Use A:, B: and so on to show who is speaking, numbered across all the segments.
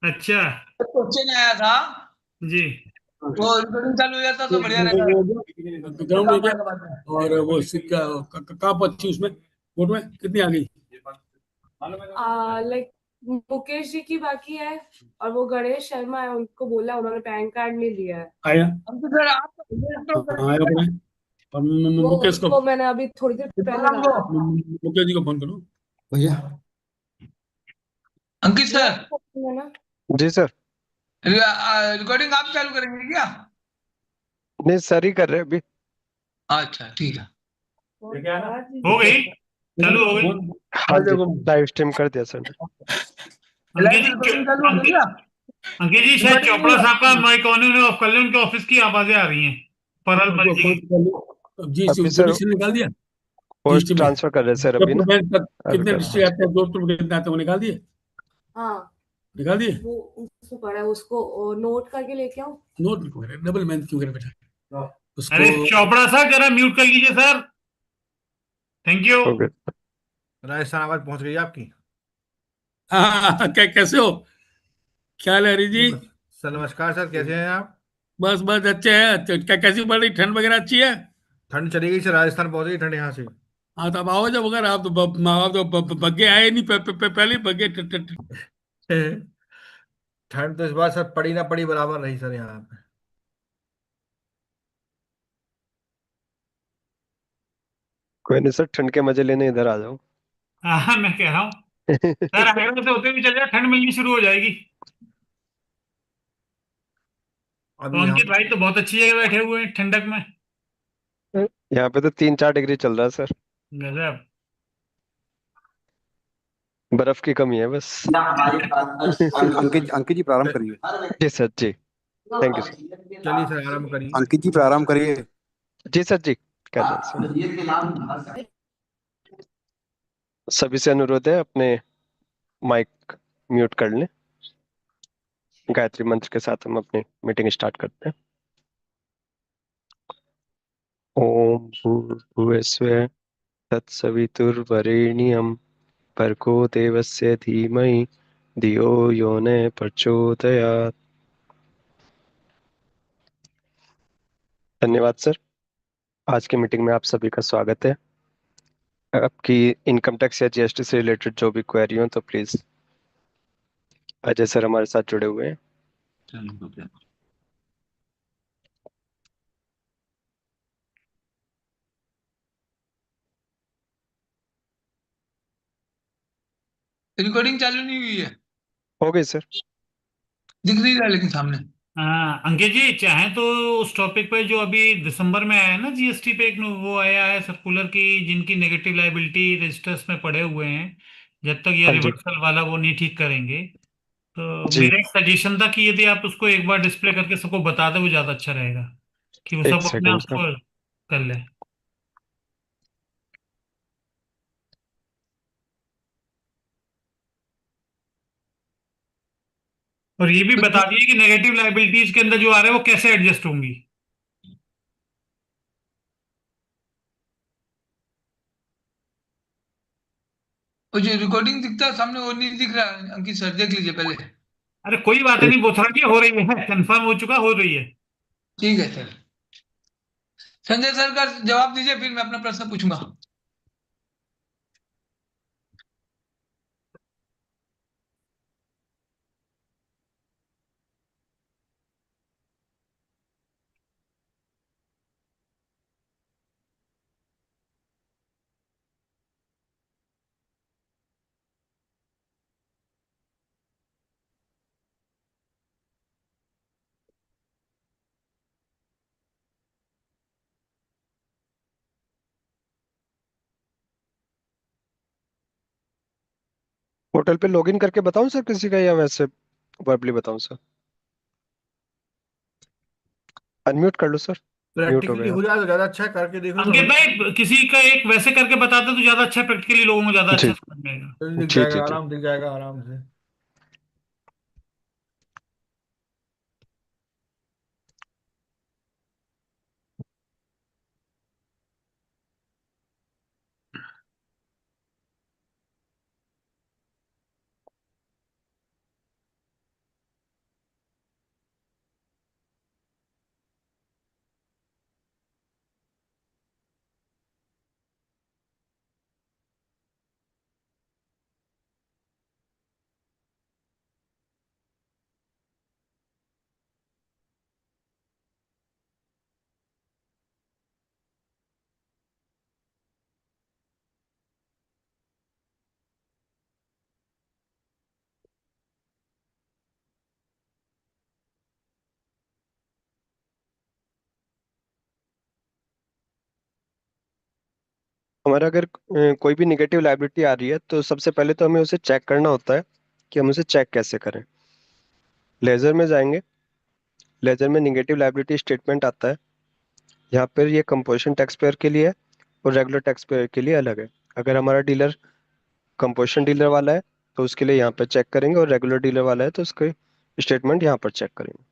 A: अच्छा।
B: क्वेश्चन आया था,
A: जी।
B: वो रिकॉर्डिंग चालू हो जाता तो बढ़िया
C: वो
B: रहेगा।
C: वो ग्राउंड
B: काम
C: एरिया
B: आएगा बाद में।
C: और वो सिक्का कहाँ पहुंची उसमें वोट में कितनी आ गई?
D: लाइक मुकेश जी की बाकी है, और वो गणेश शर्मा है, उनको बोला, उन्होंने पैन कार्ड नहीं दिया है।
C: आया।
B: हमको सर आप तो
C: हाँ आया अपने। और
D: वो
C: मुकेश को
D: उसको मैंने अभी थोड़ी देर पहले
B: हमको
D: कहा।
C: मुकेश जी को फोन करो भैया।
B: अंकित
D: वो
B: सर,
D: है ना।
E: जी सर।
B: रिकॉर्डिंग आप चालू करेंगे क्या?
E: नहीं सर ही कर रहे हैं अभी।
B: अच्छा ठीक है।
A: हो गई। चालू हो गई।
E: हाँ जी, लाइव स्ट्रीम कर दिया सर ने।
A: अंकित
B: लाइव
A: जी
B: रिकॉर्डिंग चालू हो गई क्या?
A: अंकित जी, शायद
B: रिकॉर्डिंग नहीं
A: चोपड़ा साहब का
B: हुआ।
A: माइक ऑन ऑफ कर ले, उनके ऑफिस की आवाजें आ रही हैं। परल मल जी की।
C: जी
E: अभी सर
C: जुडिशल निकाल दिया।
E: पोस्ट
C: जीएसटी में
E: ट्रांसफर कर रहे हैं सर अभी
C: जयपुर
E: ना।
C: बैंक तक
E: अभी
C: कितने
E: कर रहे
C: डिस्ट्रिक्ट आते हैं, जोधपुर में कितने आते हैं, वो निकाल दिए?
D: हाँ,
C: निकाल दिए।
D: वो उसको पढ़ा है, उसको नोट करके लेके आओ।
C: नोट क्यों करे, डबल मेहनत क्यों करे बेटा
A: अरे
C: उसको?
A: चोपड़ा साहब, जरा म्यूट कर लीजिए सर। Thank you.
E: हो गए।
F: राजस्थान आवाज पहुंच गई आपकी।
C: हाँ कैसे हो? क्या हाल है हरी जी?
F: सर नमस्कार सर, कैसे हैं आप?
C: बस बस अच्छे हैं। तो क्या कैसी पड़ रही, ठंड वगैरह अच्छी है?
F: ठंड चली गई सर, राजस्थान पहुंच गई ठंड यहाँ से।
C: हाँ तो अब आओ जब, अगर आप तो बग्गे आए नहीं, पहले ही बग्गे
F: ठंड तो इस बार सर पड़ी ना पड़ी बराबर रही सर यहाँ पे।
E: कोई नहीं सर, ठंड के मजे लेने इधर आ जाओ।
A: हाँ, मैं कह रहा हूँ सर, आगरा से होते भी चले जाओ, ठंड मिलनी शुरू हो जाएगी। तो
F: अभी यहाँ
A: अंकित भाई तो बहुत अच्छी जगह बैठे हुए हैं ठंडक में।
E: यहाँ पे तो 3-4 डिग्री चल रहा है सर।
A: गजब।
E: बर्फ की कमी है बस।
G: अंकित अंकित जी प्रारंभ करिए।
E: जी सर जी। Thank you sir.
F: चलिए सर आराम करिए।
G: अंकित जी प्रारंभ करिए।
E: जी सर जी, कर रहे हैं सर। सभी से अनुरोध है अपने माइक म्यूट कर लें। गायत्री मंत्र के साथ हम अपनी मीटिंग स्टार्ट करते हैं। ओम भूर्भुवस्सुः तत्सवितुर्वरेण्यं भर्गो देवस्य धीमहि धियो यो न प्रचोदयात्। धन्यवाद सर। आज की मीटिंग में आप सभी का स्वागत है। आपकी इनकम टैक्स या जीएसटी से रिलेटेड जो भी क्वेरी हो तो प्लीज, अजय सर हमारे साथ जुड़े हुए हैं।
B: रिकॉर्डिंग चालू नहीं हुई है,
E: हो गई सर।
B: दिख नहीं रहा लेकिन सामने।
A: हाँ अंकित जी, चाहें तो उस टॉपिक पे जो अभी दिसंबर में आया है ना, जीएसटी पे एक वो आया है सर्कुलर की, जिनकी नेगेटिव लाइबिलिटी रजिस्टर्स में पड़े हुए हैं, जब तक ये
E: हाँ जी।
A: रिवर्सल वाला वो नहीं ठीक करेंगे, तो
E: जी
A: मेरा एक सजेशन था कि यदि आप उसको एक बार डिस्प्ले करके सबको बता दें, वो ज्यादा अच्छा रहेगा, कि वो
E: एक
A: सब अपने
E: सेकंड
A: आप
E: सर।
A: को कर लें। और ये भी बता दिए कि नेगेटिव लाइबिलिटीज के अंदर जो आ रहे हैं वो कैसे एडजस्ट होंगी।
B: वो जो रिकॉर्डिंग दिखता है सामने वो नहीं दिख रहा है। अंकित सर देख लीजिए पहले।
A: अरे कोई बात नहीं, बोथरा की हो रही है, कंफर्म हो चुका, हो रही है।
B: ठीक है सर। संजय सर का जवाब दीजिए, फिर मैं अपना प्रश्न पूछूंगा।
E: पोर्टल पे लॉगिन करके बताऊं सर किसी का, या वैसे वर्बली बताऊं सर? अनम्यूट कर लो सर। म्यूट हो
F: प्रैक्टिकली
E: गए
F: हो
E: आप।
F: जाए तो ज्यादा अच्छा है, करके देखो
A: अंकित
F: समझ।
A: भाई, किसी का एक वैसे करके बताते तो ज्यादा अच्छा, प्रैक्टिकली लोगों को ज्यादा
E: जी
A: अच्छा समझ में आएगा।
F: दिख
E: जी
F: जाएगा
E: जी जी।
F: आराम, दिख जाएगा आराम से।
E: हमारा अगर कोई भी निगेटिव लाइबिलिटी आ रही है तो सबसे पहले तो हमें उसे चेक करना होता है कि हम उसे चेक कैसे करें। लेजर में जाएंगे, लेजर में निगेटिव लाइबिलिटी स्टेटमेंट आता है। यहाँ पर ये कंपोजिशन टैक्स पेयर के लिए है और रेगुलर टैक्स पेयर के लिए अलग है। अगर हमारा डीलर कंपोजिशन डीलर वाला है तो उसके लिए यहाँ पर चेक करेंगे, और रेगुलर डीलर वाला है तो उसके स्टेटमेंट यहाँ पर चेक करेंगे।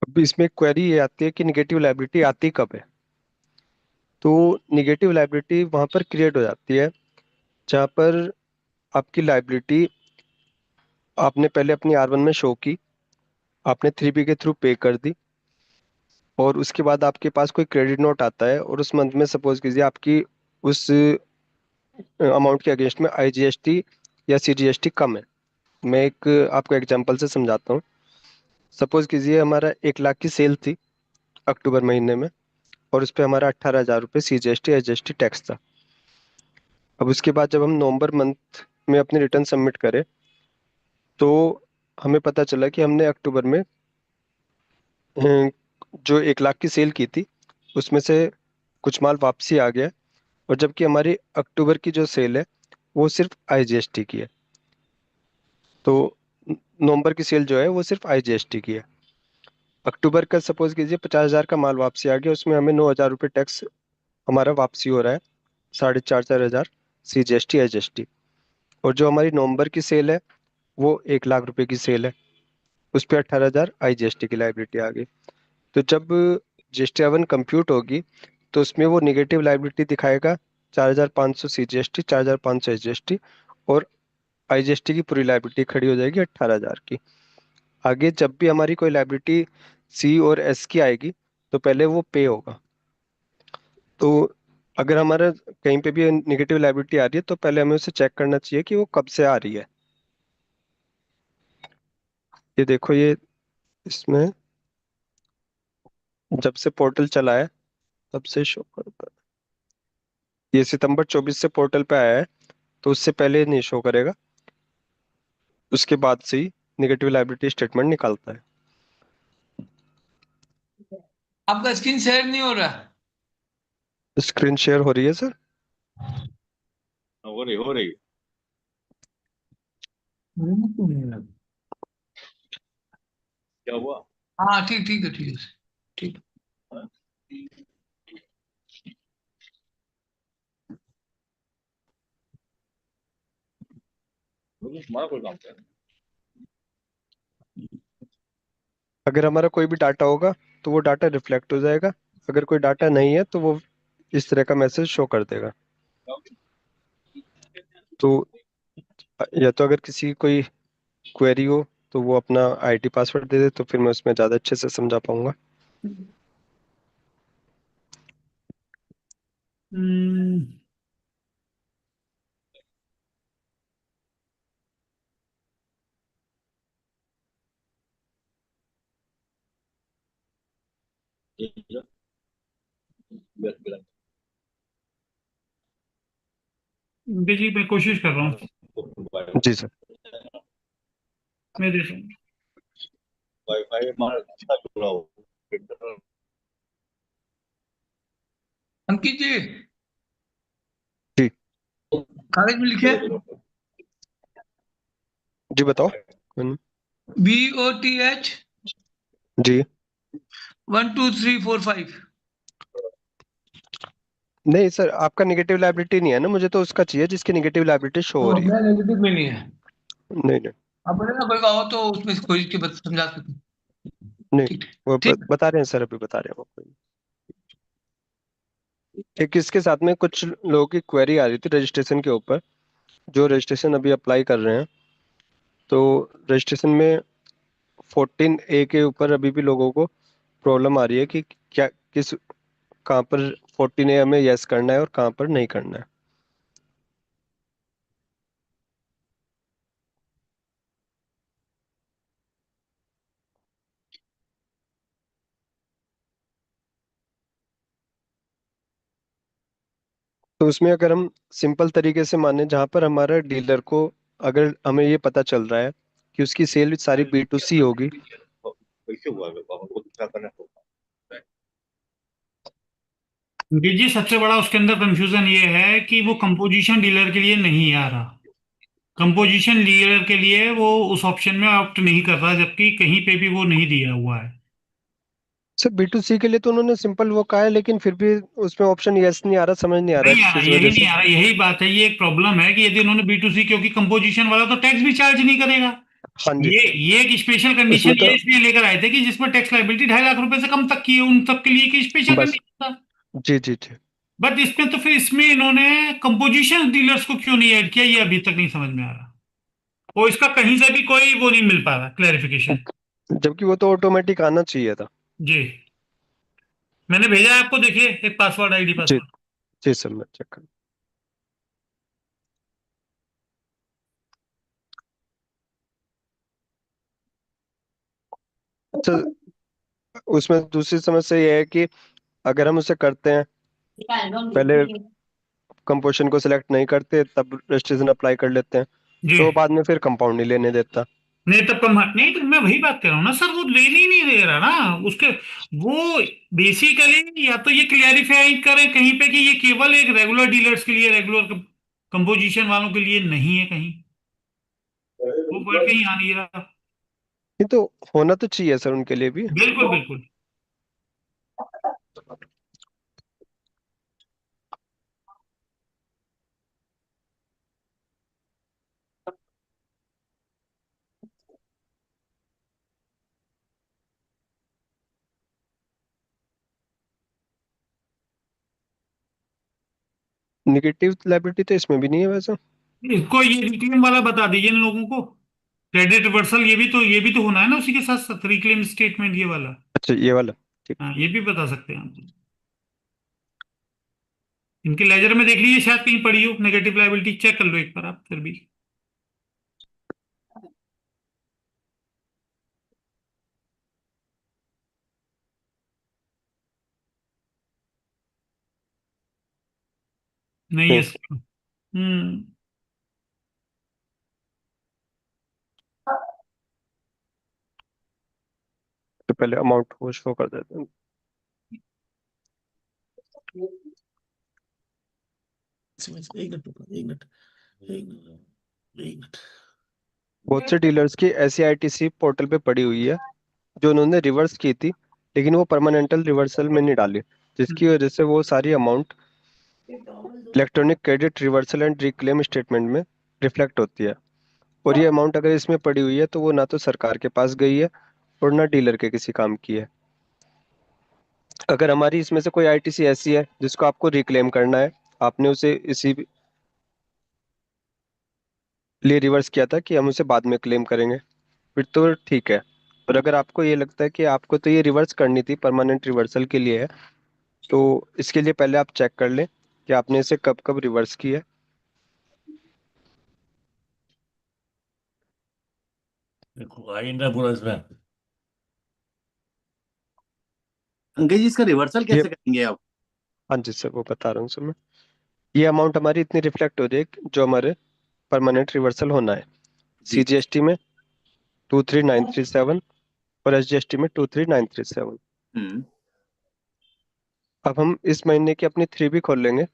E: अब इसमें क्वेरी ये आती है कि निगेटिव लाइबिलिटी आती कब है। तो निगेटिव लाइबिलिटी वहां पर क्रिएट हो जाती है जहां पर आपकी लाइबिलिटी आपने पहले अपनी R1 में शो की, आपने 3B के थ्रू पे कर दी, और उसके बाद आपके पास कोई क्रेडिट नोट आता है और उस मंथ में सपोज कीजिए आपकी उस अमाउंट के अगेंस्ट में IGST या CGST कम है। मैं एक आपको एग्जांपल से समझाता हूँ। सपोज कीजिए हमारा 1 लाख की सेल थी अक्टूबर महीने में, और उस पर हमारा 18,000 रुपये CGST SGST टैक्स था। अब उसके बाद जब हम नवंबर मंथ में अपनी रिटर्न सबमिट करें तो हमें पता चला कि हमने अक्टूबर में जो 1 लाख की सेल की थी उसमें से कुछ माल वापसी आ गया, और जबकि हमारी अक्टूबर की जो सेल है वो सिर्फ IGST की है। तो नवंबर की सेल जो है वो सिर्फ IGST की है। अक्टूबर का सपोज कीजिए 50,000 का माल वापसी आ गया, उसमें हमें 9,000 रुपये टैक्स हमारा वापसी हो रहा है, 4,500 CGST SGST। और जो हमारी नवंबर की सेल है वो 1 लाख रुपए की सेल है, उस पर 18,000 IGST की लाइबिलिटी आ गई। तो जब GST-1 कंप्यूट होगी तो उसमें वो निगेटिव लाइबिलिटी दिखाएगा 4,500 CGST, 4,500 SGST, और IGST की पूरी लाइबिलिटी खड़ी हो जाएगी 18,000 की। आगे जब भी हमारी कोई लाइबिलिटी C और S की आएगी तो पहले वो पे होगा। तो अगर हमारा कहीं पे भी निगेटिव लाइबिलिटी आ रही है तो पहले हमें उसे चेक करना चाहिए कि वो कब से आ रही है। ये देखो, ये इसमें जब से पोर्टल चला है तब से शो करता है। ये सितंबर 24 से पोर्टल पे आया है तो उससे पहले नहीं शो करेगा, उसके बाद से ही निगेटिव लाइबिलिटी स्टेटमेंट निकालता है।
B: आपका स्क्रीन शेयर नहीं हो रहा।
E: स्क्रीन शेयर हो रही है सर?
C: हो रही।
B: क्यों नहीं हो रहा?
C: क्या हुआ?
B: हाँ ठीक ठीक है, ठीक है, ठीक।
C: तुम्हारा कोई काम कर।
E: अगर हमारा कोई भी डाटा होगा तो वो डाटा रिफ्लेक्ट हो जाएगा, अगर कोई डाटा नहीं है तो वो इस तरह का मैसेज शो कर देगा। तो या तो अगर किसी की कोई क्वेरी हो तो वो अपना IT पासवर्ड दे दे तो फिर मैं उसमें ज़्यादा अच्छे से समझा पाऊंगा।
A: हम्म, जी मैं कोशिश कर रहा हूँ।
E: जी सर।
A: मैं देख रहा हूँ।
C: वाईफाई हमारा अच्छा जुड़ा हो।
B: अंकित जी,
E: जी।
B: कागज में लिखे
E: जी बताओ।
B: BOTH
E: जी
B: 12345।
E: नहीं सर, आपका निगेटिव लाइबिलिटी नहीं है ना, मुझे तो उसका चाहिए जिसकी निगेटिव लाइबिलिटी शो हो रही है।
B: मैं नेगेटिव में नहीं है।
E: नहीं नहीं।
B: अब बोले ना कोई का हो तो उसमें से कोई के बस समझा सकूं।
E: नहीं,
B: ठीक
E: वो
B: ठीक।
E: बता रहे हैं सर, अभी बता रहे हैं वो। एक इसके साथ में कुछ लोगों की क्वेरी आ रही थी रजिस्ट्रेशन के ऊपर, जो रजिस्ट्रेशन अभी अप्लाई कर रहे हैं। तो रजिस्ट्रेशन में 14A के ऊपर अभी भी लोगों को प्रॉब्लम आ रही है कि क्या, किस, कहाँ पर 14A हमें यस करना है और कहाँ पर नहीं करना है। तो उसमें अगर हम सिंपल तरीके से माने, जहाँ पर हमारा डीलर को, अगर हमें ये पता चल रहा है कि उसकी सेल सारी B2C होगी,
A: जी सबसे बड़ा उसके अंदर कंफ्यूजन ये है कि वो कंपोजिशन डीलर के लिए नहीं आ रहा। कंपोजिशन डीलर के लिए वो उस ऑप्शन में ऑप्ट नहीं कर रहा, जबकि कहीं पे भी वो नहीं दिया हुआ है।
E: सर B2C के लिए तो उन्होंने सिंपल वो कहा है, लेकिन फिर भी उसमें ऑप्शन यस नहीं आ रहा, समझ नहीं आ रहा
A: नहीं आ रहा,
E: किस
A: यही
E: वजह
A: नहीं
E: से।
A: आ रहा, यही बात है। ये एक प्रॉब्लम है कि यदि उन्होंने B2C, क्योंकि कंपोजिशन वाला तो टैक्स भी चार्ज नहीं करेगा।
E: हाँ जी,
A: ये एक स्पेशल
E: उसमें
A: कंडीशन
E: तो
A: ये इसलिए लेकर आए थे कि जिसमें टैक्स लाइबिलिटी 2.5 लाख रुपए से कम तक की है, उन तक के लिए एक स्पेशल
E: बस।
A: कंडीशन था।
E: जी जी जी।
A: बट इसमें तो फिर इसमें इन्होंने कंपोजिशन डीलर्स को क्यों नहीं ऐड किया, ये अभी तक नहीं समझ में आ रहा। और इसका कहीं से भी कोई वो नहीं मिल पा रहा क्लैरिफिकेशन।
E: जबकि वो तो ऑटोमेटिक आना चाहिए था।
A: जी मैंने भेजा है आपको, देखिए, एक पासवर्ड, आईडी
E: जी
A: पासवर्ड।
E: जी सर, मैं चेक कर। अच्छा, उसमें दूसरी समस्या ये है कि अगर हम उसे करते हैं, पहले कंपोजिशन को सिलेक्ट नहीं करते, तब रजिस्ट्रेशन अप्लाई कर लेते हैं,
A: जी
E: तो वो बाद में फिर कंपाउंड नहीं लेने देता।
A: नहीं, तब कम नहीं, तो मैं वही बात कर रहा हूँ ना सर, वो लेने ही नहीं दे रहा ना उसके। वो बेसिकली या तो ये क्लियरिफाई करें कहीं पे कि ये केवल एक रेगुलर डीलर्स के लिए, रेगुलर कंपोजिशन वालों के लिए नहीं है कहीं। वो वर्ड कहीं आ नहीं रहा।
E: ये तो होना तो चाहिए सर उनके लिए भी।
A: बिल्कुल बिल्कुल।
E: निगेटिव लाइबिलिटी तो इसमें भी नहीं है वैसे।
A: इसको ये रिक्लेम वाला बता दीजिए इन लोगों को। क्रेडिट रिवर्सल, ये भी तो होना है ना उसी के साथ साथ, रिक्लेम स्टेटमेंट ये वाला।
E: अच्छा, ये वाला। ठीक।
A: हाँ, ये भी बता सकते हैं आप। इनके लेजर में देख लीजिए, शायद कहीं पड़ी हो नेगेटिव लाइबिलिटी, चेक कर लो एक बार आप फिर भी। नहीं है
E: नहीं,
A: इसका। हम्म।
E: तो पहले अमाउंट को शो कर देते हैं।
C: एक मिनट रुको, एक मिनट, एक मिनट, एक मिनट।
E: बहुत से डीलर्स की ऐसी ITC पोर्टल पे पड़ी हुई है जो उन्होंने रिवर्स की थी, लेकिन वो परमानेंटल रिवर्सल में नहीं डाली, जिसकी वजह से वो सारी amount electronic credit reversal and reclaim statement में रिफ्लेक्ट होती है। और ये अमाउंट अगर इसमें पड़ी हुई है तो वो ना तो सरकार के पास गई है और ना डीलर के किसी काम की है। अगर हमारी इसमें से कोई ITC ऐसी है जिसको आपको रिक्लेम करना है, आपने उसे इसी लिए रिवर्स किया था कि हम उसे बाद में क्लेम करेंगे, फिर तो ठीक है। और अगर आपको ये लगता है कि आपको तो ये रिवर्स करनी थी, परमानेंट रिवर्सल के लिए है, तो इसके लिए पहले आप चेक कर लें कि आपने इसे कब कब रिवर्स किया है।
C: देखो आइंदा पूरा इसमें
G: अंकल जी इसका रिवर्सल
E: ये,
G: कैसे करेंगे आप?
E: हाँ जी सर, वो बता रहा हूँ सर मैं। ये अमाउंट हमारी इतनी रिफ्लेक्ट हो जाए जो हमारे परमानेंट रिवर्सल होना है।
G: जी
E: CGST में 23937 और SGST में 23937।
G: हम्म।
E: अब हम इस महीने की अपनी 3 भी खोल लेंगे।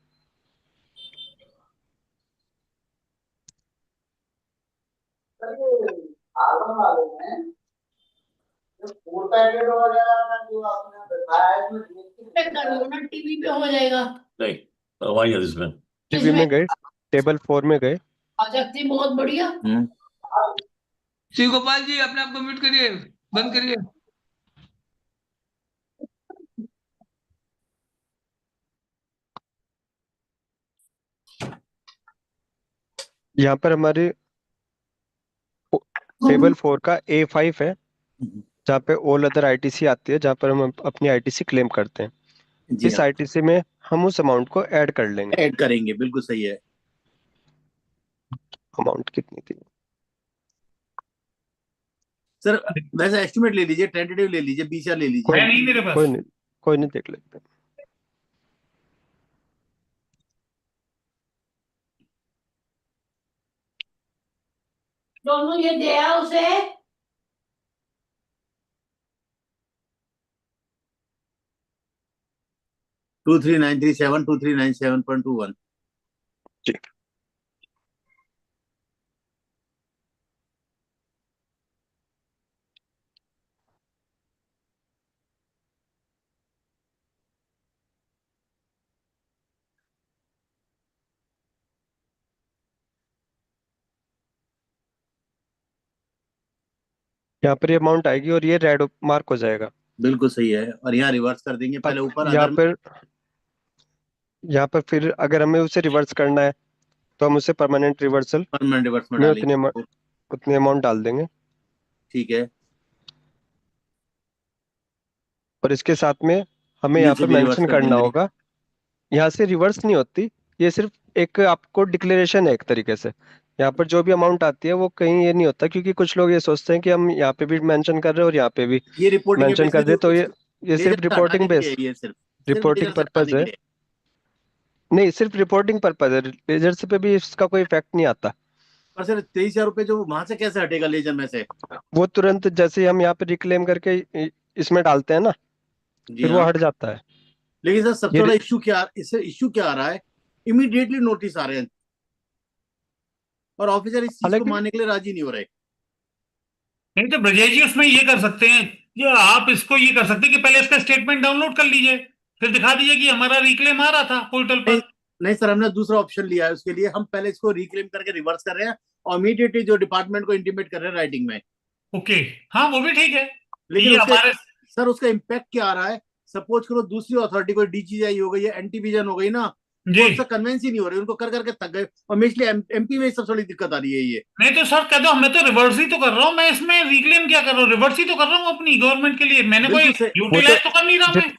H: टीवी पे हो जाएगा।
C: नहीं, वही है इसमें।
E: टीवी में गए, टेबल 4 में गए।
H: आ जाती बहुत बढ़िया।
B: श्री गोपाल जी अपने आप को म्यूट करिए, बंद करिए।
E: यहाँ पर हमारे टेबल 4 का A5 है, जहाँ पे ऑल अदर ITC आती है, जहाँ पर हम अपनी ITC क्लेम करते हैं।
G: जी
E: इस
G: हाँ,
E: ITC में हम उस अमाउंट को ऐड कर लेंगे।
G: ऐड करेंगे, बिल्कुल सही है।
E: अमाउंट कितनी थी?
G: सर वैसे एस्टिमेट ले लीजिए, टेंटेटिव ले लीजिए, 20,000 ले लीजिए।
A: है नहीं मेरे पास।
E: कोई नहीं, कोई नहीं, देख लेते हैं।
H: दोनों ये दिया उसे।
I: 23937 2397.21।
E: जी। यहाँ पर ये अमाउंट आएगी और ये रेड मार्क हो जाएगा।
I: बिल्कुल सही है, और यहाँ रिवर्स कर देंगे
E: अब
I: पहले ऊपर
E: यहाँ
I: अदर।
E: पर फिर अगर हमें उसे रिवर्स करना है तो हम उसे परमानेंट रिवर्सल
I: परमानेंट रिवर्स में
E: में
I: डालेंगे।
E: उतने अमाउंट डाल देंगे।
I: ठीक है,
E: और इसके साथ में हमें यहाँ
I: नीचे
E: पे
I: भी रिवर्स
E: मेंशन
I: कर
E: करना
I: देंगे।
E: होगा, यहाँ से रिवर्स नहीं होती, ये सिर्फ एक आपको डिक्लेरेशन है एक तरीके से। यहाँ पर जो भी अमाउंट आती है वो कहीं ये नहीं होता, क्योंकि कुछ लोग ये सोचते हैं कि हम यहाँ पे भी मेंशन कर रहे हैं और यहाँ पे भी
I: ये रिपोर्टिंग है
E: मेंशन कर
I: बेसिकली,
E: दे, तो ये
I: लेजर
E: सिर्फ
I: से हटाने
E: रिपोर्टिंग
I: के लिए
E: बेस,
I: है, ये सिर्फ
E: रिपोर्टिंग
I: लेजर से
E: पर्पज
I: हटाने
E: है।
I: के लिए।
E: नहीं, सिर्फ रिपोर्टिंग पर्पज है, लेजर से पे भी इसका कोई इफेक्ट नहीं आता।
I: पर सर 23,000 रुपए जो वहां से कैसे हटेगा लेजर में से?
E: वो तुरंत जैसे ही हम यहाँ पे रिक्लेम करके इसमें डालते हैं ना,
I: जी
E: फिर वो
I: हाँ,
E: हट जाता है।
I: लेकिन सर सबसे
E: ये
I: बड़ा इश्यू क्या, इससे इश्यू क्या आ रहा है, इमीडिएटली नोटिस आ रहे हैं और ऑफिसर इस चीज को
E: हालांकि
I: मानने के लिए राजी नहीं हो रहे।
A: नहीं तो ब्रजेश जी उसमें ये कर सकते हैं, ये आप इसको ये कर सकते हैं कि पहले इसका स्टेटमेंट डाउनलोड कर लीजिए, फिर दिखा दीजिए कि हमारा रिक्लेम आ रहा था पोर्टल
I: नहीं,
A: पर।
I: नहीं सर, हमने दूसरा ऑप्शन लिया है उसके लिए। हम पहले इसको रिक्लेम करके रिवर्स कर रहे हैं और इमीडिएटली जो डिपार्टमेंट को इंटीमेट कर रहे हैं राइटिंग में।
A: ओके, हाँ वो भी ठीक है।
I: लेकिन
A: ये
I: उसके
A: हमारे
I: सर उसका इम्पैक्ट क्या आ रहा है? सपोज करो दूसरी अथॉरिटी, कोई डीजीआई हो गई या एंटी विजन हो गई ना,
A: जी
I: वो उससे कन्विंस ही नहीं हो रहे, उनको कर करके थक गए। और इसलिए एमपी में सबसे बड़ी दिक्कत आ रही है ये।
A: नहीं तो सर कह दो, मैं तो रिवर्स ही तो कर रहा हूँ, मैं इसमें रिक्लेम क्या कर रहा हूँ, रिवर्स ही तो कर रहा हूँ अपनी गवर्नमेंट के लिए, मैंने कोई
I: बिल्कुल सही।
E: वो
A: यूटिलाइज
E: तो
A: तो कर नहीं रहा मैं।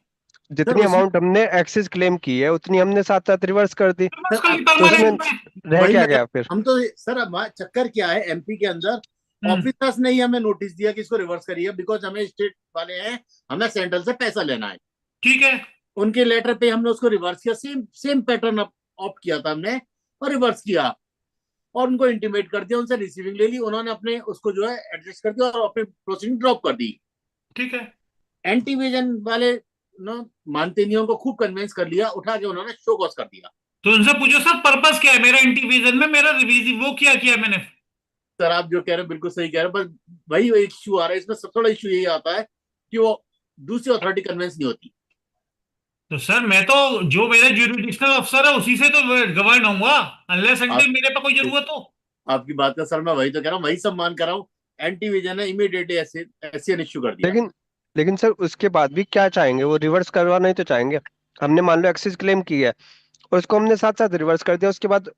E: जितनी
I: उसमें
E: अमाउंट हमने एक्सेस क्लेम की है उतनी हमने साथ साथ रिवर्स कर दी,
A: रिवर्स
I: सर
A: कर
I: अब
A: ली
E: तो उसमें
A: परमानेंट में।
E: रह
I: वही
E: क्या
I: मैं
E: गया फिर?
I: हम तो सर अब चक्कर क्या है एमपी के अंदर,
A: हम्म,
I: ऑफिसर्स ने ही हमें नोटिस दिया कि इसको रिवर्स करिए, बिकॉज हमें स्टेट वाले हैं, हमें सेंट्रल से पैसा लेना है।
A: ठीक है।
I: उनके लेटर पे हमने उसको रिवर्स किया, सेम सेम पैटर्न ऑप्ट किया था हमने और रिवर्स किया और उनको इंटीमेट कर दिया, उनसे रिसीविंग ले ली, उन्होंने अपने उसको जो है एडजस्ट कर दिया और अपनी प्रोसीडिंग ड्रॉप कर दी।
A: ठीक है,
I: एंटी विजन वाले ना मानते नहीं, उनको खूब कन्विंस कर लिया, उठा के उन्होंने शो कॉज कर दिया।
A: तो उनसे पूछो सर पर्पस क्या है मेरा इंटीविजन में, मेरा रिवीजन वो क्या किया मैंने।
I: सर आप जो कह रहे हैं बिल्कुल सही कह रहे हैं, बस वही इश्यू आ रहा है इसमें। सबसे बड़ा इश्यू यही आता है कि वो दूसरी अथॉरिटी कन्विंस नहीं होती।
A: तो सर मैं तो जो मेरा ज्यूरिडिक्शनल अफसर है उसी से तो गवर्न होऊंगा, अनलेस
I: आप
A: अंटिल मेरे पे कोई जरूरत हो।
I: आपकी बात का सर मैं वही तो कह रहा हूँ, वही सम्मान कर रहा हूँ। एंटी विजन ने इमीडिएटली ऐसे इश्यू कर दिया।
E: लेकिन सर उसके बाद भी क्या चाहेंगे, वो रिवर्स करवाना ही तो चाहेंगे। हमने मान लो एक्सेस क्लेम की है और उसको हमने साथ साथ रिवर्स कर दिया, उसके बाद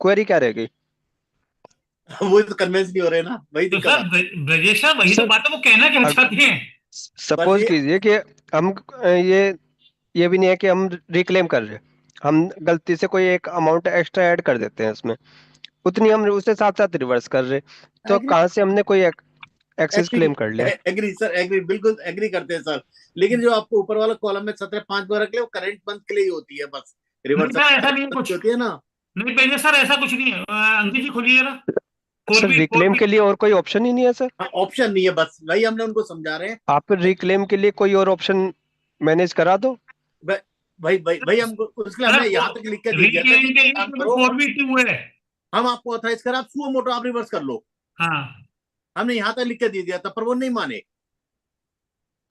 E: क्वेरी क्या रह गई?
I: वो तो कन्विंस नहीं हो रहे ना, वही
A: तो
I: दिक्कत
A: सर
I: आ रही
A: ब्रजेश सर वही तो
E: सर
A: बात है, वो कहना क्या
E: अब
A: चाहते हैं।
I: है। बस
E: सपोज कीजिए कि हम ये भी नहीं है कि हम रिक्लेम कर रहे हैं, हम गलती से कोई एक अमाउंट एक्स्ट्रा ऐड कर देते हैं उसमें, उतनी हम उसे साथ साथ रिवर्स कर रहे, तो
I: एग्री
E: कहाँ से हमने कोई एक्सेस क्लेम कर लिया?
I: एग्री सर, एग्री, बिल्कुल एग्री करते हैं सर। लेकिन जो आपको ऊपर वाला कॉलम में 17(5) में रख ले, वो करंट मंथ के लिए ही होती है बस।
A: नहीं
I: रिवर्सल
A: सर ऐसा नहीं है कुछ,
I: होती है ना।
A: नहीं पहले सर ऐसा कुछ नहीं है। अंकित जी खोलिए जरा।
E: सर रिक्लेम के लिए और कोई ऑप्शन ही नहीं है सर?
I: ऑप्शन नहीं है, बस वही हमने उनको समझा रहे हैं।
E: आप रिक्लेम के लिए कोई और ऑप्शन मैनेज करा दो।
I: भाई भाई भाई हमको उसके लिए हमने यहाँ तक लिख के दे दिया था
A: रिक्लेम
I: कि
A: के लिए
I: काम
A: तो
I: करो,
A: 4v2 है।
I: हम आपको ऑथराइज कर, आप सुओ मोटो आप रिवर्स कर लो।
A: हाँ
I: हमने यहाँ तक लिख के दे दिया था, पर वो नहीं माने।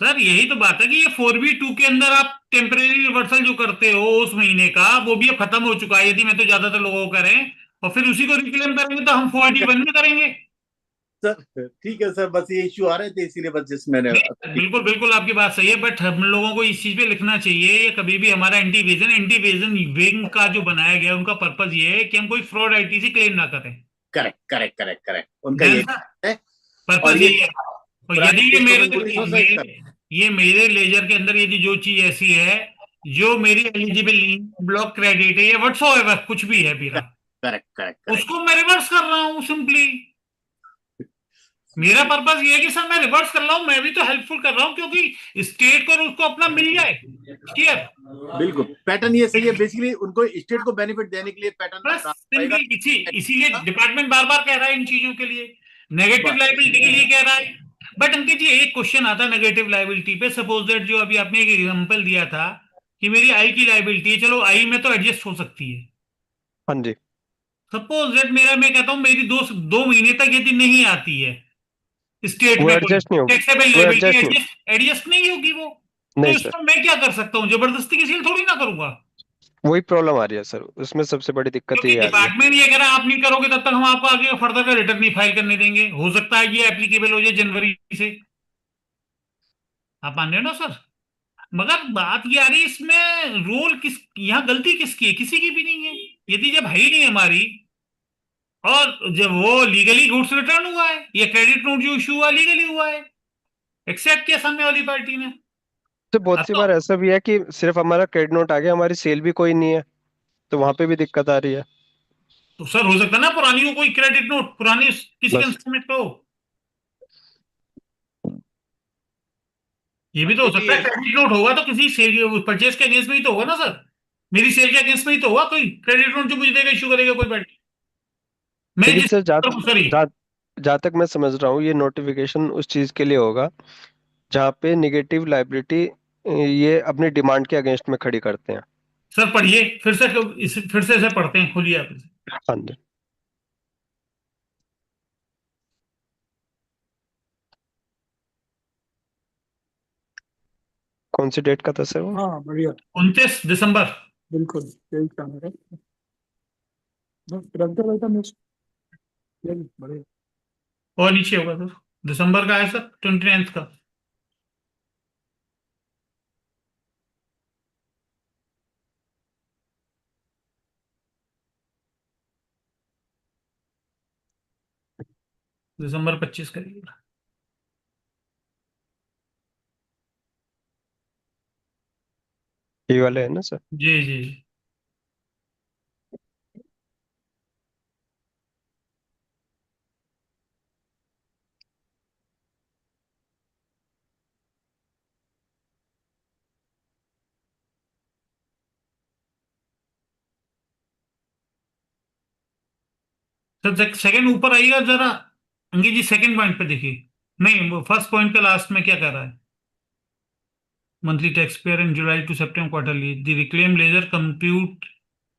A: सर यही तो बात है कि ये 4v2 के अंदर आप टेम्परेरी रिवर्सल जो करते हो उस महीने का, वो भी अब खत्म हो चुका है यदि मैं तो ज्यादातर लोगों को करें, और फिर उसी को रिक्लेम करेंगे तो हम 4d1 में करेंगे।
I: सर ठीक है सर, बस ये इश्यू आ रहे थे इसीलिए बस जिस मैंने
A: बिल्कुल बिल्कुल आपकी बात सही है, बट हम लोगों को इस चीज पे लिखना चाहिए, ये कभी भी हमारा एंटी विजन विंग का जो बनाया गया उनका पर्पज ये है कि हम कोई फ्रॉड आईटीसी क्लेम ना करें।
I: करेक्ट करेक्ट करेक्ट करेक्ट उनका ये है। और
A: पर्पज
I: ये
A: यही है। और यदि ये
I: पुरानी
A: मेरे लेजर के अंदर यदि जो चीज ऐसी है जो मेरी एलिजिबल ब्लॉक क्रेडिट है या व्हाटसोएवर कुछ भी है मेरा,
I: करेक्ट करेक्ट
A: उसको मैं रिवर्स कर रहा हूँ सिंपली। मेरा पर्पज ये है कि सर मैं रिवर्स कर रहा हूँ, मैं भी तो हेल्पफुल कर रहा हूँ क्योंकि स्टेट को उसको अपना मिल जाए। क्लियर?
I: बिल्कुल पैटर्न ये सही है, बेसिकली उनको स्टेट को बेनिफिट देने के लिए पैटर्न
A: बस इसीलिए डिपार्टमेंट बार बार कह रहा है इन चीजों के लिए। नेगेटिव लाइबिलिटी के लिए कह रहा है। बट अंकित जी एक क्वेश्चन आता है नेगेटिव लाइबिलिटी पे, सपोज दैट जो अभी आपने एक एग्जांपल दिया था कि मेरी आई की लाइबिलिटी है, चलो आई में तो एडजस्ट हो सकती है।
E: हाँ जी।
A: सपोज दैट मेरा, मैं कहता हूं मेरी 2 महीने तक यदि नहीं आती है स्टेट
E: वो
A: में कोई
E: एडजस्ट नहीं होगी,
A: टैक्सेबल
E: वो
A: लाइबिलिटी,
E: एडजस्ट नहीं,
A: एडजस्ट नहीं होगी वो, तो
E: नहीं सर,
A: इसमें मैं क्या कर सकता हूँ? जबरदस्ती की सेल थोड़ी ना करूंगा,
E: वही प्रॉब्लम आ रही है सर, उसमें सबसे बड़ी दिक्कत
A: क्योंकि
E: ये आ रही है।
A: डिपार्टमेंट ये कह रहा है आप नहीं करोगे तब तक हम आपको आगे फर्दर का रिटर्न नहीं फाइल करने देंगे। हो सकता है ये एप्लीकेबल हो जाए जनवरी से, आप मान रहे हो ना सर? मगर बात ये आ रही है इसमें रोल किस, यहाँ गलती किसकी है? किसी की भी नहीं है। यदि जब है ही नहीं हमारी, और जब वो लीगली गुड्स रिटर्न हुआ है या क्रेडिट नोट जो इशू हुआ लीगली हुआ है, एक्सेप्ट किया सामने वाली पार्टी ने,
E: तो बहुत
A: अब
E: सी
A: तो
E: बार ऐसा भी है कि सिर्फ हमारा क्रेडिट नोट आ गया, हमारी सेल भी कोई नहीं है, तो वहां पे भी दिक्कत आ रही है।
A: तो सर हो सकता है ना पुरानी हो कोई क्रेडिट नोट, पुरानी किसी
E: बस
A: कंस्ट्रक्ट पे हो, ये भी तो हो
G: अंकित जी
A: सकता है। क्रेडिट नोट होगा तो किसी सेल परचेज के अगेंस्ट में ही तो होगा ना सर, मेरी सेल के अगेंस्ट में ही तो होगा कोई क्रेडिट नोट जो मुझे देगा, इशू करेगा कोई पार्टी। मैं
E: लेकिन
A: जिस
E: सर
A: सॉरी,
E: जहाँ जहाँ तक मैं समझ रहा हूँ, ये नोटिफिकेशन उस चीज के लिए होगा जहाँ पे निगेटिव लाइबिलिटी ये अपनी डिमांड के अगेंस्ट में खड़ी करते हैं।
A: सर पढ़िए फिर से इसे पढ़ते हैं, खोलिए आप इसे।
E: हाँ जी। कौन सी डेट का था सर वो?
C: हाँ बढ़िया,
A: 29 दिसंबर।
C: बिल्कुल यही काम है, बस रख दो बेटा मिस, यही बढ़िया।
A: और नीचे होगा सर, दिसंबर का है सर, 29 का। दिसंबर 25 करिएगा।
E: ये वाले है ना सर?
A: जी जी जी। सर सेकंड ऊपर आइएगा जरा अंकित जी, सेकंड पॉइंट पे देखिए, नहीं वो फर्स्ट पॉइंट के लास्ट में क्या कह रहा है? Monthly tax payer in July to September quarterly the reclaim ledger compute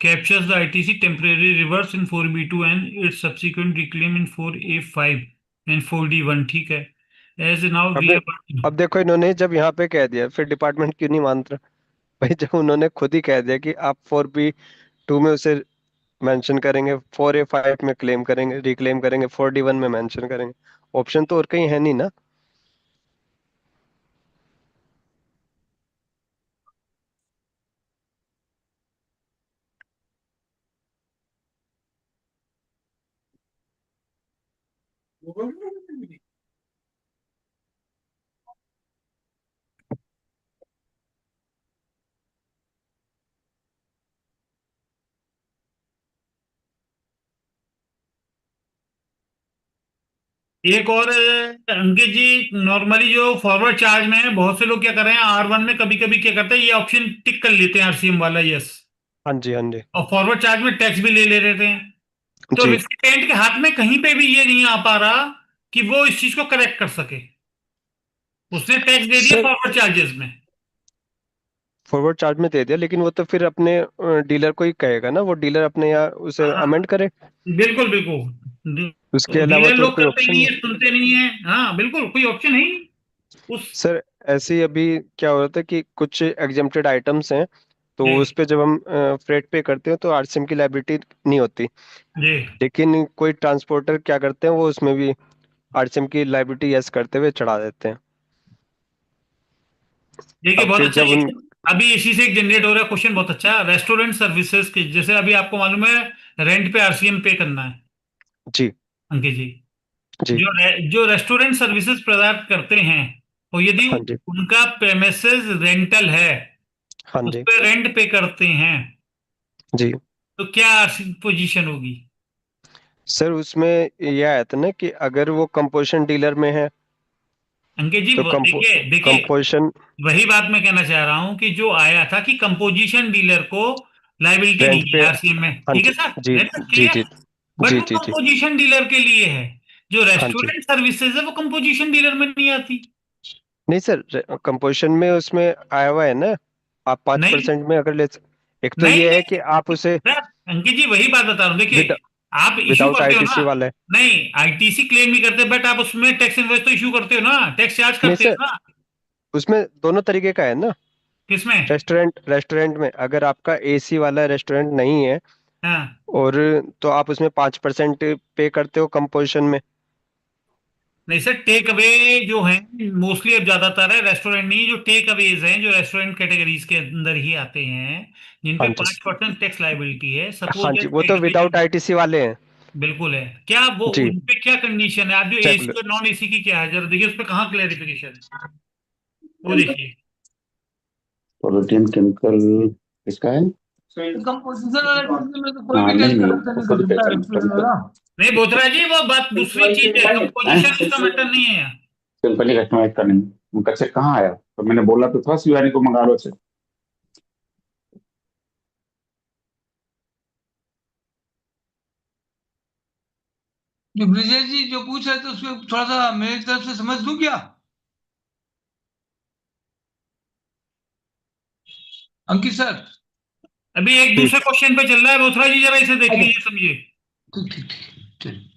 A: captures the ITC temporary reverse in 4B2 and its subsequent reclaim in 4A5 and 4D1, ठीक है? As now
E: अब
A: we
E: they,
A: are,
E: अब देखो इन्होंने जब यहाँ पे कह दिया, फिर डिपार्टमेंट क्यों नहीं मान रहा? भाई जब उन्होंने खुद ही कह दिया कि आप 4B2 में उसे मेंशन करेंगे, 4A5 में क्लेम करेंगे, रिक्लेम करेंगे, 4D1 में मेंशन करेंगे, ऑप्शन तो और कहीं है नहीं ना।
A: एक और अंकित जी, नॉर्मली जो फॉरवर्ड चार्ज में है, बहुत से लोग क्या कर रहे हैं R1 में कभी कभी क्या करते हैं, ये ऑप्शन टिक कर लेते हैं RCM वाला, यस,
E: हाँ जी, हाँ जी।
A: और फॉरवर्ड चार्ज में टैक्स भी ले ले रहते हैं। तो
E: जी
A: रिसिपेंट के हाथ में कहीं पे भी ये नहीं आ पा रहा कि वो इस चीज को करेक्ट कर सके, उसने टैक्स दे दिया
E: सर,
A: फॉरवर्ड चार्जेस में।
E: फॉरवर्ड चार्ज में दे दिया, लेकिन वो तो फिर अपने डीलर को ही कहेगा ना, वो डीलर अपने यहाँ उसे
A: हाँ
E: अमेंड करे,
A: बिल्कुल बिल्कुल,
E: उसके अलावा
A: डीलर
E: तो और
A: लोग
E: कोई
A: करते
E: ऑप्शन
A: नहीं
E: नहीं।
A: है, सुनते नहीं है, हाँ बिल्कुल कोई ऑप्शन है ही नहीं उस।
E: सर ऐसे ही अभी क्या हो रहा था कि कुछ एग्जेम्प्टेड आइटम्स हैं, तो
A: जी
E: उस पे जब हम फ्रेट पे करते हैं तो आरसीएम की लायबिलिटी नहीं होती,
A: जी,
E: लेकिन कोई ट्रांसपोर्टर क्या करते हैं, वो उसमें भी आरसीएम की लायबिलिटी यस करते हुए चढ़ा देते हैं।
A: देखिए
E: अब
A: बहुत
E: फिर
A: अच्छा
E: जब उन,
A: अभी इसी से एक जनरेट हो रहा है क्वेश्चन, बहुत अच्छा। रेस्टोरेंट सर्विसेज के जैसे अभी आपको मालूम है रेंट पे RCM पे करना है
E: जी
A: अंकित जी,
E: जी,
A: जो रेस्टोरेंट सर्विसेज प्रदान करते हैं, और यदि
E: हाँ जी,
A: उनका प्रेमिसेस रेंटल है,
E: हाँ
A: उस
E: जी,
A: पे रेंट पे करते हैं,
E: जी।
A: तो क्या पोजीशन होगी?
E: सर उसमें यह आया था ना कि अगर वो कंपोजिशन डीलर में है
A: अंकित जी
E: तो
A: देखिए देखिए,
E: कंपोजिशन
A: वही बात मैं कहना चाह रहा हूं कि जो आया था कि कंपोजिशन डीलर को लाइबिलिटी
E: रेंट
A: नहीं
E: पे,
A: है RCM में,
E: हाँ
A: ठीक है
E: जी
A: सर,
E: जी
A: है ना
E: जी
A: क्लियर?
E: जी
A: बट
E: जी
A: वो
E: जी जी,
A: कंपोजिशन डीलर के लिए है। जो
E: हाँ जी।
A: रेस्टोरेंट सर्विसेज है वो कंपोजिशन डीलर में नहीं आती।
E: नहीं सर, कंपोजिशन में उसमें आया हुआ है ना, आप 5% में अगर एक तो
A: नहीं
E: ये है
A: नहीं
E: कि आप उसे
A: सर, अंकित जी वही बात बता रहा हूँ, देखिए आप इश्यू
E: विदाउट
A: करते हो ना।
E: आईटीसी वाला है।
A: नहीं, आईटीसी क्लेम नहीं करते, बट आप उसमें टैक्स इनवॉइस तो इश्यू करते हो ना, टैक्स चार्ज
E: नहीं
A: करते
E: सर,
A: हो ना।
E: उसमें दोनों तरीके का है ना।
A: किसमें?
E: रेस्टोरेंट में अगर आपका एसी वाला रेस्टोरेंट नहीं है
A: हाँ,
E: और तो आप उसमें 5% पे करते हो कंपोजिशन में।
A: नहीं सर, टेक अवे जो है मोस्टली अब ज्यादातर है, रेस्टोरेंट नहीं, जो टेक अवेज हैं जो रेस्टोरेंट कैटेगरीज के अंदर ही आते हैं, जिन पे
E: हाँ जी।
A: 5% टैक्स लाइबिलिटी है,
E: हाँ
A: सपोज
E: जी,
A: दैट
E: वो तो
A: टेक अवे जो
E: विदाउट आईटीसी वाले हैं।
A: बिल्कुल है, क्या वो
E: जी,
A: उन पे क्या कंडीशन है? आप जो एसी
E: रेगुलर।
A: और नॉन एसी की क्या है, जरा देखिए उस पे कहाँ क्लैरिफिकेशन है, वो देखिए।
G: प्रोटीन केमिकल किसका है?
B: कंपोजिशन वाला चीज में तो कोई
G: हाँ
B: भी
G: नहीं
B: टैक्स
G: नहीं,
B: कलेक्ट नहीं
G: उसको
B: कर
G: तो
B: सकता
G: पहचान
B: रेस्टोरेंट
G: केमिकल
B: वाला।
A: नहीं बोथरा जी, वो बात दूसरी चीज है, कंपोजिशन इसका मैटर नहीं है यहाँ।
G: सिंपली कस्टमाइज का नहीं। उनका चेक कहाँ आया? तो मैंने बोला तो था शिवानी को मंगा लो चेक।
B: जो ब्रिजेश जी जो पूछ रहे थे उसको थोड़ा सा मेरी तरफ से समझ दूं क्या अंकित सर?
A: अभी एक
E: जी।
A: दूसरे क्वेश्चन पे चल रहा है बोथरा जी, जरा इसे देख लीजिए, समझिए।
B: ठीक ठीक ठीक चलिए।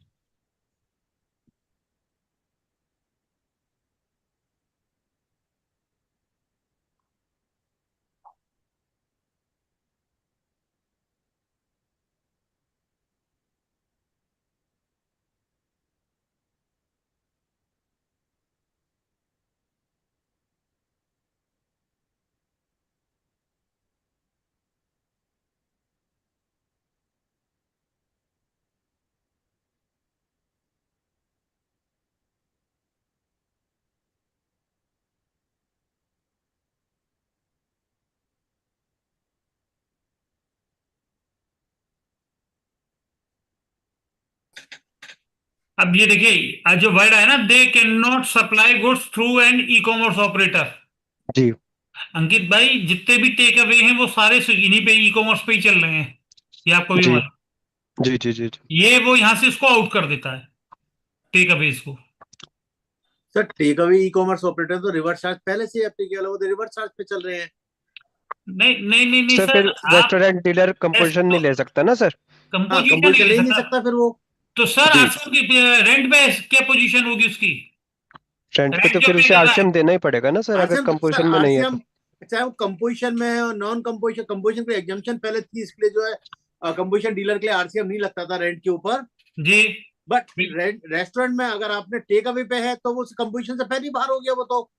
A: अब ये देखिए, आज जो वर्ड है ना, they can not supply goods through an e commerce operator.
E: जी।
A: अंकित भाई, जितने भी टेक अवे हैं वो सारे इन्हीं पे ई कॉमर्स पे ही चल रहे हैं, ये आपको भी
E: जी।
A: मालूम।
E: जी। जी। जी।
A: ये वो यहाँ से इसको आउट कर देता है, टेक अवेज को।
I: Sir take away e commerce operator तो रिवर्स चार्ज पहले से एप्लीकेबल है, वो तो रिवर्स चार्ज पे चल रहे हैं।
A: नहीं नहीं नहीं नहीं
E: सर फिर
A: सर, आप
E: रेस्टोरेंट डीलर कंपोजिशन नहीं ले सकता ना सर।
I: हाँ,
A: कंपोजिशन नहीं
I: कंपोजिशन
A: ले
I: ले ही नहीं
A: सकता।
I: सकता फिर वो।
A: तो सर
E: जी।
A: आरसीएम की रेंट पे क्या पोजीशन होगी उसकी?
E: रेंट पे तो
A: रेंट जो
E: फिर
A: पे
E: उसे
A: कर रहा है।
E: आरसीएम देना ही पड़ेगा ना सर, अगर
I: आरसीएम सर,
E: कंपोजिशन में नहीं है तो।
I: आरसीएम चाहे वो कंपोजिशन में हो नॉन कंपोजिशन, कंपोजिशन पे एग्जाम्पशन पहले थी, इसके लिए जो है कंपोजिशन डीलर के लिए आरसीएम नहीं लगता था रेंट के ऊपर।
A: जी।
I: बट रेस्टोरेंट में अगर आपने टेक अवे पे है तो वो कंपोजिशन से पहले ही बाहर हो गया वो तो।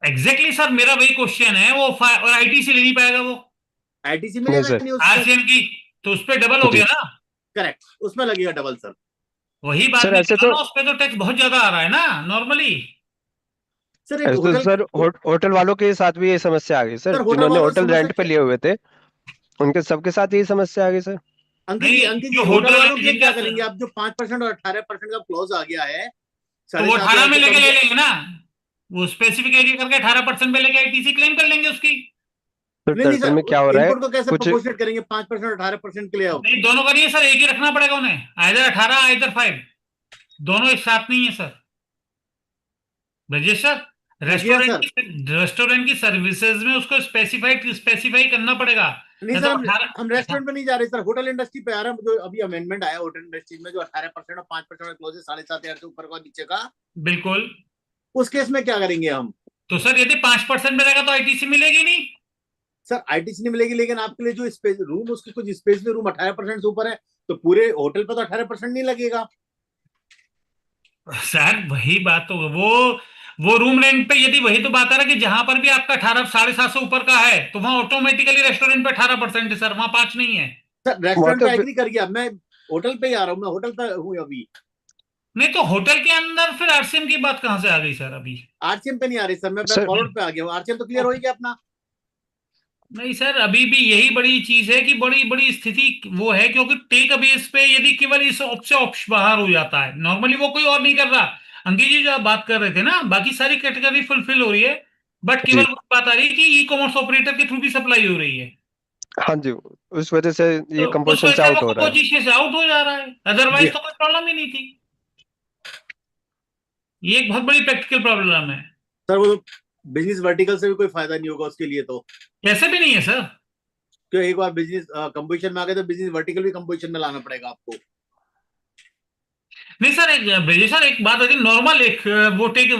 A: एग्जैक्टली सर, मेरा वही क्वेश्चन है, वो और आईटी से ले नहीं पाएगा वो
I: आईटीसी
E: नहीं
I: मिलेगा
E: सर।
I: ही नहीं उसको।
A: आरसीएम की, तो उस पर डबल हो
E: जी
A: गया ना।
I: करेक्ट, उसमें लगेगा डबल सर।
A: वही बात
E: सर,
A: मैं
E: ऐसे
A: कह रहा
E: तो
A: हूँ ना, उस पर तो टैक्स बहुत ज्यादा आ रहा है ना नॉर्मली।
I: सर एक होटल,
E: सर होटल वालों के साथ भी ये समस्या आ गई सर,
I: सर होटल
E: जिन्होंने
I: वालों की
E: होटल
I: समस्या
E: रेंट पे
I: क्या?
E: लिए हुए थे उनके सबके साथ यही समस्या आ गई सर।
A: नहीं,
I: अंकित जी
A: जो
I: होटल
A: होटल वाले
I: वालों के लिए
A: जिनका,
I: क्या करेंगे आप? जो 5% और 18% का क्लॉज आ गया है,
A: तो
I: साढ़े
A: वो
I: सात
A: 18
I: हजार
A: में
I: से
A: लेके
I: कम।
A: ले लेंगे ना, वो स्पेसिफिक एरिया करके 18% पे लेके आईटीसी क्लेम कर लेंगे उसकी।
E: तो
I: नहीं नहीं
E: दरअसल में क्या हो
I: सर,
E: रहा है,
I: इनपुट को कैसे
E: कुछ
I: प्रोपोर्शनेट करेंगे 5% और 18% के लिए आप?
A: नहीं, दोनों करिए सर, एक ही रखना पड़ेगा उन्हें, आइदर 18 आइदर 5, दोनों एक साथ नहीं है सर। ब्रजेश सर,
I: हाँ जी हाँ सर।
A: रेस्टोरेंट की सर्विसेज में उसको स्पेसिफाई करना पड़ेगा।
I: नहीं
A: या
I: सर,
A: तो
I: हम रेस्टोरेंट पे नहीं जा रहे सर, होटल इंडस्ट्री पे आ रहे हैं। जो अभी अमेंडमेंट आया होटल इंडस्ट्री में, जो 18% और 5% क्लोज है, 7,500 से ऊपर का नीचे का,
A: बिल्कुल।
I: उस केस में क्या करेंगे हम?
A: तो सर यदि 5% मिलेगा तो आईटीसी मिलेगी नहीं।
I: सर आईटीसी नहीं मिलेगी, लेकिन आपके लिए जो स्पेस रूम, उसके कुछ स्पेस में रूम 18% से ऊपर है, तो पूरे होटल पे तो 18% नहीं लगेगा।
A: सर वही बात तो, वो रूम रेंट पे, यदि वही तो बात आ रहा है कि जहां पर भी आपका 18 750 से ऊपर का है तो वहां ऑटोमेटिकली रेस्टोरेंट पे 18% है सर, वहां 5 नहीं है।
I: सर
E: वहां
I: रेस्टोरेंट
E: तो
I: पे एग्री कर गया, मैं होटल पे ही आ रहा हूँ, मैं होटल पे हूँ अभी।
A: नहीं तो होटल के अंदर फिर आरसीएम की बात कहां से आ गई सर अभी?
I: आरसीएम पे नहीं आ रही सर, मैं
E: सर
I: फॉरवर्ड पे आ गया हूँ। आरसीएम तो क्लियर हो गया अपना।
A: नहीं सर, अभी भी यही बड़ी चीज है कि बड़ी बड़ी स्थिति वो है, क्योंकि टेक बेस पे यदि केवल इस से ऑप्शन बाहर हो जाता है, नॉर्मली वो कोई और नहीं कर रहा। अंकित जी जो आप बात कर रहे थे ना, बाकी सारी कैटेगरी फुलफिल हो रही है, बट
E: जी।
A: केवल वो बात आ रही है कि ई कॉमर्स ऑपरेटर के थ्रू भी सप्लाई हो रही है,
E: हाँ जी, उस वजह से ये
A: तो उस
E: कंपोजिशन
A: वजह
E: से
A: से
E: आउट
A: वो
E: हो रहा है।
A: पोजीशन से आउट हो जा रहा है,
I: जी
A: अदरवाइज तो कोई प्रॉब्लम ही नहीं थी। ये एक बहुत बड़ी प्रैक्टिकल प्रॉब्लम है।
I: सर वो बिजनेस वर्टिकल से भी कोई फायदा नहीं होगा उसके लिए तो,
A: कैसे भी नहीं है सर।
I: क्योंकि एक बार बिजनेस कंपोजिशन में आ गए तो बिजनेस वर्टिकल भी कंपोजिशन में लाना पड़ेगा आपको।
A: नहीं सर, एक ब्रिजेश सर एक बात है, नॉर्मल एक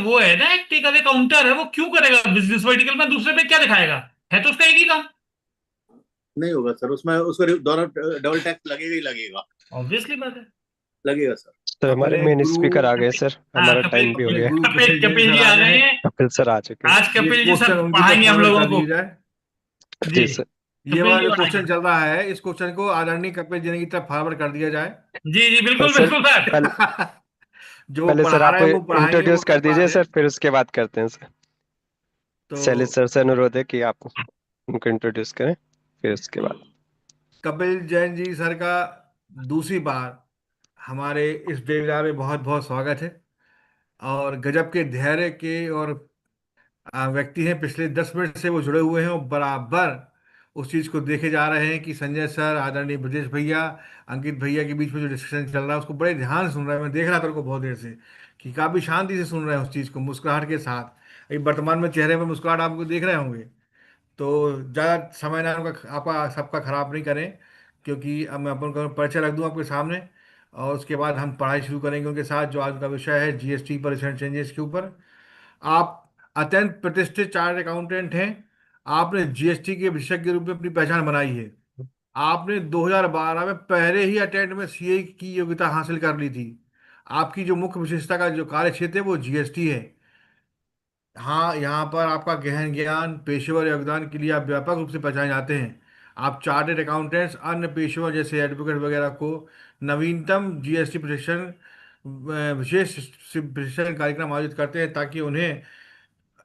A: वो है ना, एक टेक अवे काउंटर है, वो क्यों करेगा बिजनेस वर्टिकल में, दूसरे पे क्या दिखाएगा? है तो उसका एक ही काम।
I: नहीं होगा सर, उसमें उसको दोनों डबल टैक्स लगेगा ही लगेगा,
A: ऑब्वियसली बात है।
I: लगेगा सर।
E: तो हमारे
F: अपने
E: मेन
F: गुरु
E: स्पीकर आ गए सर,
A: हाँ,
E: हमारा
A: कपिल
E: टाइम भी हो
F: अपने
E: गया।
F: गुरु
A: कपिल
F: कपिल जैन
A: कपिल
F: सर
A: जी
F: आ
A: आ
F: गए
A: गए
F: हैं।
A: हैं।
E: कपिल सर आ चुके हैं।
A: आज
F: ये
A: कपिल जी
F: क्वेश्चन
A: सब
F: उनकी तरफ
A: पढ़ाएंगे हम
F: फॉरवर्ड
A: लोगों
F: कर
A: को।
F: दिया जाए।
A: जी।
F: ये
A: कपिल
F: वाला
A: जी
F: जो
A: पढ़ाएंगे।
F: क्वेश्चन चल रहा है, इस क्वेश्चन को आदरणीय कपिल जैन की तरफ फॉरवर्ड कर दिया जाए।
A: जी जी,
E: और
A: बिल्कुल
E: सर
A: बिल्कुल सर।
E: पहले
F: जो
E: पहले सर
F: पढ़ा
E: आप
F: रहे हैं वो पढ़ाएंगे, वो
E: इंट्रोड्यूस
F: अपने
E: कर
F: पास
E: दीजिए
F: है।
E: सर, फिर उसके बाद करते हैं सर।
F: तो
E: शैलेश सर से अनुरोध है कि आप उनको इंट्रोड्यूस करें, फिर उसके बाद।
F: कपिल जैन जी सर का दूसरी बार हमारे इस वेबिनार में बहुत बहुत स्वागत है। और गजब के धैर्य के और व्यक्ति हैं। पिछले 10 मिनट से वो जुड़े हुए हैं और बराबर उस चीज़ को देखे जा रहे हैं कि संजय सर, आदरणीय ब्रजेश भैया, अंकित भैया के बीच में जो डिस्कशन चल रहा है उसको बड़े ध्यान से सुन रहे हैं। मैं देख रहा था उनको बहुत देर से कि काफ़ी शांति से सुन रहे हैं उस चीज़ को, मुस्कुराहट के साथ। अभी वर्तमान में चेहरे पर मुस्कुराहट आपको देख रहे होंगे। तो ज़्यादा समय ना उनका आपका सबका खराब नहीं करें, क्योंकि अब मैं अपन का परिचय रख दूं आपके सामने और उसके बाद हम पढ़ाई शुरू करेंगे उनके साथ। जो आज का विषय है जीएसटी पर रिसेंट चेंजेस के ऊपर। आप अत्यंत प्रतिष्ठित चार्ट अकाउंटेंट हैं। आपने जीएसटी के विशेषज्ञ के रूप में अपनी पहचान बनाई है। आपने 2012 में पहले ही अटेम्प्ट में सीए की योग्यता हासिल कर ली थी। आपकी जो मुख्य विशेषता का जो कार्य क्षेत्र है वो जीएसटी है। हाँ, यहाँ पर आपका गहन ज्ञान, पेशेवर योगदान के लिए आप व्यापक रूप से पहचाने जाते हैं। आप चार्टेड अकाउंटेंट्स अन्य पेशेवर जैसे एडवोकेट वगैरह को नवीनतम जीएसटी प्रशिक्षण विशेष प्रशिक्षण कार्यक्रम आयोजित करते हैं, ताकि उन्हें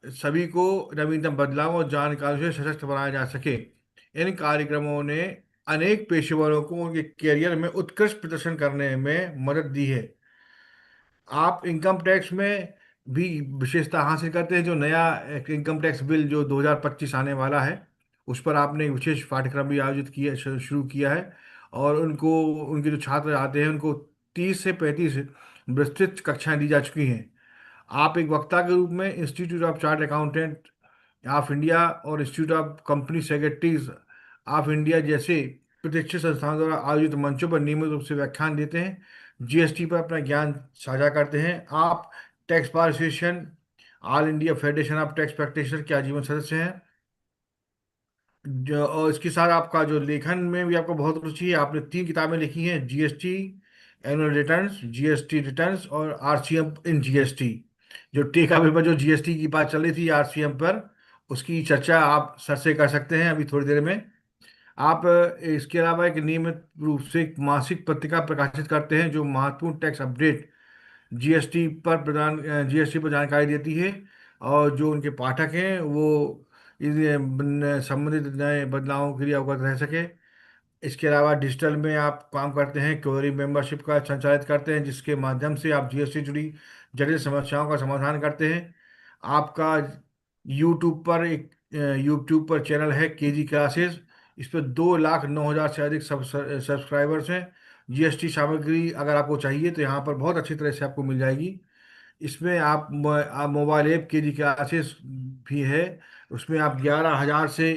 F: सभी को नवीनतम बदलाव और जानकारी से सशक्त बनाया जा सके। इन कार्यक्रमों ने अनेक पेशेवरों को उनके करियर में उत्कृष्ट प्रदर्शन करने में मदद दी है। आप इनकम टैक्स में भी विशेषता हासिल करते हैं। जो नया इनकम टैक्स बिल जो 2025 आने वाला है, उस पर आपने एक विशेष पाठ्यक्रम भी आयोजित किया, शुरू किया है। और उनको, उनके जो छात्र आते हैं उनको 30 से 35 विस्तृत कक्षाएं दी जा चुकी हैं। आप एक वक्ता के रूप में institute of chartered accountant of India और institute of company secretaries of India जैसे प्रतिष्ठित संस्थानों द्वारा आयोजित मंचों पर नियमित रूप से व्याख्यान देते हैं, जीएसटी पर अपना ज्ञान साझा करते हैं। आप tax bar association, all India federation of tax practitioner के आजीवन सदस्य हैं। और इसके साथ आपका जो लेखन में भी आपको बहुत रुचि है। आपने 3 किताबें लिखी हैं, GST annual returns, GST returns और आरसीएम इन जीएसटी। जो टेक अवे पर जो जीएसटी की बात चल रही थी आरसीएम पर, उसकी चर्चा आप सर से कर सकते हैं अभी थोड़ी देर में। आप इसके अलावा एक नियमित रूप से एक मासिक पत्रिका प्रकाशित करते हैं जो महत्वपूर्ण टैक्स अपडेट जीएसटी पर जानकारी देती है। और जो उनके पाठक हैं वो संबंधित नए बदलावों के लिए अवगत रह सके। इसके अलावा डिजिटल में आप काम करते हैं, क्वेरी मेंबरशिप का संचालित करते हैं, जिसके माध्यम से आप जीएसटी जुड़ी जटिल समस्याओं का समाधान करते हैं। आपका यूट्यूब पर चैनल है केजी क्लासेस। इस पर 2,09,000 से अधिक सब्सक्राइबर्स हैं। जीएसटी सामग्री अगर आपको चाहिए तो यहाँ पर बहुत अच्छी तरह से आपको मिल जाएगी। इसमें आप मोबाइल ऐप के जी क्लासेस भी है। उसमें आप 11,000 से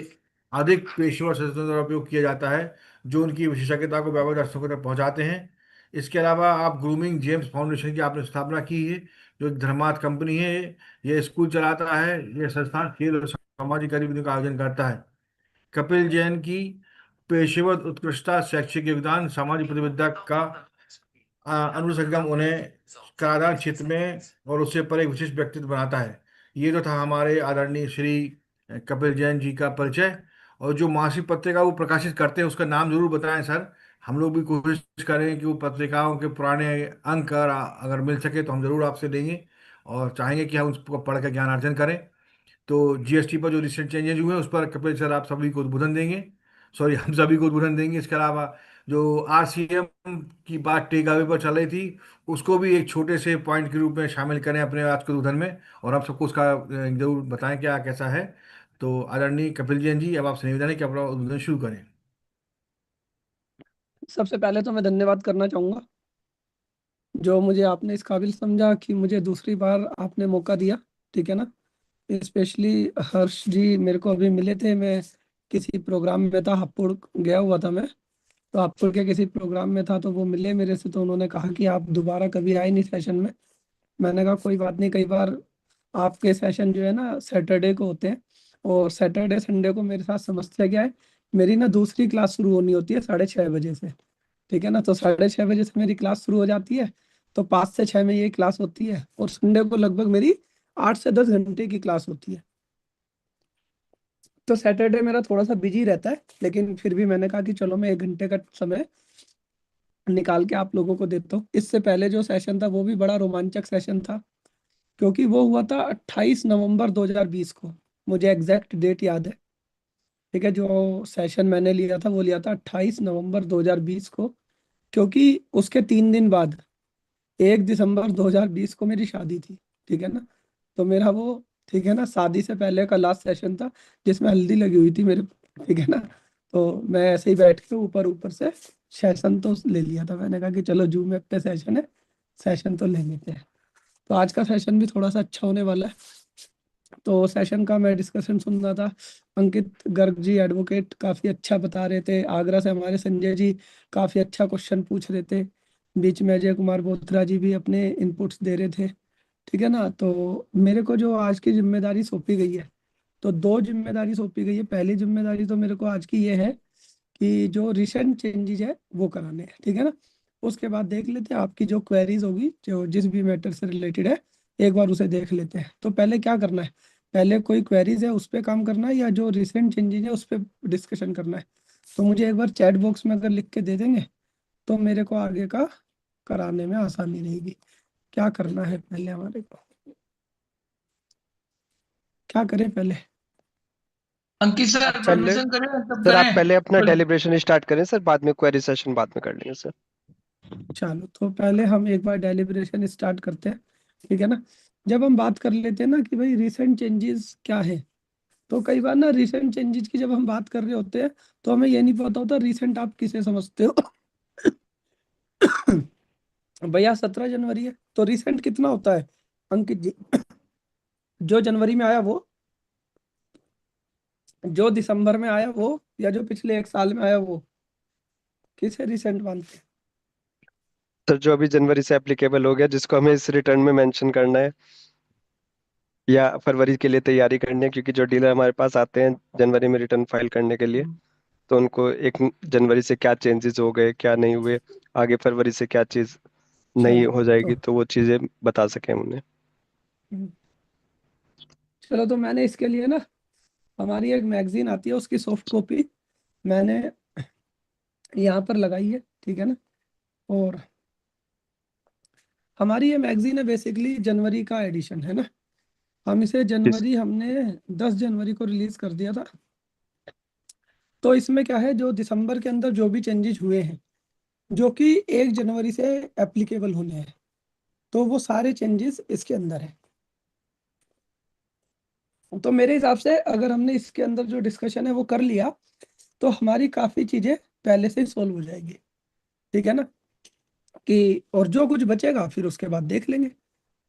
F: अधिक पेशेवर सदस्यों द्वारा उपयोग किया जाता है, जो उनकी विशेषज्ञता को व्यापक दर्शकों तक पहुंचाते हैं। इसके अलावा आप ग्रूमिंग जेम्स फाउंडेशन की आपने स्थापना की है, जो एक धर्मार्थ कंपनी है। यह स्कूल चलाता है। यह संस्थान खेल और सामाजिक गतिविधियों का आयोजन करता है। कपिल जैन की पेशेवर उत्कृष्टता, शैक्षिक योगदान, सामाजिक प्रतिबद्धता का अनुसंगम उन्हें कराधान क्षेत्र में और उससे पर एक विशिष्ट व्यक्तित्व बनाता है। ये तो था हमारे आदरणीय श्री कपिल जैन जी का परिचय। और जो मासिक पत्रिका वो प्रकाशित करते हैं उसका नाम जरूर बताएं सर। हम लोग भी कोशिश करें कि वो पत्रिकाओं के पुराने अंक अगर मिल सके तो हम जरूर आपसे लेंगे और चाहेंगे कि हम उसको पढ़ कर ज्ञान अर्जन करें। तो जीएसटी पर जो रिसेंट चेंजेस हुए हैं उस पर कपिल सर आप सभी को उद्बोधन देंगे। सॉरी, हम सभी को उद्बोधन देंगे। इसके अलावा जो आरसीएम की बात टेक अवे पर चल रही थी, उसको भी एक छोटे से पॉइंट के रूप में शामिल करें अपने आज के उद्बोधन में, और आप सबको उसका जरूर बताएं क्या कैसा है। तो आदरणीय कपिल जैन जी, अब आपसे निवेदन है कि अपना उद्बोधन शुरू करें।
C: सबसे पहले तो मैं धन्यवाद करना चाहूंगा जो मुझे आपने इस काबिल समझा कि मुझे दूसरी बार आपने मौका दिया, ठीक है ना। स्पेशली हर्ष जी मेरे को अभी मिले थे, मैं किसी प्रोग्राम में था, हापुड़ गया हुआ था मैं, तो हापुड़ के किसी प्रोग्राम में था, तो वो मिले मेरे से, तो उन्होंने कहा कि आप दोबारा कभी आए नहीं सेशन में। मैंने कहा कोई बात नहीं, कई बार आपके सेशन जो है ना सैटरडे को होते हैं, और सैटरडे संडे को मेरे साथ समस्या क्या है, मेरी ना दूसरी क्लास शुरू होनी होती है 6:30 बजे से, ठीक है ना। तो 6:30 बजे से मेरी क्लास शुरू हो जाती है, तो 5 से 6 में ये क्लास होती है, और संडे को लगभग मेरी 8 से 10 घंटे की क्लास होती है। तो सैटरडे मेरा थोड़ा सा बिजी रहता है, लेकिन फिर भी मैंने कहा कि चलो मैं 1 घंटे का समय निकाल के आप लोगों को देता हूँ। इससे पहले जो सेशन था वो भी बड़ा रोमांचक सेशन था, क्योंकि वो हुआ था 28 नवंबर 2020 को, मुझे एग्जैक्ट डेट याद है, ठीक है। जो सेशन मैंने लिया था वो लिया था 28 नवंबर 2020 को, क्योंकि उसके 3 दिन बाद 1 दिसंबर 2020 को मेरी शादी थी, ठीक है ना। तो मेरा वो, ठीक है ना, शादी से पहले का लास्ट सेशन था, जिसमें हल्दी लगी हुई थी मेरे, ठीक है ना। तो मैं ऐसे ही बैठ के ऊपर ऊपर से सेशन तो ले लिया था, मैंने कहा कि चलो जूम ऐप पे सेशन है, सेशन तो ले लेते हैं। तो आज का सेशन भी थोड़ा सा अच्छा होने वाला है। तो सेशन का मैं डिस्कशन सुन रहा था, अंकित गर्ग जी एडवोकेट काफ़ी अच्छा बता रहे थे, आगरा से हमारे संजय जी काफ़ी अच्छा क्वेश्चन पूछ रहे थे, बीच में अजय कुमार बोथरा जी भी अपने इनपुट्स दे रहे थे, ठीक है ना। तो मेरे को जो आज की जिम्मेदारी सौंपी गई है, तो 2 जिम्मेदारी सौंपी गई है। पहली जिम्मेदारी तो मेरे को आज की ये है कि जो रिसेंट चेंजेस है वो कराने हैं, ठीक है ना। उसके बाद देख लेते हैं आपकी जो क्वेरीज होगी, जो जिस भी मैटर से रिलेटेड है, एक बार उसे देख लेते हैं। तो पहले क्या करना है, पहले कोई क्वेरीज है उस पर काम करना है, या जो रिसेंट चेंजेस है उस पर डिस्कशन करना है। तो मुझे एक बार चैट बॉक्स में अगर लिख के दे देंगे तो मेरे को आगे का कराने में आसानी रहेगी। क्या करना है पहले हमारे को, क्या करें पहले?
B: अंकित सर
E: आप पहले
B: परमिशन करें तब
E: सर आप
B: करें।
E: पहले अपना डेलिब्रेशन स्टार्ट करें सर, बाद में क्वेरी सेशन बाद में कर लेंगे सर।
C: चलो तो पहले हम एक बार डेलिब्रेशन स्टार्ट करते हैं, ठीक है ना। जब हम बात कर लेते हैं ना कि भाई रिसेंट चेंजेस क्या है, तो कई बार ना रिसेंट चेंजेस की जब हम बात कर रहे होते हैं तो हमें ये नहीं पता होता रिसेंट आप किसे समझते हो। भैया 17 जनवरी है, तो रिसेंट कितना होता है अंकित जी? जो जनवरी में आया वो, जो दिसंबर में आया वो, या जो पिछले 1 साल में आया वो, किसे रिसेंट मानते हैं?
E: सर जो अभी जनवरी से एप्लीकेबल हो गया, जिसको हमें इस रिटर्न में मेंशन करना है, या फरवरी के लिए तैयारी करनी है, क्योंकि जो डीलर हमारे पास आते हैं जनवरी में रिटर्न फाइल करने के लिए, तो उनको 1 जनवरी से क्या चेंजेस हो गए क्या नहीं हुए, आगे फरवरी से क्या चीज नई
C: चलो
E: हो
C: तो,
E: जाएगी, तो वो चीजें बता सके उन्हें।
C: चलो तो मैंने इसके लिए ना, हमारी एक मैगजीन आती है उसकी सॉफ्ट कॉपी मैंने यहाँ पर लगाई है, ठीक है ना। और हमारी ये मैगजीन है बेसिकली जनवरी का एडिशन है ना। हम इसे
E: जिस
C: जनवरी हमने 10 जनवरी को रिलीज कर दिया था। तो इसमें क्या है, जो दिसंबर के अंदर जो भी चेंजेस हुए हैं, जो कि 1 जनवरी से एप्लीकेबल होने हैं, तो वो सारे चेंजेस इसके अंदर है। तो मेरे हिसाब से अगर हमने इसके अंदर जो डिस्कशन है वो कर लिया, तो हमारी काफ़ी चीज़ें पहले से ही सॉल्व हो जाएगी, ठीक है ना। कि और जो कुछ बचेगा फिर उसके बाद देख लेंगे।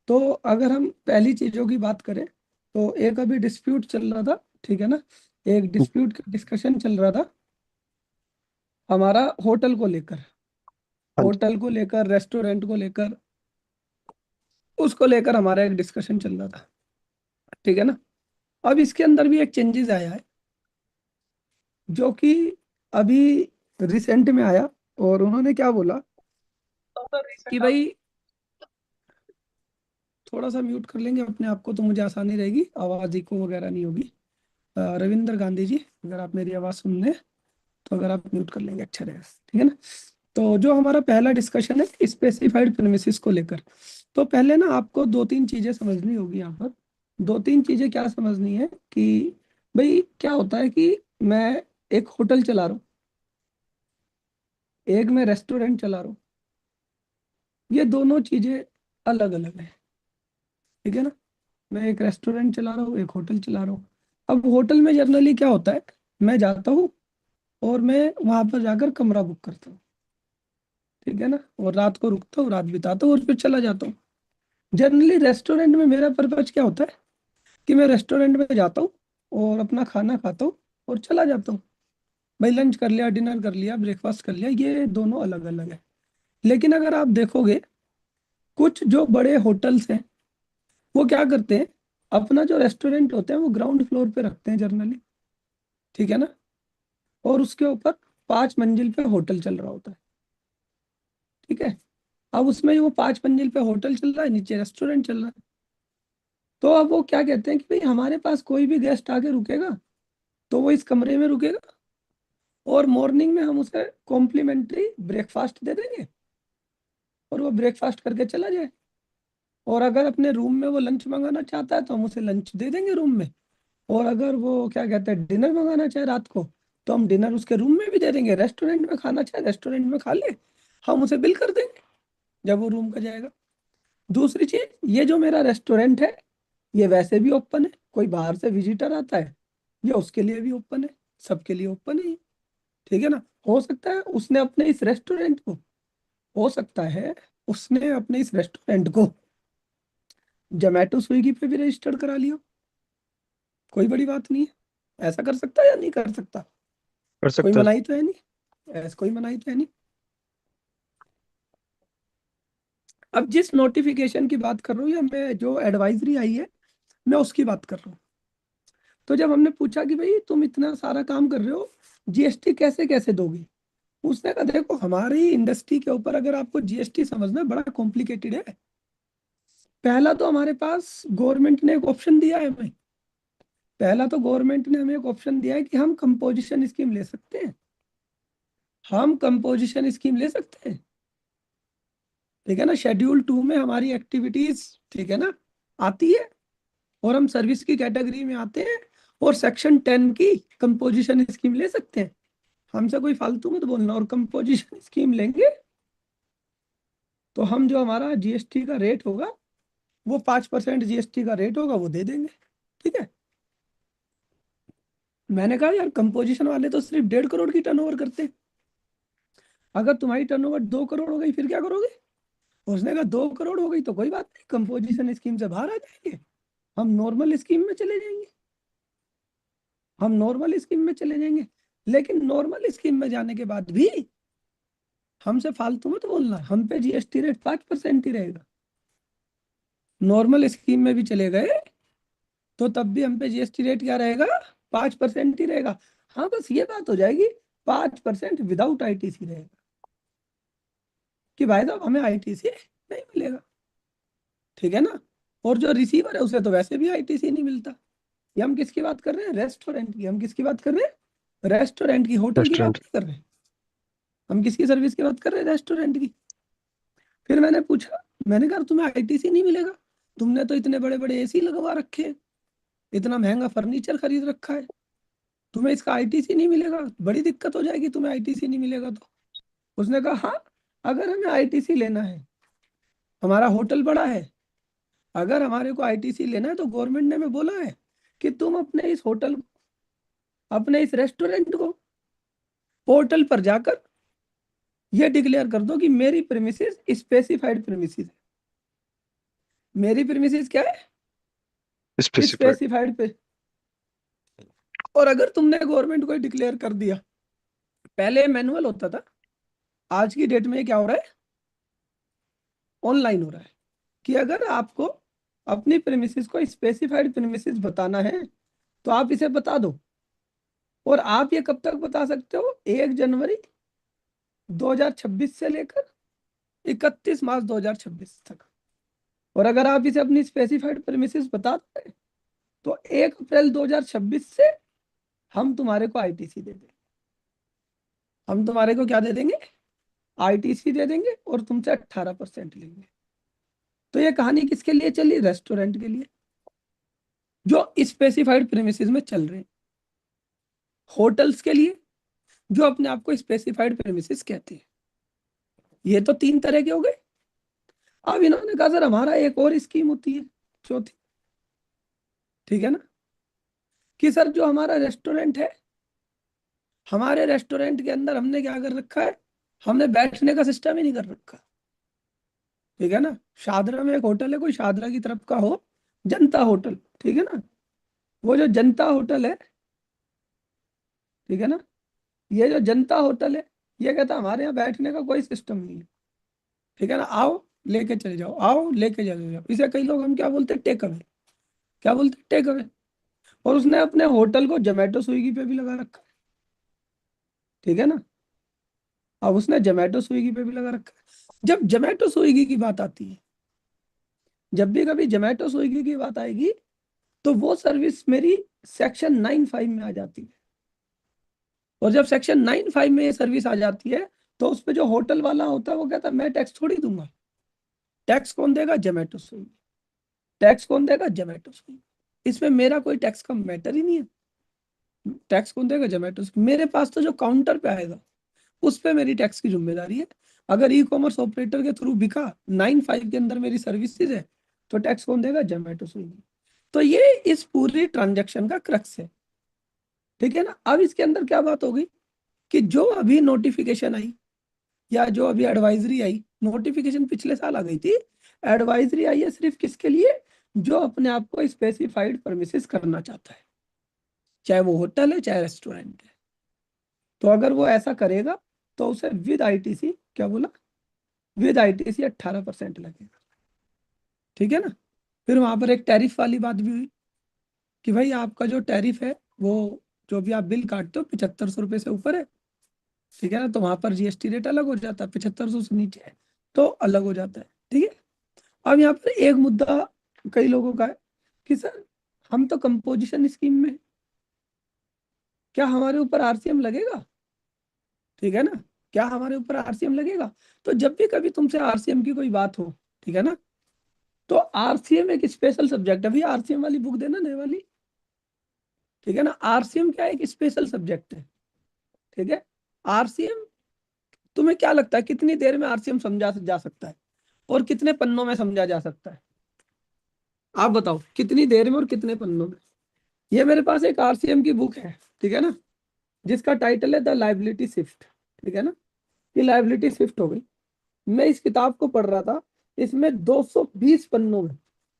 C: तो अगर हम पहली चीज़ों की बात करें, तो एक अभी डिस्प्यूट चल रहा था, ठीक है ना। एक डिस्प्यूट का डिस्कशन चल रहा था हमारा होटल को लेकर,
E: हाँ जी।
C: होटल को लेकर, रेस्टोरेंट को लेकर, उसको लेकर हमारा एक डिस्कशन चल रहा था, ठीक है ना। अब इसके अंदर भी एक चेंजेस आया है, जो कि अभी रिसेंट में आया, और उन्होंने क्या बोला कि भाई, थोड़ा सा म्यूट कर लेंगे अपने आप को तो मुझे आसानी रहेगी, आवाज इको वगैरह नहीं होगी। रविंद्र गांधी जी, अगर आप मेरी आवाज सुन रहे हैं तो अगर आप म्यूट कर लेंगे अच्छा रहेगा, ठीक है ना। तो जो हमारा पहला डिस्कशन है स्पेसिफाइड प्रेमिसेस को लेकर, तो पहले ना आपको 2-3 चीजें समझनी होगी यहाँ पर। 2-3 चीजें क्या समझनी है कि भाई क्या होता है कि मैं एक होटल चला रहा हूँ, एक मैं रेस्टोरेंट चला रहा हूँ, ये दोनों चीजें अलग अलग है, ठीक है ना। मैं एक रेस्टोरेंट चला रहा हूँ, एक होटल चला रहा हूँ। अब होटल में जनरली क्या होता है, मैं जाता हूँ और मैं वहां पर जाकर कमरा बुक करता हूँ, ठीक है ना, और रात को रुकता हूँ, रात बिताता हूँ और फिर चला जाता हूँ। जनरली रेस्टोरेंट में मेरा पर्पज क्या होता है कि मैं रेस्टोरेंट में जाता हूँ और अपना खाना खाता हूँ और चला जाता हूँ। भाई लंच कर लिया, डिनर कर लिया, ब्रेकफास्ट कर लिया, ये दोनों अलग अलग है। लेकिन अगर आप देखोगे कुछ जो बड़े होटल्स हैं वो क्या करते हैं, अपना जो रेस्टोरेंट होते हैं वो ग्राउंड फ्लोर पे रखते हैं जनरली, ठीक है ना, और उसके ऊपर 5 मंजिल पे होटल चल रहा होता है, ठीक है। अब उसमें वो 5 मंजिल पे होटल चल रहा है, नीचे रेस्टोरेंट चल रहा है। तो अब वो क्या कहते हैं कि भाई हमारे पास कोई भी गेस्ट आके रुकेगा तो वो इस कमरे में रुकेगा और मॉर्निंग में हम उसे कॉम्प्लीमेंट्री ब्रेकफास्ट दे देंगे और वो ब्रेकफास्ट करके चला जाए। और अगर अपने रूम में वो लंच मंगाना चाहता है तो हम उसे लंच दे देंगे रूम में। और अगर वो क्या कहते हैं डिनर मंगाना चाहे रात को तो हम डिनर उसके रूम में भी दे देंगे। रेस्टोरेंट में खाना चाहे रेस्टोरेंट में खा ले, हम उसे बिल कर देंगे जब वो रूम का जाएगा। दूसरी चीज, ये जो मेरा रेस्टोरेंट है ये वैसे भी ओपन है, कोई बाहर से विजिटर आता है ये उसके लिए भी ओपन है, सबके लिए ओपन है ये, ठीक है ना। हो सकता है उसने अपने इस रेस्टोरेंट को हो सकता है उसने अपने इस रेस्टोरेंट को जोमेटो स्विगी पे भी रजिस्टर्ड करा लिया, कोई बड़ी बात नहीं है। ऐसा कर सकता है या नहीं कर सकता?
E: कर
C: कोई
E: सकता है।
C: मनाही तो है नहीं, ऐसा कोई मनाही तो है नहीं। अब जिस नोटिफिकेशन की बात कर रहा हूँ या मैं जो एडवाइजरी आई है मैं उसकी बात कर रहा हूँ। तो जब हमने पूछा कि भाई तुम इतना सारा काम कर रहे हो, जीएसटी कैसे कैसे दोगे, उसने कहा देखो हमारी इंडस्ट्री के ऊपर अगर आपको जीएसटी समझना बड़ा कॉम्प्लिकेटेड है। पहला तो हमारे पास गवर्नमेंट ने एक ऑप्शन दिया है हमें, पहला तो गवर्नमेंट ने हमें एक ऑप्शन दिया है कि हम कंपोजिशन स्कीम ले सकते हैं, हम कंपोजिशन स्कीम ले सकते हैं, ठीक है ना। शेड्यूल 2 में हमारी एक्टिविटीज, ठीक है ना, आती है और हम सर्विस की कैटेगरी में आते हैं और सेक्शन 10 की कंपोजिशन स्कीम ले सकते हैं। हमसे कोई फालतू मत बोलना। और कंपोजिशन स्कीम लेंगे तो हम जो हमारा जीएसटी का रेट होगा वो 5% जीएसटी का रेट होगा वो दे देंगे, ठीक है। मैंने कहा यार कंपोजिशन वाले तो सिर्फ 1.5 करोड़ की टर्नओवर करते हैं, अगर तुम्हारी टर्नओवर 2 करोड़ हो गई फिर क्या करोगे? उसने कहा 2 करोड़ हो गई तो कोई बात नहीं, कंपोजिशन स्कीम से बाहर आ जाएंगे, हम नॉर्मल स्कीम में चले जाएंगे, हम नॉर्मल स्कीम में चले जाएंगे। लेकिन नॉर्मल स्कीम में जाने के बाद भी हमसे फालतू मत बोलना, हम पे जीएसटी रेट 5% ही रहेगा। नॉर्मल स्कीम में भी चले गए तो तब भी हम पे जीएसटी रेट क्या रहेगा? 5% ही रहेगा। हाँ बस ये बात हो जाएगी 5% विदाउट आईटीसी रहेगा कि भाई साहब हमें आईटीसी नहीं मिलेगा, ठीक है ना। और जो रिसीवर है उसे तो वैसे भी आईटीसी नहीं मिलता। ये हम किसकी बात कर रहे हैं? रेस्टोरेंट की। हम किसकी बात कर रहे हैं? रेस्टोरेंट की, होटल की बात
E: रेस्टोरेंट।
C: नहीं कर रहे। हम किसकी सर्विस की बात कर रहे हैं? रेस्टोरेंट की। फिर मैंने पूछा, मैंने कहा तुम्हें आईटीसी नहीं मिलेगा, तुमने तो इतने बड़े बड़े एसी लगवा रखे हैं, इतना महंगा फर्नीचर खरीद रखा है, तुम्हें इसका आईटीसी नहीं मिलेगा, बड़ी दिक्कत हो जाएगी तुम्हें आईटीसी नहीं मिलेगा तो। उसने कहा हाँ, अगर हमें आईटीसी लेना है, हमारा होटल बड़ा है, अगर हमारे को आईटीसी लेना है तो गवर्नमेंट ने हमें बोला है कि तुम अपने इस होटल को, अपने इस रेस्टोरेंट को पोर्टल पर जाकर ये डिक्लेयर कर दो कि मेरी प्रेमिसेस स्पेसिफाइड प्रेमिसेस है। मेरी प्रेमिसेस क्या है?
E: स्पेसिफाइड।
C: स्पेसिफाइड पे। और अगर तुमने गवर्नमेंट को डिक्लेयर कर दिया, पहले मैनुअल होता था, आज की डेट में क्या हो रहा है? ऑनलाइन हो रहा है कि अगर आपको अपनी प्रेमिसेस को स्पेसिफाइड प्रेमिसेस बताना है तो आप इसे बता दो। और आप ये कब तक बता सकते हो? 1 जनवरी 2026 से लेकर 31 मार्च 2026 तक। और अगर आप इसे अपनी स्पेसिफाइड प्रेमिसेस बता दें तो 1 अप्रैल 2026 से हम तुम्हारे को आईटीसी दे देंगे। हम तुम्हारे को क्या दे देंगे? आईटीसी दे देंगे और तुमसे 18% लेंगे। तो ये कहानी किसके लिए चली? रेस्टोरेंट के लिए जो स्पेसिफाइड प्रेमिसेस में चल रहे हैं, होटल्स के लिए जो अपने आप को स्पेसिफाइड प्रेमिसेस कहते हैं। ये तो 3 तरह के हो गए। अब इन्होंने कहा सर हमारा एक और स्कीम होती है, चौथी, ठीक है ना, कि सर जो हमारा रेस्टोरेंट है, हमारे रेस्टोरेंट के अंदर हमने क्या कर रखा है हमने बैठने का सिस्टम ही नहीं कर रखा, ठीक है ना। शादरा में एक होटल है, कोई शादरा की तरफ का हो, जनता होटल, ठीक है ना। वो जो जनता होटल है, ठीक है ना, ये जो जनता होटल है, ये कहता हमारे यहाँ बैठने का कोई सिस्टम नहीं है, ठीक है ना। आओ लेके चले जाओ, आओ लेके चले जाओ। इसे कई लोग हम क्या बोलते हैं, टेक अवे। क्या बोलते हैं, टेक अवे। और उसने अपने होटल को जोमेटो स्विगी पे भी लगा रखा है, ठीक है ना। अब उसने जोमेटो स्विगी पे भी लगा रखा है। जब जोमेटो स्विगी की बात आती है, जब भी कभी जोमेटो स्विगी की बात आएगी, तो वो सर्विस मेरी सेक्शन 9(5) में आ जाती है। और जब सेक्शन 9(5) में ये सर्विस आ जाती है, तो उस पे जो होटल वाला होता है वो कहता है मैं टैक्स थोड़ी दूंगा। टैक्स कौन देगा, जोमेटो स्विगी। टैक्स कौन देगा, जोमेटो स्विगी। इसमें मेरा कोई टैक्स का मैटर ही नहीं है। टैक्स कौन देगा, जोमेटो स्विगी। मेरे पास तो जो काउंटर पे आएगा उस पे मेरी टैक्स की जिम्मेदारी है। अगर ई कॉमर्स ऑपरेटर के थ्रू बिका, 9(5) के अंदर मेरी सर्विसेज है, तो टैक्स कौन देगा, जोमेटो स्विगी। तो ये इस पूरी ट्रांजैक्शन का क्रक्स है, ठीक है ना। अब इसके अंदर क्या बात होगी कि जो अभी नोटिफिकेशन आई या जो अभी एडवाइजरी आई, नोटिफिकेशन पिछले साल आ गई थी, एडवाइजरी आई है सिर्फ किसके लिए, जो अपने आप को स्पेसिफाइड परमिसेस करना चाहता है, चाहे वो होटल है चाहे रेस्टोरेंट है। तो अगर वो ऐसा करेगा तो उसे विद आईटीसी, क्या बोला, विद आईटीसी 18% लगेगा, ठीक है ना। फिर वहां पर एक टैरिफ वाली बात भी हुई कि भाई आपका जो टैरिफ है वो जो भी आप बिल काटते हो 7500 रुपये से ऊपर है, ठीक है ना, तो वहां पर जीएसटी रेट अलग हो जाता है। 7500 से नीचे है तो अलग हो जाता है, ठीक है। अब यहाँ पर एक मुद्दा कई लोगों का है कि सर हम तो कंपोजिशन स्कीम में हैं, क्या हमारे ऊपर आरसीएम लगेगा, ठीक है ना, क्या हमारे ऊपर आरसीएम लगेगा। तो जब भी कभी तुमसे आरसीएम की कोई बात हो, ठीक है ना, तो आरसीएम एक स्पेशल सब्जेक्ट है। अभी आरसीएम वाली बुक देना नए वाली, ठीक है ना। आरसीएम क्या है, एक स्पेशल सब्जेक्ट है, ठीक है। आरसीएम, तुम्हें क्या लगता है कितनी देर में आरसीएम समझा जा सकता है और कितने पन्नों में समझा जा सकता है, आप बताओ कितनी देर में और कितने पन्नों में। ये मेरे पास एक आरसीएम की बुक है, ठीक है ना, जिसका टाइटल है द लाइबिलिटी शिफ्ट, ठीक है ना। ये लाइबिलिटी शिफ्ट हो गई। मैं इस किताब को पढ़ रहा था, इसमें 220 पन्नों में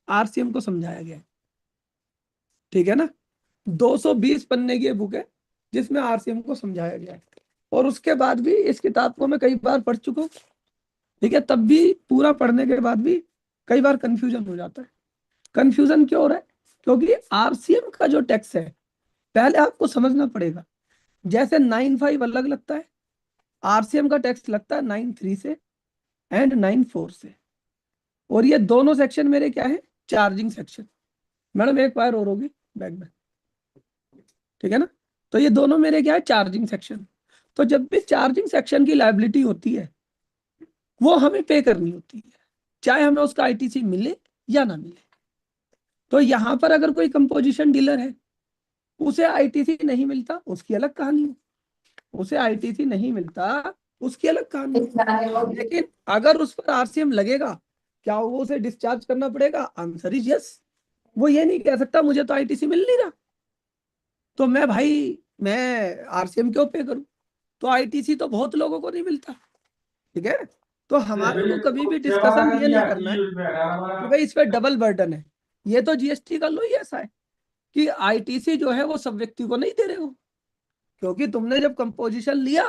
C: आरसीएम को समझाया गया है, ठीक है ना। 220 पन्ने की ये बुक है जिसमें आरसीएम को समझाया गया है। और उसके बाद भी इस किताब को मैं कई बार पढ़ चुका हूँ, ठीक है, तब भी पूरा पढ़ने के बाद भी कई बार कंफ्यूजन हो जाता है। कंफ्यूजन क्यों हो रहा है, क्योंकि आरसीएम का जो टैक्स है पहले आपको समझना पड़ेगा। जैसे 9(5) अलग लगता है, आरसीएम का टैक्स लगता है 9(3) से एंड 9(4) से। और ये दोनों सेक्शन मेरे क्या है, चार्जिंग सेक्शन। मैडम एक बार और होगी बैग में, ठीक है ना। तो ये दोनों मेरे क्या है, चार्जिंग सेक्शन। तो जब भी चार्जिंग सेक्शन की लायबिलिटी होती है वो हमें पे करनी होती है, चाहे हमें उसका आईटीसी मिले या ना मिले। तो यहाँ पर अगर कोई कंपोजिशन डीलर है, उसे आईटीसी नहीं मिलता, उसकी अलग कहानी है। उसे आईटीसी नहीं मिलता, उसकी अलग कहानी है। लेकिन अगर उस पर आरसीएम लगेगा, क्या वो उसे डिस्चार्ज करना पड़ेगा, आंसर इज यस। वो ये नहीं कह सकता मुझे तो आईटीसी मिल नहीं रहा, तो मैं भाई मैं आरसीएम क्यों पे करूं। तो आईटीसी तो बहुत लोगों को नहीं मिलता, ठीक है। तो हमारे को कभी भी डिस्कशन ये नहीं करना है कि भाई इस पर डबल बर्डन है। ये तो जीएसटी का लो ही ऐसा है कि आईटीसी जो है वो सब व्यक्ति को नहीं दे रहे हो, क्योंकि तुमने जब कंपोजिशन लिया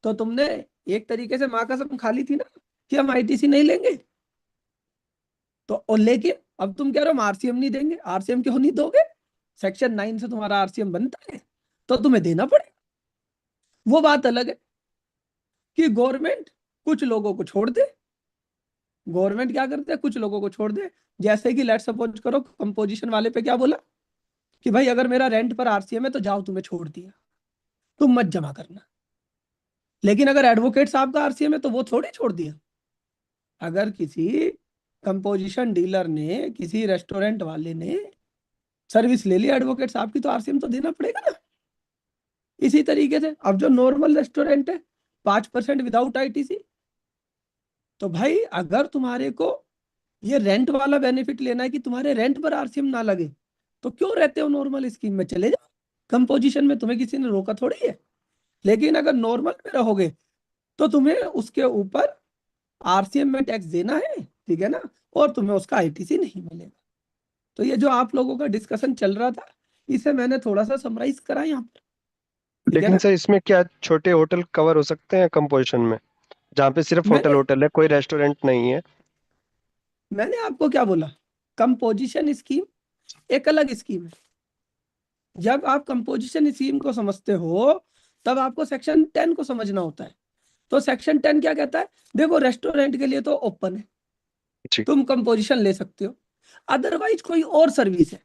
C: तो तुमने एक तरीके से माँ कसम खा ली थी ना कि हम आईटीसी नहीं लेंगे। तो और लेकिन अब तुम कह रहे हो हम आरसीएम नहीं देंगे। आरसीएम क्यों नहीं दोगे, सेक्शन 9 से तुम्हारा आरसीएम बनता है तो तुम्हें देना पड़ेगा। वो बात अलग है कि गवर्नमेंट कुछ लोगों को छोड़ दे। गवर्नमेंट क्या करते हैं, कुछ लोगों को छोड़ दे। जैसे कि लेट सपोज करो कंपोजिशन वाले पे क्या बोला कि भाई अगर मेरा रेंट पर आरसीएम है तो जाओ तुम्हें छोड़ दिया, तुम मत जमा करना। लेकिन अगर एडवोकेट साहब का आरसीएम है तो वो थोड़ी छोड़ दिया। अगर किसी कंपोजिशन डीलर ने, किसी रेस्टोरेंट वाले ने सर्विस ले ली एडवोकेट साहब की, तो आरसीएम तो देना पड़ेगा ना। इसी तरीके से अब जो नॉर्मल रेस्टोरेंट है 5% विदाउट आईटीसी। तो भाई अगर तुम्हारे को ये रेंट वाला बेनिफिट लेना है कि तुम्हारे रेंट पर आरसीएम ना लगे, तो क्यों रहते हो नॉर्मल स्कीम में, चले जाओ। कंपोजिशन में तुम्हें किसी ने रोका थोड़ी है। लेकिन अगर नॉर्मल में रहोगे तो तुम्हें उसके ऊपर आरसीएम में टैक्स देना है, ठीक है ना, और तुम्हें उसका आईटीसी नहीं मिलेगा। तो ये जो आप लोगों का डिस्कशन चल रहा था, इसे मैंने थोड़ा सा समराइज करा यहाँ पर, ठीक है
E: लेकिन
C: ना।
E: सर इसमें क्या छोटे होटल कवर हो सकते हैं कंपोजिशन में, जहाँ पे सिर्फ होटल
C: मैंने
E: होटल है, कोई रेस्टोरेंट नहीं है?
C: मैंने आपको क्या बोला, कंपोजिशन स्कीम एक अलग स्कीम है। जब आप कंपोजिशन स्कीम को समझते हो तब आपको सेक्शन 10 को समझना होता है। तो सेक्शन 10 क्या कहता है, देखो रेस्टोरेंट के लिए तो ओपन है,
E: जी।
C: तुम कंपोजिशन ले सकते हो। अदरवाइज कोई और सर्विस है,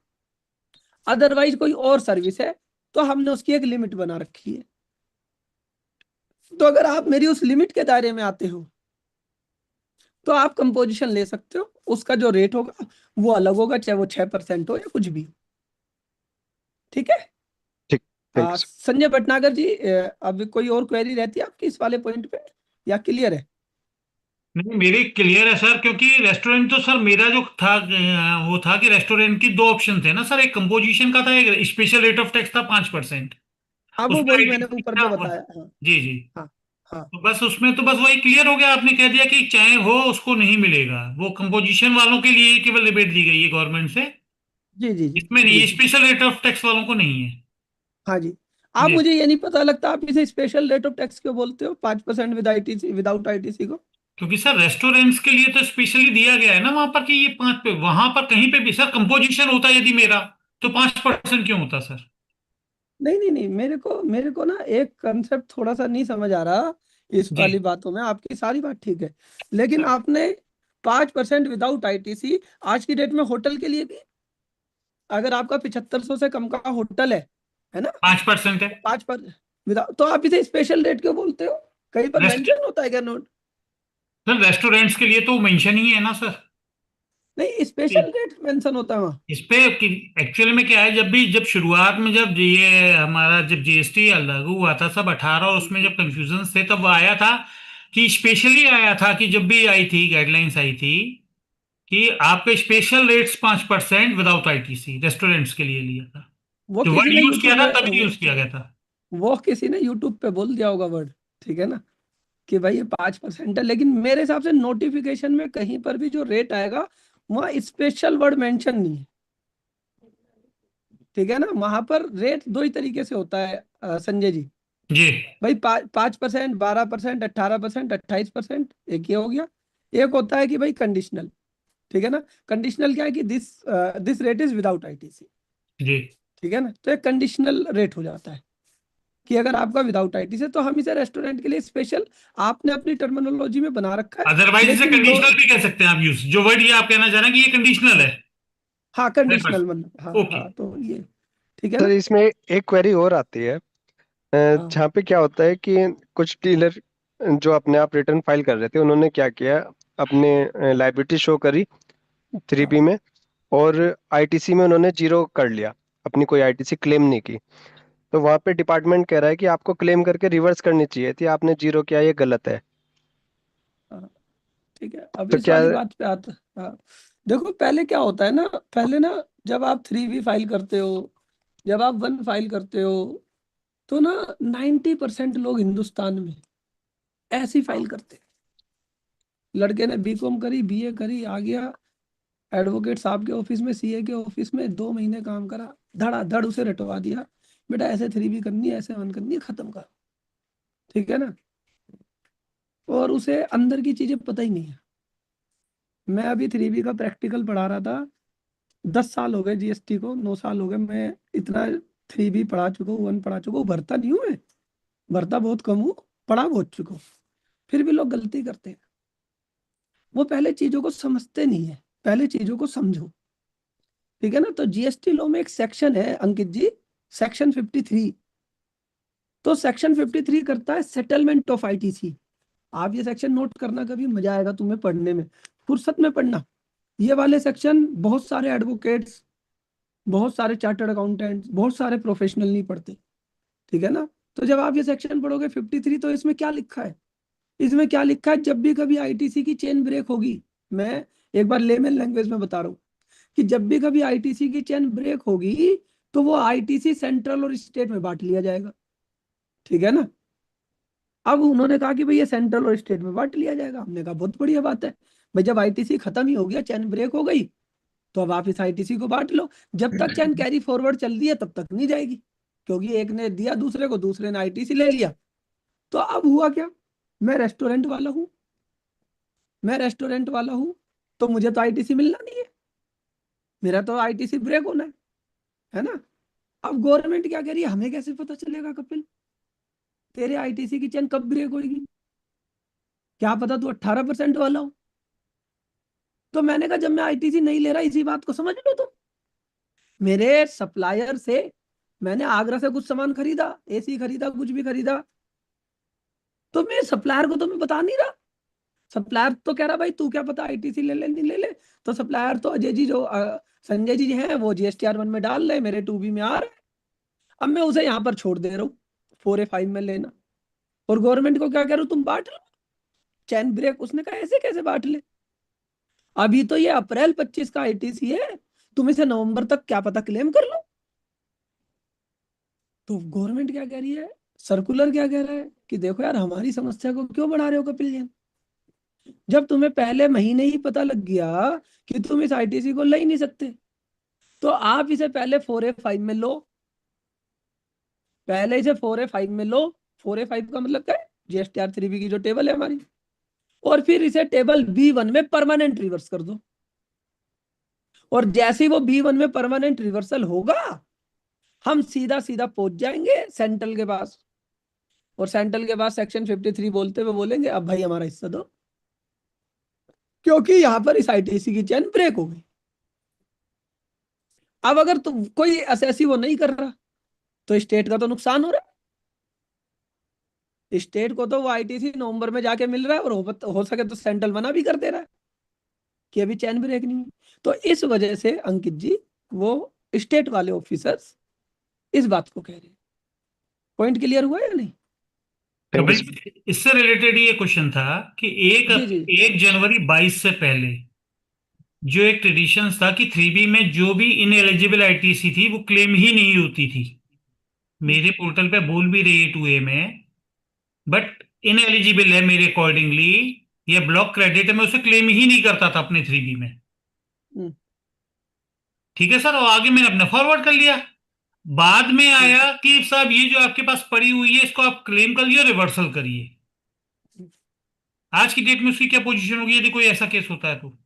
C: अदरवाइज कोई और सर्विस है, तो हमने उसकी एक लिमिट बना रखी है। तो अगर आप मेरी उस लिमिट के दायरे में आते हो तो आप कंपोजिशन ले सकते हो। उसका जो रेट होगा वो अलग होगा, चाहे वो 6% हो या कुछ भी हो, ठीक है।
E: ठीक, thank you sir.
C: Sanjay Bhatnagar ji, अब कोई और क्वेरी रहती है आपकी इस वाले पॉइंट पे या क्लियर है?
A: नहीं, मेरी क्लियर है सर, क्योंकि रेस्टोरेंट तो सर मेरा जो था वो था कि रेस्टोरेंट की दो ऑप्शन थे ना सर, एक कंपोजिशन का था, एक स्पेशल रेट ऑफ टैक्स था 5%।
C: हाँ, वो
A: उसमें
C: वही मैंने
A: ITC
C: ऊपर
A: था
C: पे बताया। हाँ
A: जी जी।
C: हाँ हाँ
A: तो बस उसमें तो बस वही क्लियर हो गया, आपने कह दिया कि चाहे हो उसको नहीं मिलेगा, वो कंपोजिशन वालों के लिए केवल रिबेट दी गई है गवर्नमेंट से,
C: जी जी जी
A: इसमें नहीं
C: जी
A: है,
C: जी।
A: स्पेशल रेट ऑफ टैक्स वालों को नहीं है।
C: हाँ जी। आप,
A: जी,
C: मुझे ये नहीं पता लगता आप इसे स्पेशल रेट ऑफ टैक्स क्यों बोलते हो, 5% विद आईटीसी विदाउट आईटीसी को?
A: क्योंकि सर रेस्टोरेंट्स के लिए तो स्पेशली दिया गया है ना वहां पर कि ये 5 पे, वहां पर कहीं पे भी सर कंपोजिशन होता यदि मेरा, तो 5% क्यों होता सर?
C: नहीं नहीं नहीं, मेरे को ना एक कंसेप्ट थोड़ा सा नहीं समझ आ रहा इस
A: जी
C: वाली बातों में। आपकी सारी बात ठीक है, लेकिन आपने 5% विदाउट आईटीसी, आज की डेट में होटल के लिए भी अगर आपका 7500 से कम का होटल है ना,
A: 5% है
C: 5% विदाउट, तो आप इसे स्पेशल रेट क्यों बोलते हो? कहीं पर
A: रेस्ट
C: मेंशन होता है क्या नोट?
A: सर रेस्टोरेंट्स के लिए तो मेंशन ही है ना सर
C: नहीं,
A: कि
C: स्पेशल रेट मेंशन होता है वहाँ।
A: इस पे एक्चुअल में क्या है, जब शुरुआत में जब ये हमारा जब जीएसटी लागू हुआ था सब 18, और उसमें जब कंफ्यूजन थे तब वो आया था कि स्पेशली आया था कि जब भी आई थी गाइडलाइंस आई थी कि आपके special rates 5% without ITC restaurants के लिए लिया था,
C: वो
A: जो
C: किसी
A: वर्ड
C: ने
A: यूज किया
C: यूट्यूब
A: था
C: में
A: तभी यूज किया गया था।
C: वो किसी ने यूट्यूब पे बोल दिया होगा वर्ड, ठीक है ना, कि भाई ये 5% है। लेकिन मेरे हिसाब से नोटिफिकेशन में कहीं पर भी जो रेट आएगा वहाँ स्पेशल वर्ड मेंशन नहीं है, ठीक है ना। वहां पर रेट दो ही तरीके से होता है संजय जी।
A: जी।
C: भाई 5%, 12%, 18%, 28%, एक ये हो गया। एक होता है कि भाई कंडीशनल, ठीक है ना। कंडीशनल क्या है कि this rate is without ITC,
A: जी।
C: ठीक है ना। तो एक कंडीशनल रेट हो जाता है कि अगर आपका विदाउट आईटीसी है तो हम इसे रेस्टोरेंट के लिए स्पेशल आपने अपनी टर्मिनोलॉजी में बना रखा है।
A: अदरवाइज इसे
C: लेकिन
A: कंडीशनल भी कह सकते हैं आप, यूज जो वर्ड ये आप कहना चाह रहे हैं कि ये कंडीशनल है।
C: हाँ, कंडीशनल मतलब, हाँ
A: ओके।
C: हाँ, तो ये ठीक है
E: सर
C: ना।
E: इसमें एक क्वेरी और आती है,
C: हाँ
E: जहाँ पे क्या होता है कि कुछ डीलर जो अपने आप रिटर्न फाइल कर रहे थे, उन्होंने क्या किया, अपने लाइबिलिटी शो करी 3B
C: हाँ।
E: में, और आईटीसी में उन्होंने जीरो कर लिया, अपनी कोई आईटीसी क्लेम नहीं की। तो वहाँ पे डिपार्टमेंट कह रहा है कि आपको क्लेम करके रिवर्स करनी चाहिए थी, आपने जीरो किया, ये गलत है।
C: हाँ, ठीक है, अब
E: तो
C: इस
E: क्या?
C: वाली बात पे आता। हाँ, देखो पहले क्या होता है ना, पहले ना जब आप 3B फाइल करते हो, जब आप 1 फाइल करते हो, तो ना 90% लोग हिंदुस्तान में ऐसे ही फाइल करते हैं। लड़के ने बीकॉम करी, बीए करी, आ गया एडवोकेट साहब के ऑफिस में, सीए के ऑफिस में 2 महीने काम करा, धड़ाधड़ उसे रटवा दिया, बेटा ऐसे 3B करनी है, ऐसे 1 करनी है, खत्म कर, ठीक है ना। और उसे अंदर की चीजें पता ही नहीं है। मैं अभी 3B का प्रैक्टिकल पढ़ा रहा था, 10 साल हो गए जीएसटी को, 9 साल हो गए, मैं इतना 3B पढ़ा चुका हूँ, 1 पढ़ा चुका हूँ, भरता नहीं हूँ मैं, भरता बहुत कम हूँ, पढ़ा बहुत चुका हूँ। फिर भी लोग गलती करते हैं, वो पहले चीजों को समझते नहीं है। पहले चीजों को समझो, ठीक है ना। तो जीएसटी लॉ में एक सेक्शन है अंकित जी, सेक्शन 53। तो सेक्शन 53 करता है सेटलमेंट ऑफ आईटीसी। आप ये सेक्शन नोट करना, कभी मजा आएगा तुम्हें पढ़ने में, फुर्सत में पढ़ना। ये वाले सेक्शन बहुत सारे एडवोकेट्स, बहुत सारे चार्टर्ड अकाउंटेंट्स, बहुत सारे प्रोफेशनल नहीं पढ़ते, ठीक है ना। तो जब आप ये सेक्शन पढ़ोगे 53, तो इसमें क्या लिखा है, इसमें क्या लिखा है, जब भी कभी आईटीसी की चेन ब्रेक होगी, मैं एक बार लेमन लैंग्वेज में बता रहा हूँ, कि जब भी कभी आईटीसी की चेन ब्रेक होगी तो वो आईटीसी सेंट्रल और स्टेट में बांट लिया जाएगा, ठीक है ना। अब उन्होंने कहा कि भाई ये सेंट्रल और स्टेट में बांट लिया जाएगा। हमने कहा बहुत बढ़िया बात है भाई, जब आईटीसी खत्म ही हो गया, चैन ब्रेक हो गई, तो अब आप इस आईटीसी को बांट लो। जब तक चैन कैरी फॉरवर्ड चल रही है तब तक नहीं जाएगी, क्योंकि एक ने दिया दूसरे को, दूसरे ने आईटीसी ले लिया। तो अब हुआ क्या, मैं रेस्टोरेंट वाला हूं, तो मुझे तो आईटीसी मिलना नहीं है, मेरा तो आईटीसी ब्रेक होना है ना। अब गवर्नमेंट क्या कह रही है, हमें कैसे पता चलेगा कपिल तेरे आईटीसी की चैन कब ब्रेक होगी, क्या पता तू 18% वाला हो। तो मैंने कहा जब मैं आईटीसी नहीं ले रहा, इसी बात को समझ लो तुम। मेरे सप्लायर से मैंने आगरा से कुछ सामान खरीदा, एसी खरीदा, कुछ भी खरीदा, तो मैं सप्लायर को तो मैं बता नहीं रहा। सप्लायर तो कह रहा भाई तू क्या पता आईटीसी ले ले नहीं ले ले। तो सप्लायर तो अजय जी जो संजय जी हैं वो GSTR 1 में डाल रहे, मेरे 2B में आ रहा है। अब मैं उसे यहाँ पर छोड़ दे रहा हूँ 4A5 में लेना, और गवर्नमेंट को क्या कह रहा हूँ, तुम बांट लो चैन ब्रेक। उसने कहा ऐसे कैसे बांट ले, अभी तो ये अप्रैल 25 का आईटीसी है, तुम इसे नवंबर तक क्या पता क्लेम कर लो। तो गवर्नमेंट क्या कह रही है, सर्कुलर क्या कह रहा है कि देखो यार हमारी समस्या को क्यों बढ़ा रहे हो कपिल जैन, जब तुम्हें पहले महीने ही पता लग गया कि तुम इस आईटीसी को ले ही नहीं सकते, तो आप इसे पहले 4A5 में लो, पहले इसे 4A5 में लो। 4A5 का मतलब क्या है, GSTR 3B की जो टेबल है हमारी, और फिर इसे टेबल B1 में परमानेंट रिवर्स कर दो। और जैसे ही वो B1 में परमानेंट रिवर्सल होगा, हम सीधा सीधा पहुंच जाएंगे सेंट्रल के पास, और सेंट्रल के पास सेक्शन 53 बोलते हुए बोलेंगे अब भाई हमारा हिस्सा दो, क्योंकि यहां पर इस आईटीसी की चैन ब्रेक हो गई। अब अगर तुम कोई एसएससी वो नहीं कर रहा, तो स्टेट का तो नुकसान हो रहा है। स्टेट को तो वो आईटीसी नवंबर में जाके मिल रहा है, और हो सके तो सेंट्रल मना भी कर दे रहा है कि अभी चैन ब्रेक नहीं हुई। तो इस वजह से अंकित जी, वो स्टेट वाले ऑफिसर्स इस बात को कह रहे हैं। पॉइंट क्लियर हुआ या नहीं?
A: तो भाई इससे रिलेटेड ये क्वेश्चन था कि
C: जी जी
A: 1 जनवरी 22 से पहले जो एक ट्रेडिशन था कि 3B में जो भी इनएलिजिबल आईटीसी थी वो क्लेम ही नहीं होती थी। मेरे पोर्टल पे बोल भी रही है 2A में, बट इनएलिजिबल है मेरे अकॉर्डिंगली, ये ब्लॉक क्रेडिट है, मैं उसे क्लेम ही नहीं करता था अपने 3B में।
C: हम्म,
A: ठीक है सर, और आगे मैंने अपने फॉरवर्ड कर लिया। बाद में आया कि साहब ये जो आपके पास पड़ी हुई है इसको आप क्लेम कर लियो, रिवर्सल करिए। आज की डेट में उसकी क्या पोजीशन होगी यदि कोई ऐसा केस होता है तो?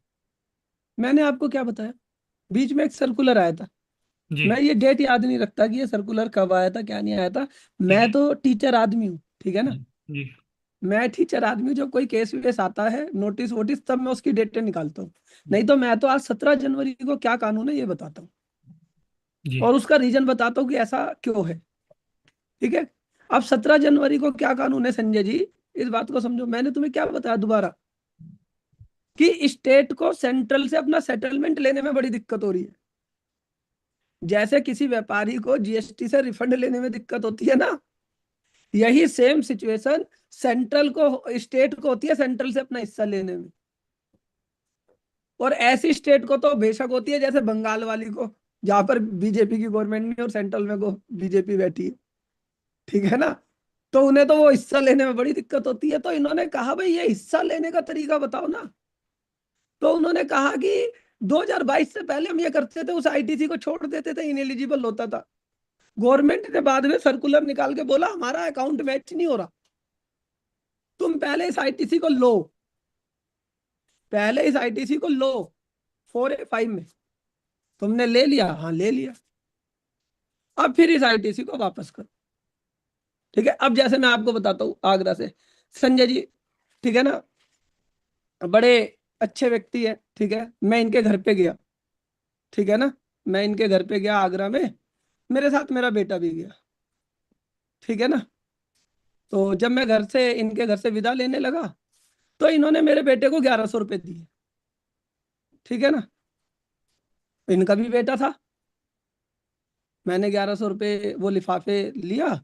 C: मैंने आपको क्या बताया, बीच में एक सर्कुलर आया था,
A: जी
C: मैं ये डेट याद नहीं रखता कि ये सर्कुलर कब आया था क्या नहीं आया था। मैं तो टीचर आदमी हूँ, ठीक है ना,
A: जी
C: मैं टीचर आदमी हूँ, जब कोई केस वेस आता है नोटिस वोटिस तब मैं उसकी डेटें निकालता हूँ। नहीं तो मैं तो आज 17 जनवरी को क्या कानून है ये बताता हूँ,
A: जी
C: और उसका रीजन बताता हूँ कि ऐसा क्यों है। ठीक है, अब 17 जनवरी को क्या कानून है संजय जी, इस बात को समझो। मैंने तुम्हें क्या बताया दोबारा, कि स्टेट को सेंट्रल से अपना सेटलमेंट लेने में बड़ी दिक्कत हो रही है। जैसे किसी व्यापारी को जीएसटी से रिफंड लेने में दिक्कत होती है ना, यही सेम सिचुएशन सेंट्रल को, स्टेट को होती है सेंट्रल से अपना हिस्सा लेने में। और ऐसी स्टेट को तो बेशक होती है जैसे बंगाल वाली को, जहां पर बीजेपी की गवर्नमेंट नहीं और सेंट्रल में को बीजेपी बैठी है, ठीक है ना, तो उन्हें तो वो हिस्सा लेने में बड़ी दिक्कत होती है। तो इन्होंने कहा भाई ये हिस्सा लेने का तरीका बताओ ना। तो उन्होंने कहा कि 2022 से पहले हम ये करते थे, उस आईटीसी को छोड़ देते थे, इनएलिजिबल होता था। गवर्नमेंट ने बाद में सर्कुलर निकाल के बोला हमारा अकाउंट मैच नहीं हो रहा, तुम पहले इस आईटीसी को लो, पहले इस आईटीसी को लो 4A5 में। तुमने ले लिया, हाँ ले लिया, अब फिर इस आईटीसी को वापस करो। ठीक है, अब जैसे मैं आपको बताता हूँ आगरा से संजय जी, ठीक है ना, बड़े अच्छे व्यक्ति है, ठीक है, मैं इनके घर पे गया, ठीक है ना, मैं इनके घर पे गया आगरा में, मेरे साथ मेरा बेटा भी गया, ठीक है ना। तो जब मैं घर से, इनके घर से विदा लेने लगा, तो इन्होंने मेरे बेटे को 1100 रुपये दिए, ठीक है ना, इनका भी बेटा था। मैंने 1100 रुपये वो लिफाफे लिया,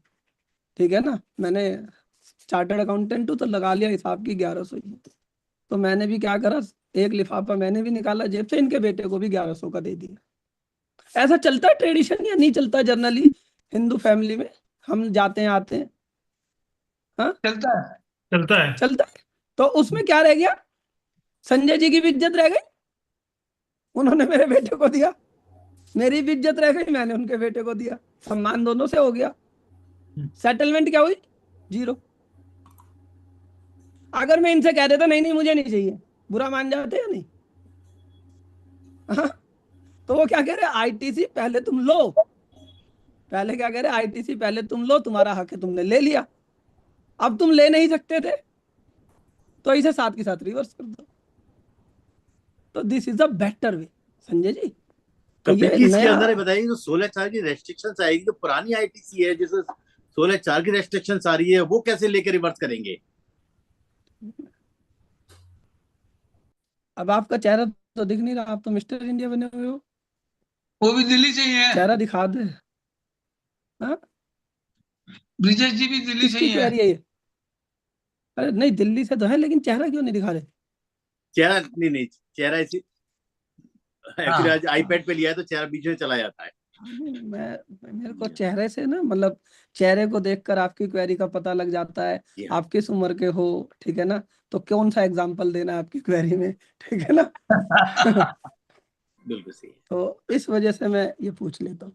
C: ठीक है ना, मैंने चार्टर्ड अकाउंटेंट हूँ तो लगा लिया हिसाब की 1100 ही। तो मैंने भी क्या करा, एक लिफाफा मैंने भी निकाला जेब से, इनके बेटे को भी 1100 का दे दिया। ऐसा चलता है ट्रेडिशन या नहीं चलता जनरली हिंदू फैमिली में, हम जाते हैं आते हैं,
B: चलता है।
A: चलता है।
C: चलता है। तो उसमें क्या रह गया? संजय जी की भी इज्जत रह गई, उन्होंने मेरे बेटे को दिया, मेरी भी इज्जत रह गई, मैंने उनके बेटे को दिया, सम्मान दोनों से हो गया। सेटलमेंट क्या हुई? 0। अगर मैं इनसे कह देता नहीं नहीं मुझे नहीं चाहिए, बुरा मान जाते या नहीं? हाँ? तो वो क्या कह रहे, आईटीसी पहले तुम लो, पहले क्या कह रहे, आईटीसी पहले तुम लो, तुम्हारा हक है, तुमने ले लिया, अब तुम ले नहीं सकते थे तो इसे साथ के साथ रिवर्स कर दो। तो this is a better way Sanjay ji. तो
I: कपिल
C: ये
I: जी, इसके
C: नया,
I: अंदर बताइए जो 16/4 की रेस्ट्रिक्शंस आएगी, जो पुरानी आईटीसी है जिसमें 16/4 की रेस्ट्रिक्शंस आ रही है, वो कैसे लेकर रिवर्स करेंगे?
C: अब आपका चेहरा तो दिख नहीं रहा, आप तो मिस्टर इंडिया बने हुए हो,
B: वो भी दिल्ली से ही है,
C: चेहरा दिखा दे। हाँ?
B: ब्रिजेश जी भी दिल्ली से
C: किसकी
B: ही है।
C: क्वेरी है ये? अरे नहीं, दिल्ली से तो है, लेकिन चेहरा क्यों नहीं दिखा रहे?
I: चेहरा नहीं, चेहरा इसी एक्चुअली
B: हाँ
I: आज आईपैड पे लिया है तो चेहरा बीच में चला जाता है।
C: मेरे को चेहरे से ना, मतलब चेहरे को देखकर आपकी क्वेरी का पता लग जाता है,
I: जी हाँ,
C: आप किस उम्र के हो, ठीक है ना, तो कौन सा एग्जाम्पल देना है आपकी क्वेरी में, ठीक है ना।
I: बिल्कुल सही है।
C: तो इस वजह से मैं ये पूछ लेता हूँ।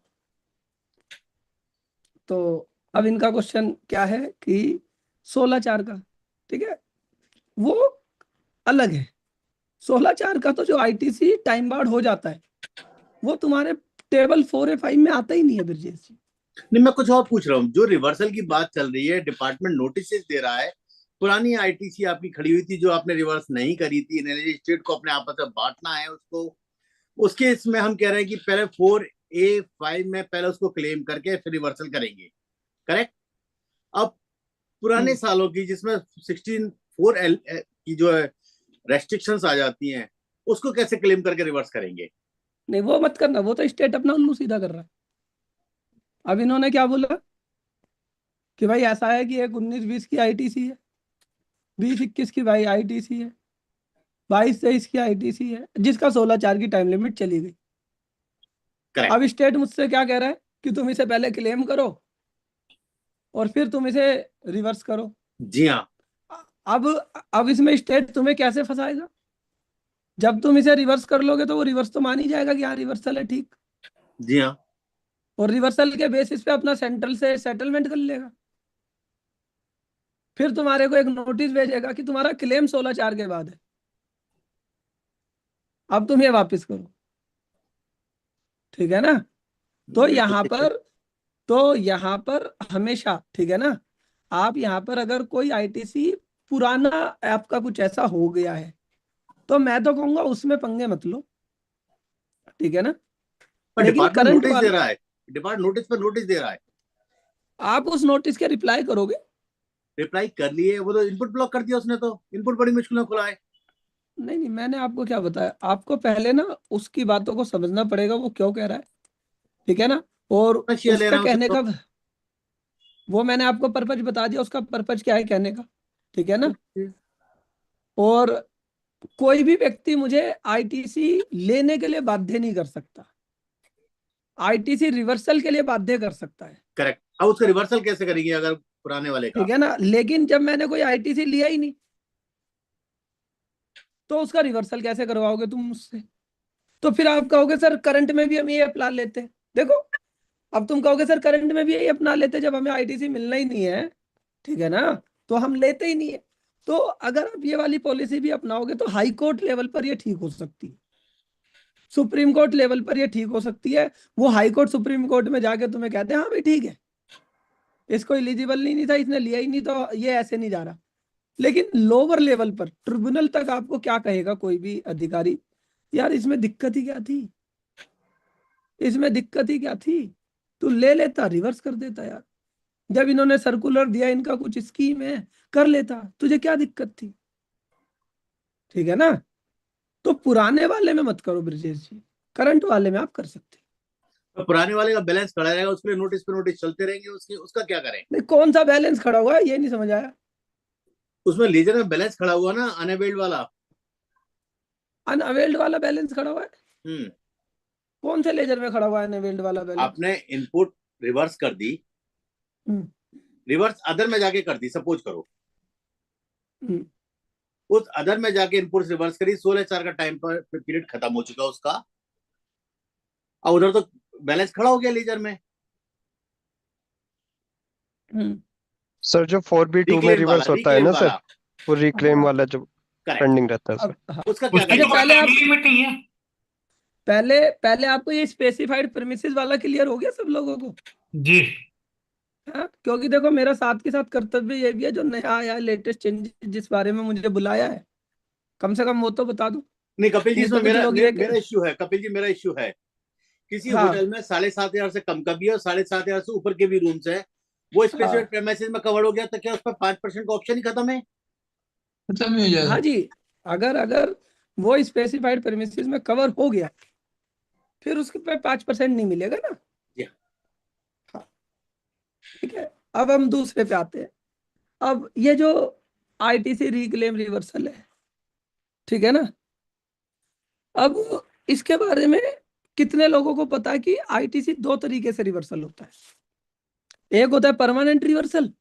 C: तो अब इनका क्वेश्चन क्या है कि 16/4 का, ठीक है, वो अलग है। 16/4 का तो जो आईटीसी टाइम बाउंड हो जाता है, वो तुम्हारे टेबल 4A5 में आता ही नहीं है ब्रजेश जी।
I: नहीं, मैं कुछ और पूछ रहा हूँ। जो रिवर्सल की बात चल रही है, डिपार्टमेंट नोटिस दे रहा है, पुरानी आईटीसी आपकी खड़ी हुई थी जो आपने रिवर्स नहीं करी थी, एनर्जी स्टेट को अपने आपस में बांटना है उसको, उसके इसमें हम कह रहे हैं कि पहले 4A5 में पहले उसको क्लेम करके फिर रिवर्सल करेंगे, करेक्ट? अब पुराने सालों की जिसमें 16(4) की जो है रेस्ट्रिक्शंस आ जाती हैं, उसको कैसे क्लेम करके रिवर्स करेंगे?
C: नहीं वो मत करना, वो तो स्टेट अपना उल्लू सीधा कर रहा है। अब इन्होंने क्या बोला कि भाई ऐसा है कि एक 19-20 की आईटीसी है, 20-21 की भाई आईटीसी है, 22-23 की आईटीसी है, जिसका 16/4 की टाइम लिमिट चली गई।
I: करेक्ट।
C: अब स्टेट मुझसे क्या कह रहा है कि तुम इसे पहले क्लेम करो और फिर तुम इसे रिवर्स करो।
I: जी हाँ।
C: अब अब इसमें स्टेट तुम्हें कैसे फंसाएगा? जब तुम इसे रिवर्स कर लोगे तो वो रिवर्स तो मान ही जाएगा कि हाँ रिवर्सल है, ठीक,
I: जी हाँ।
C: और रिवर्सल के बेसिस पे अपना सेंट्रल से सेटलमेंट कर लेगा। फिर तुम्हारे को एक नोटिस भेजेगा कि तुम्हारा क्लेम 16/4 के बाद है, अब तुम ये वापस करो, ठीक है ना। तो
I: बिल्कुल
C: यहाँ
I: ठीक है।
C: पर तो यहाँ पर हमेशा, ठीक है ना, आप यहाँ पर अगर कोई आईटीसी पुराना आपका कुछ ऐसा हो गया है तो मैं तो कहूंगा उसमें पंगे मत लो, ठीक है ना।
I: पर
C: लेकिन
I: डिपार्टमेंट
C: करंट
I: नोटिस दे
C: वाला,
I: रहा है, डिपार्टमेंट नोटिस पर नोटिस दे रहा है।
C: आप उस नोटिस के रिप्लाई करोगे।
I: रिप्लाई कर लिए, वो तो इनपुट ब्लॉक कर दिया उसने, तो इनपुट बड़ी मुश्किल में खुला है।
C: नहीं नहीं, मैंने आपको क्या बताया, आपको पहले ना उसकी बातों को समझना पड़ेगा, वो क्यों कह रहा है, ठीक है ना। और
I: शेयर ले
C: उसका
I: रहे हैं उसे
C: कहने
I: तो।
C: का, वो मैंने आपको पर्पज बता दिया, उसका पर्पज क्या है कहने का, ठीक है ना। और कोई भी व्यक्ति मुझे आईटीसी लेने के लिए बाध्य नहीं कर सकता, आईटीसी रिवर्सल के लिए बाध्य कर सकता है,
I: करेक्ट। अब उसका रिवर्सल कैसे करेंगे अगर पुराने वाले का?
C: ठीक है ना। लेकिन जब मैंने कोई आईटीसी लिया ही नहीं तो उसका रिवर्सल कैसे करवाओगे तुम मुझसे? तो फिर आप कहोगे सर करंट में भी हम ये अपना लेते हैं, देखो, अब तुम कहोगे सर करंट में भी यही अपना लेते, जब हमें आईटीसी मिलना ही नहीं है, ठीक है ना, तो हम लेते ही नहीं है। तो अगर आप ये वाली पॉलिसी भी अपनाओगे तो हाई कोर्ट लेवल पर ये ठीक हो सकती है, सुप्रीम कोर्ट लेवल पर ये ठीक हो सकती है। वो हाई कोर्ट सुप्रीम कोर्ट में जाके तुम्हें कहते हैं हाँ भाई ठीक है, इसको एलिजिबल नहीं था, इसने लिया ही नहीं, तो ये ऐसे नहीं जा रहा। लेकिन लोअर लेवल पर ट्रिब्यूनल तक आपको क्या कहेगा कोई भी अधिकारी, यार इसमें दिक्कत ही क्या थी, इसमें दिक्कत ही क्या थी, तू ले लेता, रिवर्स कर देता यार, जब इन्होंने सर्कुलर दिया, इनका कुछ स्कीम है, कर लेता, तुझे क्या दिक्कत थी, ठीक है ना। तो पुराने वाले में मत करो ब्रजेश जी, करंट वाले में आप कर सकते हैं।
I: तो पुराने वाले का बैलेंस खड़ा रहेगा, उसके लिए नोटिस पे नोटिस चलते रहेंगे, उसके उसका क्या करें?
C: नहीं, कौन सा बैलेंस खड़ा हुआ है ये नहीं समझ आया।
I: उसमें लेजर में बैलेंस खड़ा हुआ ना, अनअवेल्ड वाला।
C: अनअवेल्ड वाला बैलेंस खड़ा हुआ है?
I: हम्म।
C: कौन से लेजर में खड़ा हुआ है अनअवेल्ड वाला बैलेंस?
I: आपने इनपुट रिवर्स कर दी,
C: हम्म
I: रिवर्स अदर में जाके कर दी, सपोज करो
C: हम्म,
I: उस अदर में जाके इनपुट रिवर्स करी, 16 का टाइम पर पीरियड खत्म हो चुका उसका, और उधर तो बैलेंस खड़ा हो गया लीजर में।
C: हम्म,
E: सर जो 4B2 में
I: रिक्लेम वाला,
E: रिवर्स होता है
I: रिक्लेम
E: ना सर,
I: वाला,
E: वो रिक्लेम
C: हाँ,
E: वाला जो
I: करेक्ट,
E: पेंडिंग रहता है
C: अब
E: सर।
C: हाँ,
I: उसका क्या
A: उसकी
C: अच्छा
A: तो
I: करेंगे?
C: पहले आप
A: टाइम लिमिट नहीं है।
C: पहले आपको ये स्पेसिफाइड प्रेमिसेस वाला क्लियर हो गया सब लोगों को?
A: जी
C: हाँ, क्योंकि देखो मेरा साथ के साथ कर्तव्य ये भी है, जो नया आया लेटेस्ट चेंज जिस बारे में मुझे बुलाया है, कम से कम वो तो बता दूं।
I: नहीं कपिल जी, इसमें
C: इसमें कुछ
I: मेरा
C: लोग ये
I: मेरा इश्यू है कपिल जी, मेरा इश्यू है किसी
C: हाँ
I: होटल में 7,500 से कम का भी है और 7,500 से ऊपर के भी रूम्स है, वो स्पेसिफिक
C: हाँ
I: प्रेमिसेस में कवर हो गया, तो क्या उस पर 5% का ऑप्शन ही खत्म है?
B: खत्म ही हो जाएगा।
C: हाँ जी, अगर अगर वो स्पेसिफाइड प्रेमिसेस में कवर हो गया, फिर उसके पे 5% नहीं मिलेगा ना।
I: जी।
C: हाँ, ठीक है। अब हम दूसरे पे आते हैं। अब ये जो आईटीसी रिक्लेम रिवर्सल है, ठीक है ना, अब इसके बारे में कितने लोगों को पता है कि आईटीसी दो तरीके से रिवर्सल होता है? एक होता है परमानेंट रिवर्सल,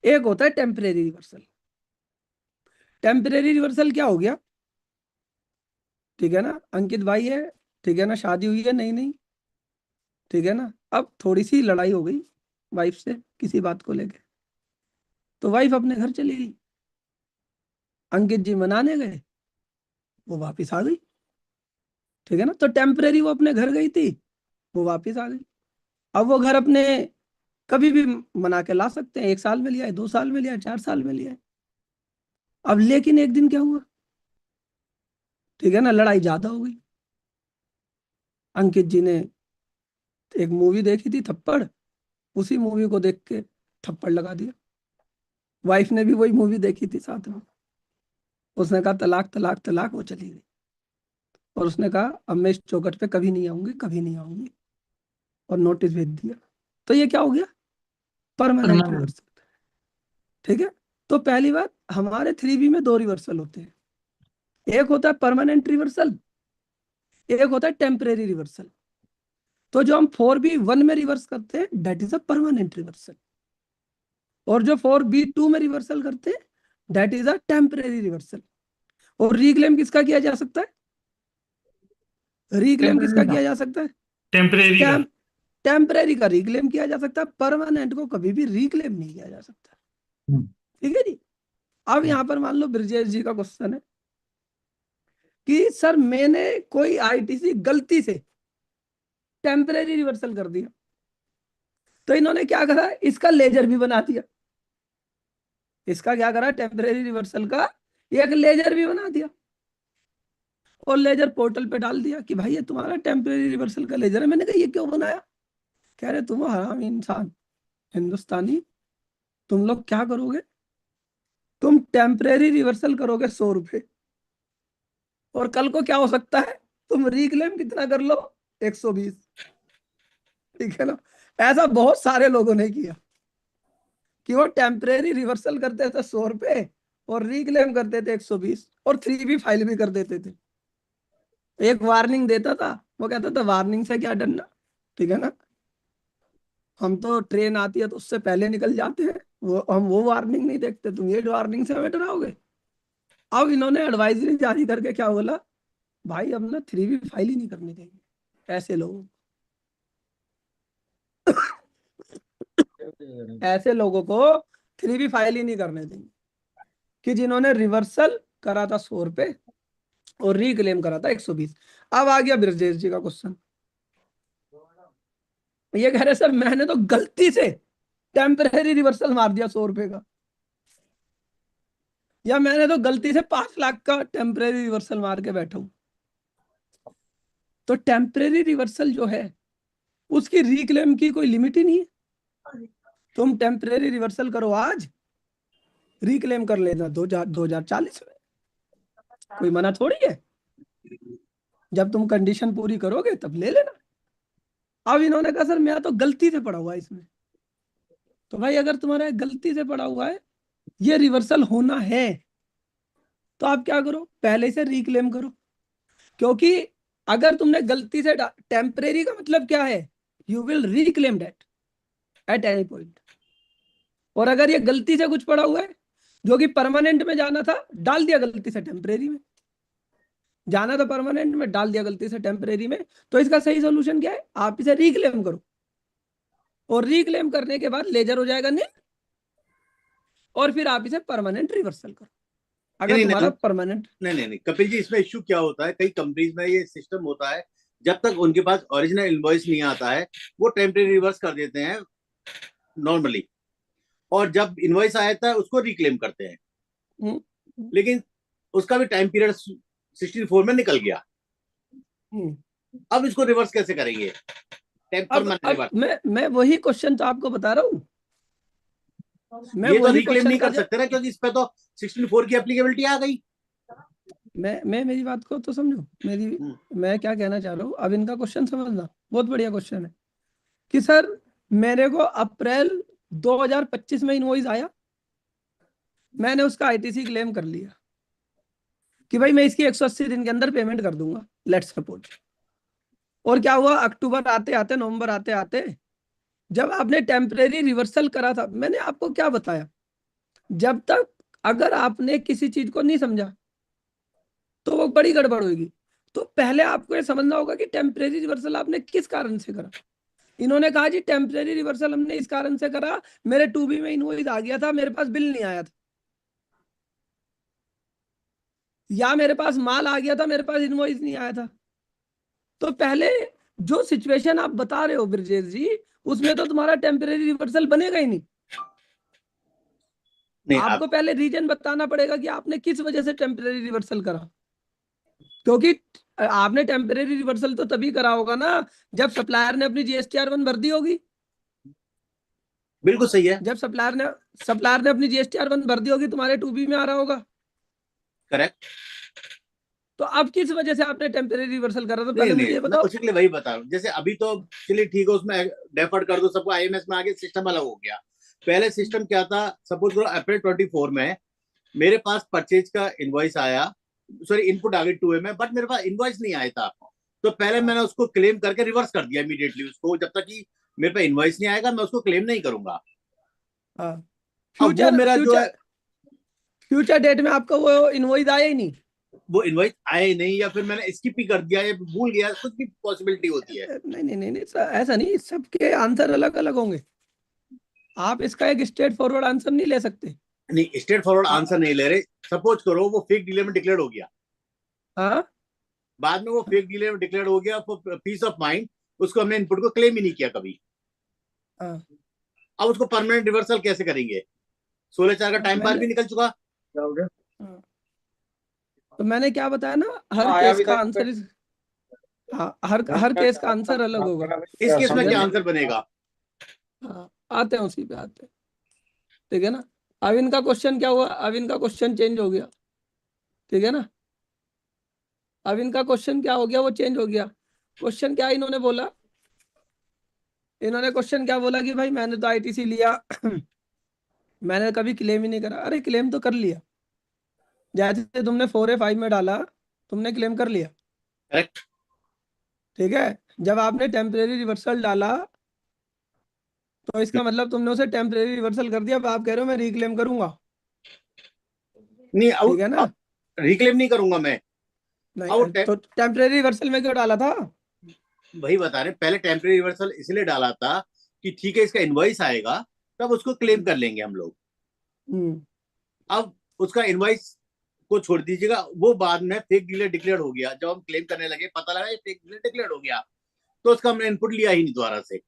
C: एक होता है टेम्परेरी रिवर्सल। टेम्परेरी रिवर्सल क्या हो गया? ठीक है ना, अंकित भाई है, ठीक है ना, शादी हुई है नई नई, ठीक है ना, अब थोड़ी सी लड़ाई हो गई वाइफ से किसी बात को लेके, तो वाइफ अपने घर चली गई, अंकित जी मनाने गए, वो वापस आ गई, ठीक है ना, तो टेम्परेरी वो अपने घर गई थी, वो वापस आ गई। अब वो घर अपने कभी भी मना के ला सकते हैं, 1 साल में लिया है, 2 साल में लिया है, 4 साल में लिया है। अब लेकिन एक दिन क्या हुआ, ठीक है ना, लड़ाई ज्यादा हो गई, अंकित जी ने एक मूवी देखी थी थप्पड़, उसी मूवी को देख के थप्पड़ लगा दिया। वाइफ ने भी वही मूवी देखी थी साथ में, उसने कहा तलाक तलाक तलाक, वो चली गई, और उसने कहा अब मैं इस चौखट पे कभी नहीं आऊंगी, कभी नहीं आऊंगी, और नोटिस भेज दिया। तो ये क्या हो गया? Permanent
B: permanent.
C: रिवर्सल, ठीक है। तो पहली बात, हमारे 3B में 2 रिवर्सल होते हैं, एक होता है परमानेंट रिवर्सल, एक होता है टेम्परेरी रिवर्सल। तो जो हम 4B1 में रिवर्स करते हैं that is a permanent reversal, और जो 4B2 में रिवर्सल करते हैं that is a temporary reversal. और रिक्लेम किसका किया जा सकता है? रिक्लेम किसका
B: टेम्परेरी
C: किया जा सकता है?
A: टेम्परेरी का।
C: टेम टेम्परेरी का रिक्लेम किया जा सकता है, परमानेंट को कभी भी रिक्लेम नहीं किया जा सकता, ठीक है जी। अब यहाँ पर मान लो ब्रजेश जी का क्वेश्चन है कि सर मैंने कोई आईटीसी गलती से टेम्परेरी रिवर्सल कर दिया, तो इन्होंने क्या करा, इसका लेजर भी बना दिया, इसका क्या करा, टेम्परेरी रिवर्सल का एक लेजर भी बना दिया, और लेजर पोर्टल पे डाल दिया कि भाई ये तुम्हारा टेम्परेरी रिवर्सल का लेजर है। मैंने कहा ये क्यों बनाया? कह रहे तुम हरामी इंसान हिंदुस्तानी, तुम लोग क्या करोगे, तुम टेम्परेरी रिवर्सल करोगे 100 रुपए, और कल को क्या हो सकता है, तुम रिक्लेम कितना कर लो, 120, ठीक है ना। ऐसा बहुत सारे लोगों ने किया कि वो टेम्परेरी रिवर्सल करते थे 100 रुपए, और रिक्लेम करते थे 120, और 3B फाइल भी कर देते थे। एक वार्निंग देता था, वो कहता था वार्निंग से क्या डरना, ठीक है ना, हम तो ट्रेन आती है तो उससे पहले निकल जाते हैं, वो वार्निंग नहीं देखते, तुम ये वार्निंग से हमें डराओगे। अब इन्होंने एडवाइजरी जारी करके क्या बोला, भाई अब ना 3B फाइल ही नहीं करनी चाहिए ऐसे लोगों ऐसे लोगों को 3B फाइल ही नहीं करने देंगे, कि जिन्होंने रिवर्सल करा था 100 रुपए और रिक्लेम करा था 120। अब आ गया ब्रजेश जी का क्वेश्चन, ये कह रहे सर मैंने तो गलती से टेम्परेरी रिवर्सल मार दिया 100 रुपए का, या मैंने तो गलती से 5 लाख का टेम्परेरी रिवर्सल मार के बैठा हूं। तो टेम्परेरी रिवर्सल जो है उसकी रिक्लेम की कोई लिमिट ही नहीं है, तुम टेम्परेरी रिवर्सल करो आज, रिक्लेम कर लेना 2040 में, कोई मना थोड़ी है, जब तुम कंडीशन पूरी करोगे तब ले लेना। अब इन्होंने कहा सर मेरा तो गलती से पड़ा हुआ है इसमें, तो भाई अगर तुम्हारा गलती से पड़ा हुआ है, ये रिवर्सल होना है, तो आप क्या करो, पहले से रिक्लेम करो, क्योंकि अगर तुमने गलती से, टेम्परेरी का मतलब क्या है, you will reclaim that at any point, और अगर ये गलती से कुछ पड़ा हुआ है जो कि परमानेंट में जाना था, डाल दिया गलती से टेम्परेरी में, जाना था परमानेंट में, डाल दिया गलती से टेम्परेरी में, तो इसका सही सोल्यूशन क्या है? आप इसे रिक्लेम करो, और रिक्लेम करने के बाद लेजर हो जाएगा नहीं, और फिर आप इसे परमानेंट रिवर्सल करो अगर
I: नहीं,
C: तुम्हारा परमानेंट।
I: नहीं कपिल जी, इसमें इश्यू क्या होता है, कई कंपनीज में ये सिस्टम होता है, जब तक उनके पास ओरिजिनल इनवॉइस नहीं आता है वो टेम्परेरी रिवर्स कर देते हैं नॉर्मली, और जब इनवॉइस आता है उसको रिक्लेम करते हैं। लेकिन उसका भी टाइम पीरियड 16/4 में निकल गया, अब इसको रिवर्स कैसे करेंगे?
C: अब मैं वही क्वेश्चन तो आपको बता रहा हूँ, मैं
I: ये तो
C: वही
I: रिक्लेम
C: क्वेश्चन
I: नहीं
C: का
I: कर सकते ना, क्योंकि इस पे तो 16/4 की एप्लीकेबिलिटी आ गई।
C: मैं मेरी बात को तो समझो, मैं क्या कहना चाह रहा हूँ। अब इनका क्वेश्चन समझना, बहुत बढ़िया क्वेश्चन है कि सर मेरे को अप्रैल 2025 में इनवॉइस आया, मैंने उसका आईटीसी क्लेम कर लिया कि भाई मैं इसकी 180 दिन के अंदर पेमेंट कर दूंगा, लेट्स सपोज। और क्या हुआ, अक्टूबर आते आते, नवंबर आते आते, जब आपने टेम्परेरी रिवर्सल करा था, मैंने आपको क्या बताया, जब तक अगर आपने किसी चीज को नहीं समझा तो वो बड़ी गड़बड़ होगी। तो पहले आपको ये समझना होगा कि टेम्परेरी रिवर्सल आपने किस कारण से करा। इन्होंने कहा जी टेम्परेरी रिवर्सल हमने इस कारण से करा, मेरे 2B में इनवॉइस आ गया था, मेरे पास बिल नहीं आया था, या मेरे पास माल आ गया था, मेरे पास इनवॉइस नहीं आया था। तो पहले जो सिचुएशन आप बता रहे हो ब्रजेश जी, उसमें तो तुम्हारा टेम्परेरी रिवर्सल बनेगा ही नहीं। आपको पहले रीजन बताना पड़ेगा कि आपने किस वजह से टेम्परेरी रिवर्सल करा, क्योंकि आपने टेम्परेरी रिवर्सल तो तभी करा होगा ना जब सप्लायर ने अपनी GSTR1 भर दी होगी।
I: बिल्कुल सही है,
C: जब सप्लायर ने अपनी GSTR1 भर दी होगी, तुम्हारे 2B में आ रहा होगा।
I: करेक्ट।
C: तो अब किस वजह से आपने टेम्परेरी रिवर्सल करा? तो पहले मुझे ये
I: मैं
C: बताओ।
I: उसी के लिए वही बता रहा हूँ, जैसे अभी तो चलिए ठीक है, उसमें डेफर्ड कर दो सबको, IMS में आगे सिस्टम अलग हो गया। पहले सिस्टम क्या था, सपोज करो अप्रैल 24 में मेरे पास परचेज का इनवॉइस आया, सॉरी इनपुट आ गई 2A में, बट मेरे पास इनवॉइस नहीं आया था। तो पहले मैंने उसको क्लेम करके रिवर्स कर दिया इमीडिएटली उसको, जब तक कि मेरे पास इनवॉइस नहीं आएगा मैं उसको क्लेम नहीं करूंगा। अब वो मेरा जो है
C: फ्यूचर डेट में आपका वो इनवॉइस आया ही नहीं,
I: वो इनवॉइस आया ही नहीं, या फिर मैंने स्किप ही कर दिया या भूल गया, कुछ भी पॉसिबिलिटी होती है।
C: नहीं ऐसा नहीं, सबके आंसर अलग अलग होंगे। आप इसका एक स्ट्रेट फॉरवर्ड आंसर नहीं ले सकते।
I: नहीं, स्ट्रेट फॉरवर्ड आंसर नहीं ले रहे। सपोज करो वो फेक डीलर में डिक्लेयर हो गया,
C: हाँ,
I: बाद में वो फेक डीलर में डिक्लेयर हो गया फॉर पीस ऑफ माइंड, उसको हमने इनपुट को क्लेम ही नहीं किया कभी। अब उसको परमानेंट रिवर्सल कैसे करेंगे? 16/4 का टाइम पार भी निकल चुका। क्या हो गया?
C: तो मैंने क्या बताया ना, हर केस का आंसर हर केस का आंसर अलग होगा।
I: इस केस में क्या आंसर बनेगा?
C: हाँ, आते हैं उसी पे आते हैं, ठीक है ना। अब इनका क्वेश्चन क्या हुआ, अब इनका क्वेश्चन चेंज हो गया, ठीक है ना। अब इनका क्वेश्चन क्या हो गया, वो चेंज हो गया। क्वेश्चन क्या इन्होंने बोला, इन्होंने क्वेश्चन क्या बोला कि भाई मैंने तो आईटीसी लिया मैंने कभी क्लेम ही नहीं करा। अरे क्लेम तो कर लिया, जैसे तुमने 4A 5 में डाला, तुमने क्लेम कर लिया,
I: करेक्ट।
C: ठीक है। जब आपने टेम्परेरी रिवर्सल डाला तो इसका मतलब तुमने उसे टेम्परेरी रिवर्सल कर दिया। अब आप कह रहे हो मैं रिक्लेम करूंगा,
I: नहीं,
C: ठीक है ना।
I: रिक्लेम नहीं करूंगा मैं।
C: नहीं तो टेम्परेरी रिवर्सल में क्यों डाला था?
I: वही बता रहे, पहले टेम्परेरी रिवर्सल इसलिए डाला था कि ठीक है इसका इनवॉइस आएगा तब उसको क्लेम कर लेंगे हम लोग। अब उसका इनवॉइस को छोड़ दीजिएगा, वो बाद में फेक डीलर डिक्लेयर हो गया। जब हम क्लेम करने लगे पता लगा ये फेक डीलर डिक्लेयर हो गया, तो उसका हमने इनपुट लिया ही नहीं दोबारा से।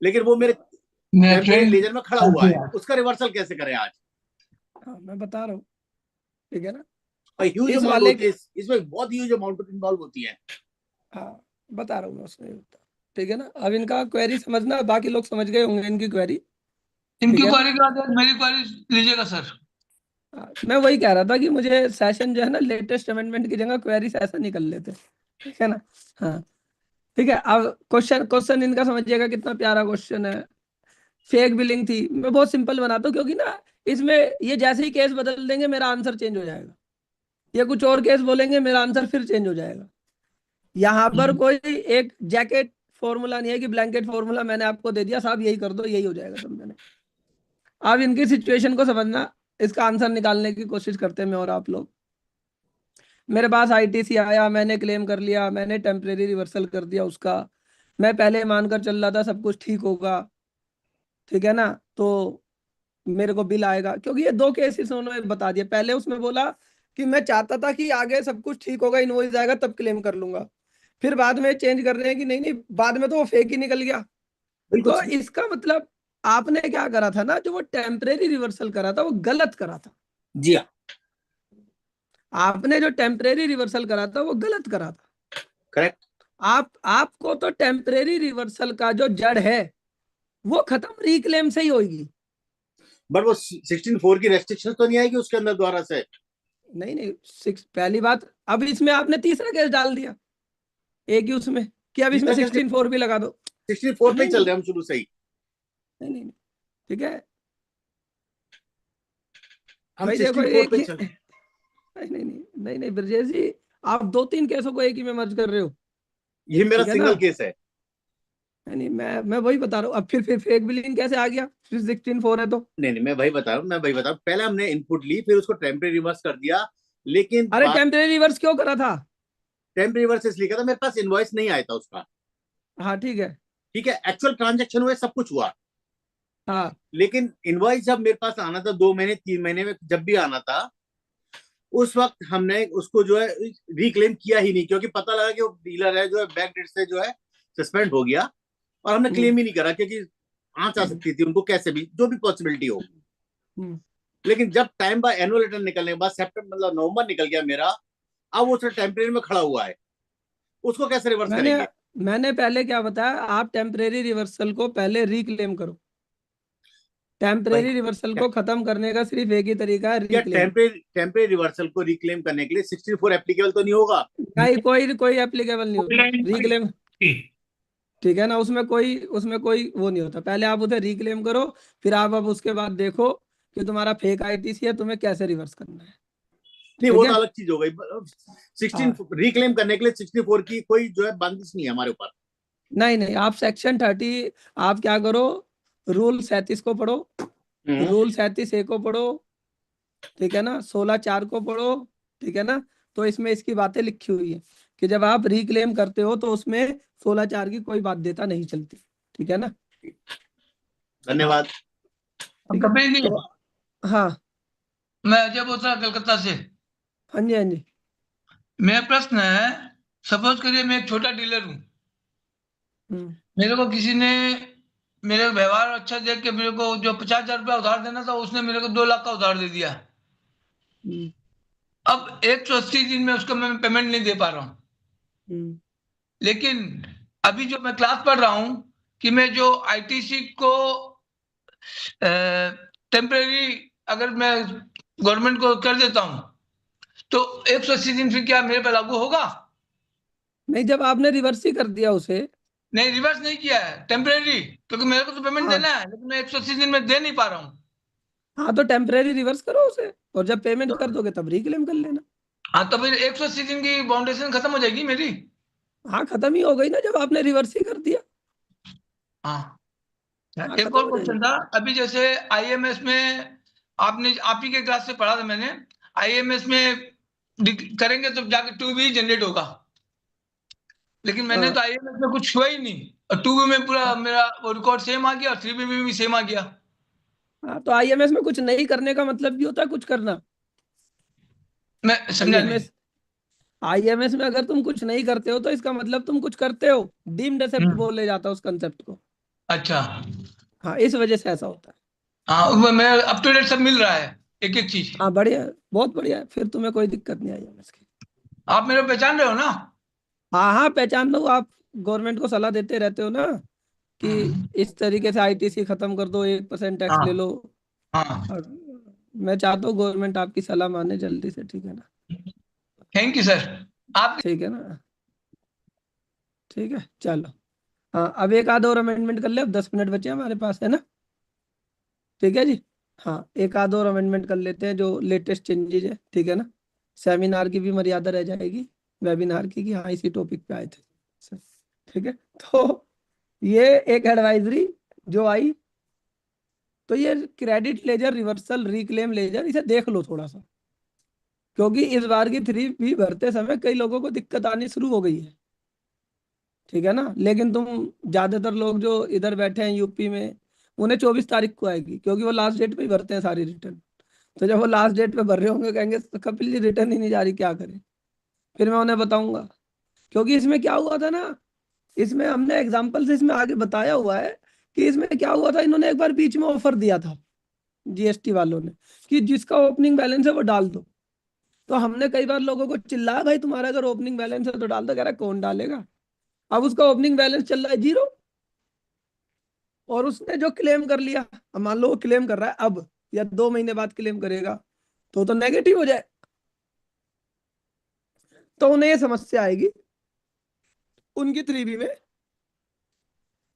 I: लेकिन वो मेरे लेजर में खड़ा हुआ है, उसका रिवर्सल कैसे करें आज?
C: मैं बता रहा हूँ, ठीक है ना।
I: ह्यूज अमाउंट होती है इसमें, बहुत ह्यूज अमाउंट इन्वॉल्व होती है।
C: हाँ, बता रहा हूँ मैं उसमें, ठीक है ना। अब इनका क्वेरी समझना, बाकी लोग समझ गए होंगे इनकी क्वेरी।
B: इनकी क्वेरी के बाद मेरी क्वेरी लीजिएगा सर।
C: मैं वही कह रहा था कि मुझे सेशन जो है ना, लेटेस्ट अमेंडमेंट की जगह क्वेरी सेशन निकल लेते, ठीक है ना। हाँ, ठीक है। अब क्वेश्चन इनका समझिएगा, कितना प्यारा क्वेश्चन है। फेक बिलिंग थी, मैं बहुत सिंपल बनाता हूँ, क्योंकि ना इसमें ये जैसे ही केस बदल देंगे मेरा आंसर चेंज हो जाएगा, या कुछ और केस बोलेंगे मेरा आंसर फिर चेंज हो जाएगा। यहाँ पर कोई एक जैकेट फॉर्मूला नहीं है कि ब्लैंकेट फॉर्मूला मैंने आपको दे दिया, साहब यही कर दो, यही हो जाएगा, समझे। अब इनकी सिचुएशन को समझना, इसका आंसर निकालने की कोशिश करते हैं मैं और आप लोग। मेरे पास आईटीसी आया, मैंने क्लेम कर लिया, मैंने टेम्परेरी रिवर्सल कर दिया उसका, मैं पहले मानकर चल रहा था सब कुछ ठीक होगा, ठीक है ना। तो मेरे को बिल आएगा, क्योंकि ये दो केसेस उन्होंने बता दिया। पहले उसमें बोला कि मैं चाहता था कि आगे सब कुछ ठीक होगा, इनवॉइस आएगा तब क्लेम कर लूंगा, फिर बाद में चेंज कर रहे हैं कि नहीं नहीं, बाद में तो वो फेक ही निकल गया।
I: बिल्कुल
C: तो
I: सही।
C: इसका मतलब आपने क्या करा था ना, जो वो टेम्परेरी रिवर्सल करा था वो गलत करा था।
I: जी हाँ,
C: आपने जो टेम्परेरी रिवर्सल करा था वो गलत करा था।
I: करेक्ट।
C: आपको तो टेम्परेरी रिवर्सल का जो जड़ है वो खत्म रिक्लेम से ही होगी।
I: बट वो 16(4) की रेस्ट्रिक्शन तो नहीं आएगी उसके अंदर दोबारा से?
C: नहीं नहीं, पहली बात, अब इसमें आपने तीसरा केस डाल दिया एक ही उसमें, कि अब इसमें 16(4) भी लगा दो।
I: 16(4) पे ही
C: नहीं
I: चल रहे हम शुरू से ही।
C: नहीं नहीं, ठीक है
I: हम
C: भाई। देखो
I: 16(4)
C: एक
I: पे
C: ही
I: चल।
C: नहीं नहीं नहीं नहीं नहीं ब्रजेश जी, आप दो तीन केसों को एक ही में मर्ज कर रहे हो,
I: ये मेरा
C: ठीक है ना।
I: सिंगल केस है।
C: नहीं नहीं, मैं वही बता रहा हूँ। अब फिर फेक बिलिंग कैसे आ गया, 16(4) है तो।
I: नहीं नहीं, मैं वही बता रहा हूँ, मैं वही बता रहा हूँ। पहले हमने इनपुट ली, फिर उसको टेम्परेरी रिवर्स कर दिया, लेकिन
C: अरे टेम्परेरी रिवर्स क्यों करा था?
I: टेम्परेरी रिवर्स इसलिए किया था, मेरे पास इनवॉइस नहीं आया था उसका।
C: हाँ ठीक है।
I: ठीक है, एक्चुअल ट्रांजेक्शन हुए, सब कुछ हुआ,
C: हाँ
I: लेकिन इनवॉइस जब मेरे पास आना था 2 महीने 3 महीने में जब भी आना था, उस वक्त हमने उसको जो है रिक्लेम किया ही नहीं, क्योंकि पता लगा कि वो डीलर है जो है बैक डेट से जो है सस्पेंड हो गया, और हमने क्लेम ही नहीं करा, क्योंकि आंच आ सकती थी उनको कैसे भी, जो भी पॉसिबिलिटी हो। लेकिन जब टाइम बाय एनुअल रिटर्न निकलने के बाद सेप्टेम्बर मतलब नवंबर निकल गया मेरा, अब वो टेम्परेरी में खड़ा हुआ है, उसको कैसे रिवर्स
C: मैंने
I: करेंगे?
C: मैंने पहले क्या बताया, आप टेम्परेरी रिवर्सल को पहले रिक्लेम करो।
I: भाई,
C: टेम्परेरी रिवर्सल को खत्म करने का सिर्फ एक ही तरीका है,
I: क्या
C: रिक्लेम।
I: टेम्परेरी रिवर्सल को रिक्लेम करने के लिए 64 एप्लीकेबल तो नहीं होगा?
C: नहीं, कोई एप्लीकेबल नहीं
A: कोई
C: होता
A: लाइन
C: रिक्लेम,
A: नहीं।
C: ठीक है ना। उसमें कोई वो नहीं होता। पहले आप उसे रिक्लेम करो, फिर आप अब उसके बाद देखो कि तुम्हारा फेक आईटीसी है, तुम्हें कैसे रिवर्स करना है,
I: नहीं,
C: ठीक
I: वो
C: है।
I: तो अलग चीज हो गई। 16
C: हाँ
I: रिक्लेम करने के लिए 64 की कोई जो है बंदिश नहीं है हमारे ऊपर।
C: नहीं नहीं, आप सेक्शन 30, आप क्या करो, रूल 37 को पढ़ो, रूल 37(a) को पढ़ो, ठीक है ना, 16(4) को पढ़ो, ठीक है ना। तो इसमें इसकी बातें लिखी हुई है कि जब आप रिक्लेम करते हो तो उसमें 16(4) की कोई बाध्यता नहीं चलती, ठीक है ना।
I: धन्यवाद।
C: ठीक है
B: कपिल जी,
C: तो हाँ
B: मैं अजय बोल रहा कलकत्ता से।
C: हाँ जी हाँ जी।
B: मेरा प्रश्न है, सपोज करिए मैं एक छोटा डीलर हूँ,
C: हम्म
B: मेरे को किसी ने मेरे व्यवहार अच्छा देख के मेरे को जो 50,000 रुपया उधार देना था, उसने मेरे को 2 लाख का उधार दे दिया।
C: हम्म
B: अब 180 दिन में उसका मैं पेमेंट नहीं दे पा रहा हूँ,
C: हम्म
B: लेकिन अभी जो मैं क्लास पढ़ रहा हूँ कि मैं जो आईटीसी को टेम्परेरी अगर मैं गवर्नमेंट को कर देता हूँ तो 180 दिन फिर क्या मेरे पे लागू होगा?
C: नहीं, जब आपने रिवर्स ही कर दिया उसे।
B: नहीं, रिवर्स नहीं किया है, टेम्परेरी, क्योंकि मेरे को तो पेमेंट
C: हाँ
B: देना है, लेकिन मैं 180 दिन में दे नहीं पा रहा हूँ।
C: हाँ, तो टेम्परेरी रिवर्स करो उसे, और जब पेमेंट
B: तो
C: कर दोगे तब रिक्लेम कर लेना।
B: हाँ, तो फिर 180 दिन की बाउंडेशन खत्म हो जाएगी मेरी।
C: हाँ खत्म ही हो गई ना, जब आपने रिवर्स ही कर दिया।
B: हाँ,
C: हाँ
B: एक
C: खत्म
B: और
C: हो
B: क्वेश्चन
C: जाएगी।
B: था। अभी जैसे आईएमएस में आपने आप ही के क्लास से पढ़ा था मैंने, आईएमएस में करेंगे तो जाके 2B जनरेट होगा, लेकिन मैंने तो
C: हाँ
B: आईएमएस में कुछ हुआ ही नहीं, और 2B में पूरा मेरा वो रिकॉर्ड सेम आ गया और 3B में भी सेम आ गया।
C: हाँ, तो आईएमएस में कुछ नहीं करने का मतलब भी होता है कुछ करना।
B: मैं समझा नहीं।
C: आईएमएस आईएमएस में अगर तुम कुछ नहीं करते हो तो इसका मतलब तुम कुछ करते हो, डीम्ड एसेप्ट
B: हम्म,
C: बोले जाता है उस कंसेप्ट को।
B: अच्छा।
C: हाँ, इस वजह से ऐसा होता है।
B: हाँ, उसमें मैं अप टू डेट सब मिल रहा है, एक एक चीज।
C: हाँ बढ़िया है, बहुत बढ़िया है, फिर तुम्हें कोई दिक्कत नहीं आईएमएस की।
B: आप मेरे को पहचान रहे हो ना?
C: हाँ हाँ पहचान लो, आप गवर्नमेंट को सलाह देते रहते हो ना कि
B: हम्म,
C: इस तरीके से आईटीसी खत्म कर दो, 1% टैक्स ले
B: हाँ
C: लो।
B: हाँ,
C: और मैं चाहता हूँ गवर्नमेंट आपकी सलाह माने जल्दी से, ठीक है ना।
B: Thank you sir. आप
C: ठीक है ना, ठीक है चलो। हाँ, अब एक आध और अमेंडमेंट कर ले, अब 10 मिनट बचे हैं हमारे पास, है ना। ठीक है जी। हाँ, एक आध और अमेंडमेंट कर लेते हैं जो लेटेस्ट चेंजेज है, ठीक है ना। सेमिनार की भी मर्यादा रह जाएगी, वेबिनार की, कि हाँ इसी टॉपिक पे आए थे, ठीक है। तो ये एक एडवाइजरी जो आई, तो ये credit ledger, reversal, reclaim ledger, इसे देख लो थोड़ा सा, क्योंकि इस बार की 3B भरते समय कई लोगों को दिक्कत आनी शुरू हो गई है, ठीक है ना। लेकिन तुम ज्यादातर लोग जो इधर बैठे हैं यूपी में, उन्हें 24 तारीख को आएगी, क्योंकि वो लास्ट डेट पे ही भरते हैं सारी रिटर्न। तो जब वो लास्ट डेट पे भर रहे होंगे, कहेंगे "तो कपिल जी रिटर्न ही नहीं जा रही, क्या करें"। फिर मैं उन्हें बताऊंगा, क्योंकि इसमें क्या हुआ था ना, इसमें हमने एग्जाम्पल से इसमें आगे बताया हुआ है कि इसमें क्या हुआ था। इन्होंने एक बार बीच में ऑफर दिया था जीएसटी वालों ने कि जिसका ओपनिंग बैलेंस है वो डाल दो। तो हमने कई बार लोगों को चिल्लाया, भाई तुम्हारा अगर ओपनिंग बैलेंस है तो डाल दो। कह रहा कौन डालेगा, अब उसका ओपनिंग बैलेंस चल रहा है 0, और उसने जो क्लेम कर लिया, अब मान लो वो क्लेम कर रहा है अब, या 2 महीने बाद क्लेम करेगा, तो नेगेटिव हो जाए, तो उन्हें ये समस्या आएगी, उनकी 3B में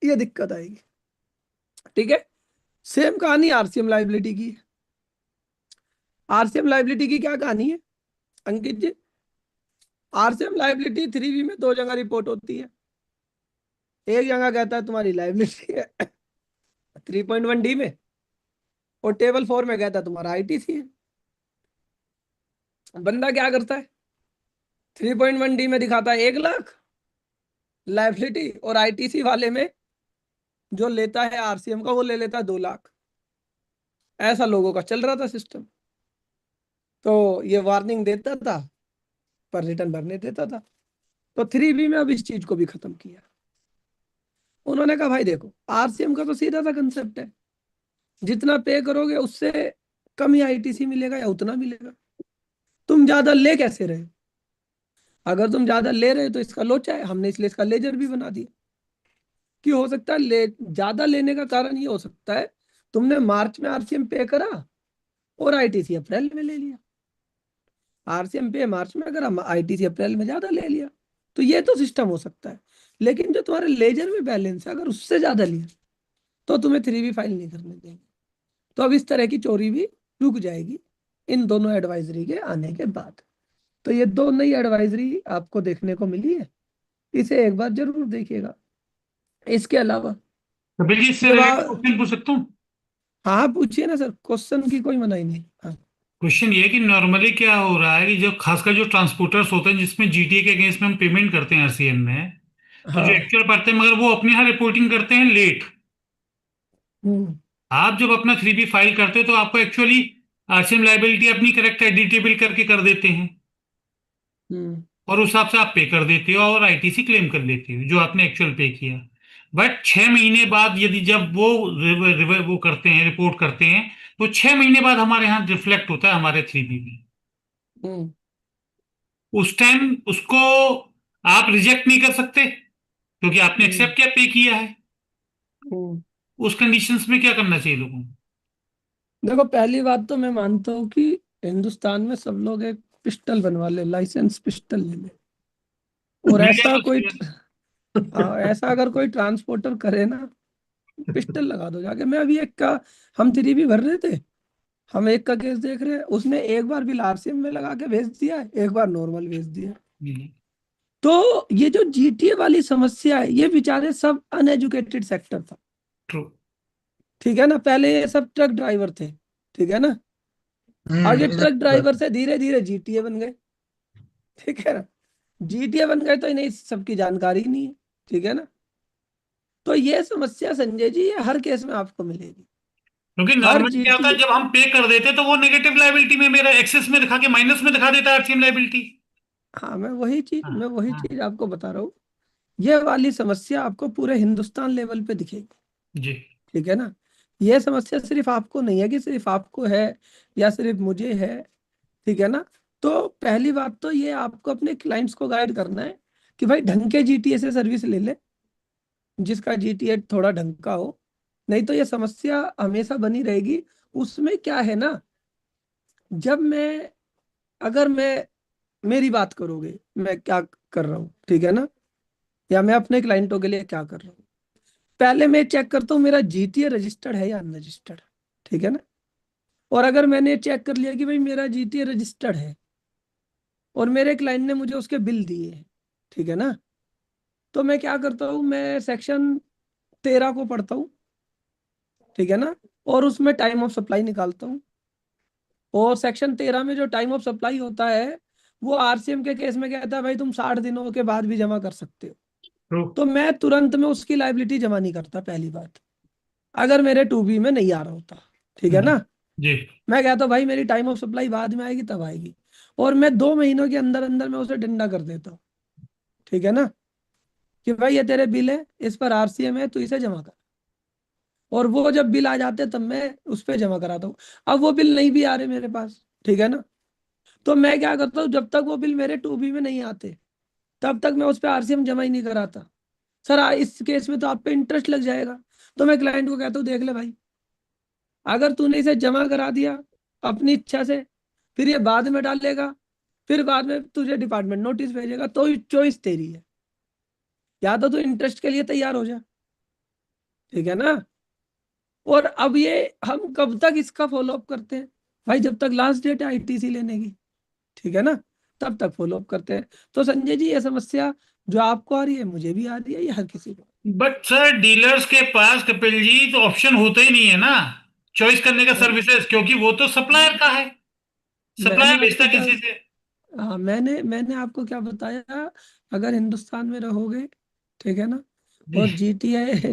C: ये दिक्कत आएगी, ठीक है। सेम कहानी आरसीएम लाइबिलिटी की है। आरसीएम लाइबिलिटी की क्या कहानी है अंकित जी? आरसीएम लाइबिलिटी 3B में 2 जगह रिपोर्ट होती है। एक जगह कहता है तुम्हारी लाइबिलिटी है 3.1D में, और टेबल 4 में कहता है तुम्हारा आईटीसी है। बंदा क्या करता है, 3.1D में दिखाता है 1 लाख लाइबिलिटी, और आईटीसी वाले में जो लेता है आरसीएम का वो ले लेता है 2 लाख। ऐसा लोगों का चल रहा था सिस्टम। तो ये वार्निंग देता था पर रिटर्न भरने देता था। तो 3B में अब इस चीज को भी खत्म किया। उन्होंने कहा भाई देखो, आरसीएम का तो सीधा सा कंसेप्ट है, जितना पे करोगे उससे कम ही आईटीसी मिलेगा या उतना मिलेगा। तुम ज्यादा ले कैसे रहे हो? अगर तुम ज्यादा ले रहे हो तो इसका लोचा है, हमने इसलिए इसका लेजर भी बना दिया कि हो सकता है ज्यादा लेने का कारण ये हो सकता है तुमने मार्च में आरसीएम पे करा और आईटीसी अप्रैल में ले लिया। आरसीएम पे मार्च में करा, आईटीसी अप्रैल में ज्यादा ले लिया, तो ये तो सिस्टम हो सकता है। लेकिन जो तुम्हारे लेजर में बैलेंस है, अगर उससे ज्यादा लिया तो तुम्हें 3B फाइल नहीं करने देंगे। तो अब इस तरह की चोरी भी रुक जाएगी इन दोनों एडवाइजरी के आने के बाद। तो ये 2 नई एडवाइजरी आपको देखने को मिली है, इसे एक बार जरूर देखिएगा। इसके अलावा
A: कपिल जी, इससे
C: जब
A: रिलेटेड क्वेश्चन पूछ सकता हूँ?
C: हाँ पूछिए ना सर, क्वेश्चन की कोई मनाही नहीं। हाँ
A: क्वेश्चन ये है कि नॉर्मली क्या हो रहा है कि जो खासकर जो ट्रांसपोर्टर्स होते हैं जिसमें जीटीए के अगेंस्ट में हम पेमेंट करते हैं आरसीएम में, तो जो
C: हाँ।
A: एक्चुअल पड़ते हैं मगर वो अपने यहाँ रिपोर्टिंग करते हैं लेट।
C: हम्म
A: आप जब अपना 3B फाइल करते हो तो आपको एक्चुअली आरसीएम लाइबिलिटी अपनी करेक्ट एडिटेबल करके कर देते हैं,
C: हम्म
A: और उस हिसाब से आप पे कर देते हो और आईटीसी क्लेम कर लेते हो जो आपने एक्चुअल पे किया। बट 6 महीने बाद यदि जब वो वो करते हैं, रिपोर्ट करते हैं, तो 6 महीने बाद हमारे यहाँ रिफ्लेक्ट होता है हमारे 3B में।
C: हम्म
A: उस टाइम उसको आप रिजेक्ट नहीं कर सकते क्योंकि आपने
C: हम्म
A: एक्सेप्ट किया, पे किया है।
C: हम्म।
A: उस कंडीशंस में क्या करना चाहिए लोगों को?
C: देखो पहली बात तो मैं मानता हूँ कि हिंदुस्तान में सब लोग एक पिस्टल बनवा ले, लाइसेंस पिस्टल ले ले, और
A: मिल
C: ऐसा
A: जाए तो
C: कोई
A: अच्छी बात।
C: ऐसा अगर कोई ट्रांसपोर्टर करे ना, पिस्टल लगा दो जाके। मैं अभी एक का, हम 3B भर रहे थे, हम एक का केस देख रहे हैं, उसने एक बार बिल आरसीएम में लगा के भेज दिया है, एक बार नॉर्मल भेज दिया है।
A: जी,
C: तो ये जो जीटीए वाली समस्या है, ये बेचारे सब अनएजुकेटेड सेक्टर था,
A: ट्रू।
C: ठीक है ना। पहले ये सब ट्रक ड्राइवर थे, ठीक है ना। आज ये ट्रक ड्राइवर से धीरे धीरे जीटीए बन गए, ठीक है ना। जीटीए बन गए तो इन्हें इस सबकी जानकारी नहीं है, ठीक है ना। तो ये समस्या संजय जी ये हर केस में आपको मिलेगी।
A: क्योंकि
C: हर
A: नॉर्मली क्या होता है
C: जीटीए,
A: जब हम पे कर देते हैं तो वो नेगेटिव लाइबिलिटी में मेरा एक्सेस में दिखा के माइनस में दिखा देता है आरसीएम लाइबिलिटी।
C: हाँ
A: हाँ,
C: मैं वही
A: हाँ,
C: चीज आपको बता रहा हूँ। ये वाली समस्या आपको पूरे हिंदुस्तान लेवल पे दिखेगी,
A: जी,
C: ठीक है ना। ये समस्या सिर्फ आपको नहीं है कि सिर्फ आपको है या सिर्फ मुझे है, ठीक है ना। तो पहली बात तो ये आपको अपने क्लाइंट्स को गाइड करना है कि भाई ढंग के जीटीए से सर्विस ले ले, जिसका जीटीए थोड़ा ढंग का हो, नहीं तो ये समस्या हमेशा बनी रहेगी। उसमें क्या है ना, जब मैं, अगर मैं, मेरी बात करोगे मैं क्या कर रहा हूँ, ठीक है ना, या मैं अपने क्लाइंटों के लिए क्या कर रहा हूँ, पहले मैं चेक करता हूँ मेरा जीटीए रजिस्टर्ड है या अनरजिस्टर्ड, ठीक है ना। और अगर मैंने चेक कर लिया कि भाई मेरा जीटीए रजिस्टर्ड है और मेरे क्लाइंट ने मुझे उसके बिल दिए हैं, ठीक है ना, तो मैं क्या करता हूँ, मैं सेक्शन 13 को पढ़ता हूँ ठीक है ना, और उसमें टाइम ऑफ सप्लाई निकालता हूँ। और सेक्शन 13 में जो टाइम ऑफ सप्लाई होता है वो आरसीएम के केस में कहता है भाई तुम 60 दिनों के बाद भी जमा कर सकते हो।
A: ट्रू।
C: तो मैं तुरंत में उसकी लाइबिलिटी जमा नहीं करता, पहली बात, अगर मेरे 2B में नहीं आ रहा होता। ठीक है ना,
A: जी।
C: मैं कहता हूँ भाई मेरी टाइम ऑफ सप्लाई बाद में आएगी तब आएगी, और मैं 2 महीनों के अंदर अंदर मैं उसे डंडा कर देता हूँ। ठीक है ना, कि भाई ये तेरे बिल है, इस पर आरसीएम है, तू इसे जमा कर। और वो जब बिल आ जाते तब मैं उस पर जमा कराता हूँ। अब वो बिल नहीं भी आ रहे मेरे पास, ठीक है ना, तो मैं क्या करता हूँ, जब तक वो बिल मेरे 2B में नहीं आते तब तक मैं उस पर आरसीएम जमा ही नहीं कराता। सर इस केस में तो आप पे इंटरेस्ट लग जाएगा। तो मैं क्लाइंट को कहता हूँ देख ले भाई, अगर तूने इसे जमा करा दिया अपनी इच्छा से, फिर ये बाद में डालेगा, फिर बाद में तुझे डिपार्टमेंट नोटिस भेजेगा, तो चॉइस तेरी है, या तो तू इंटरेस्ट के लिए तैयार हो जा। ठीक है ना, और अब ये हम कब तक इसका फॉलो अप करते हैं भाई, जब तक लास्ट डेट है आईटीसी लेने की। ठीक है ना, तब तक फॉलो अप करते हैं। तो संजय जी ये समस्या जो आपको आ रही है मुझे भी आ रही है, ये हर किसी को।
A: बट सर डीलर्स के पास कपिल जी तो ऑप्शन होता ही नहीं है ना चॉइस करने का सर्विसेज, क्योंकि वो तो सप्लायर का है,
C: मैंने
A: सप्लायर
C: आपको
A: बेचता
C: क्या,
A: किसी से।
C: हाँ मैंने आपको क्या बताया, अगर हिंदुस्तान में रहोगे, ठीक है ना,
A: जी।
C: और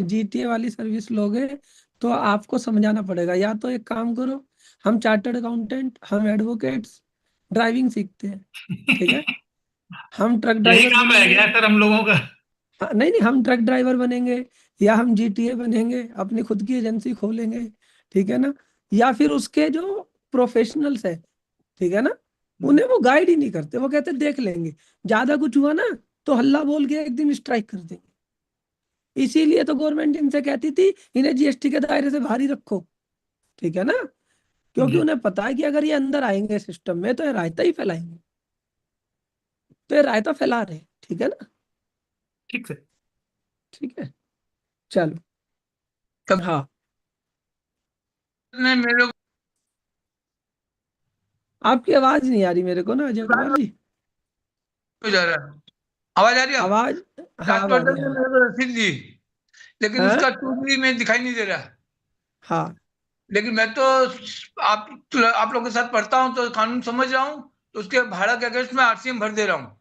C: जीटीए वाली सर्विस लोगे, तो आपको समझाना पड़ेगा। या तो एक काम करो, हम चार्टर्ड अकाउंटेंट, हम एडवोकेट्स ड्राइविंग सीखते हैं, ठीक है, हम ट्रक
A: यही
C: ड्राइवर
A: काम रह
C: बनेंगे।
A: गया है सर हम लोगों का।
C: हाँ, नहीं नहीं, हम ट्रक ड्राइवर बनेंगे, या हम जीटीए बनेंगे, अपनी खुद की एजेंसी खोलेंगे। ठीक है ना, या फिर उसके जो प्रोफेशनल्स है, ठीक है ना, उन्हें वो गाइड ही नहीं करते, वो कहते देख लेंगे, ज्यादा कुछ हुआ ना तो हल्ला बोल के एक दिन स्ट्राइक कर देंगे। इसीलिए तो गवर्नमेंट इनसे कहती थी इन्हें जीएसटी के दायरे से बाहर ही रखो। ठीक है ना, क्योंकि
A: जी।
C: उन्हें पता है कि अगर ये अंदर आएंगे सिस्टम में तो ये रायता ही फैलाएंगे, तो ये रायता फैला रहे हैं। ठीक है ना,
A: ठीक सर।
C: ठीक है, चलो।
B: तब
C: हाँ,
B: ने मेरे
C: आपकी आवाज नहीं आ रही मेरे को ना अजय कुमार जी,
B: को जा रहा है, आवाज आ रही है?
C: आवाज, हाँ अब आ रही
B: ट्रांसपोर्टर
C: है,
B: ने
C: हाँ
B: मेरे को रसीद दी, लेकिन
C: हाँ
B: उसका 2B में दिखाई नहीं दे रहा।
C: हाँ
B: लेकिन मैं तो आप लोगों के साथ पढ़ता हूँ तो कानून समझ रहा हूँ, तो उसके भाड़ा के अगेंस्ट में आरसीएम भर दे रहा हूँ,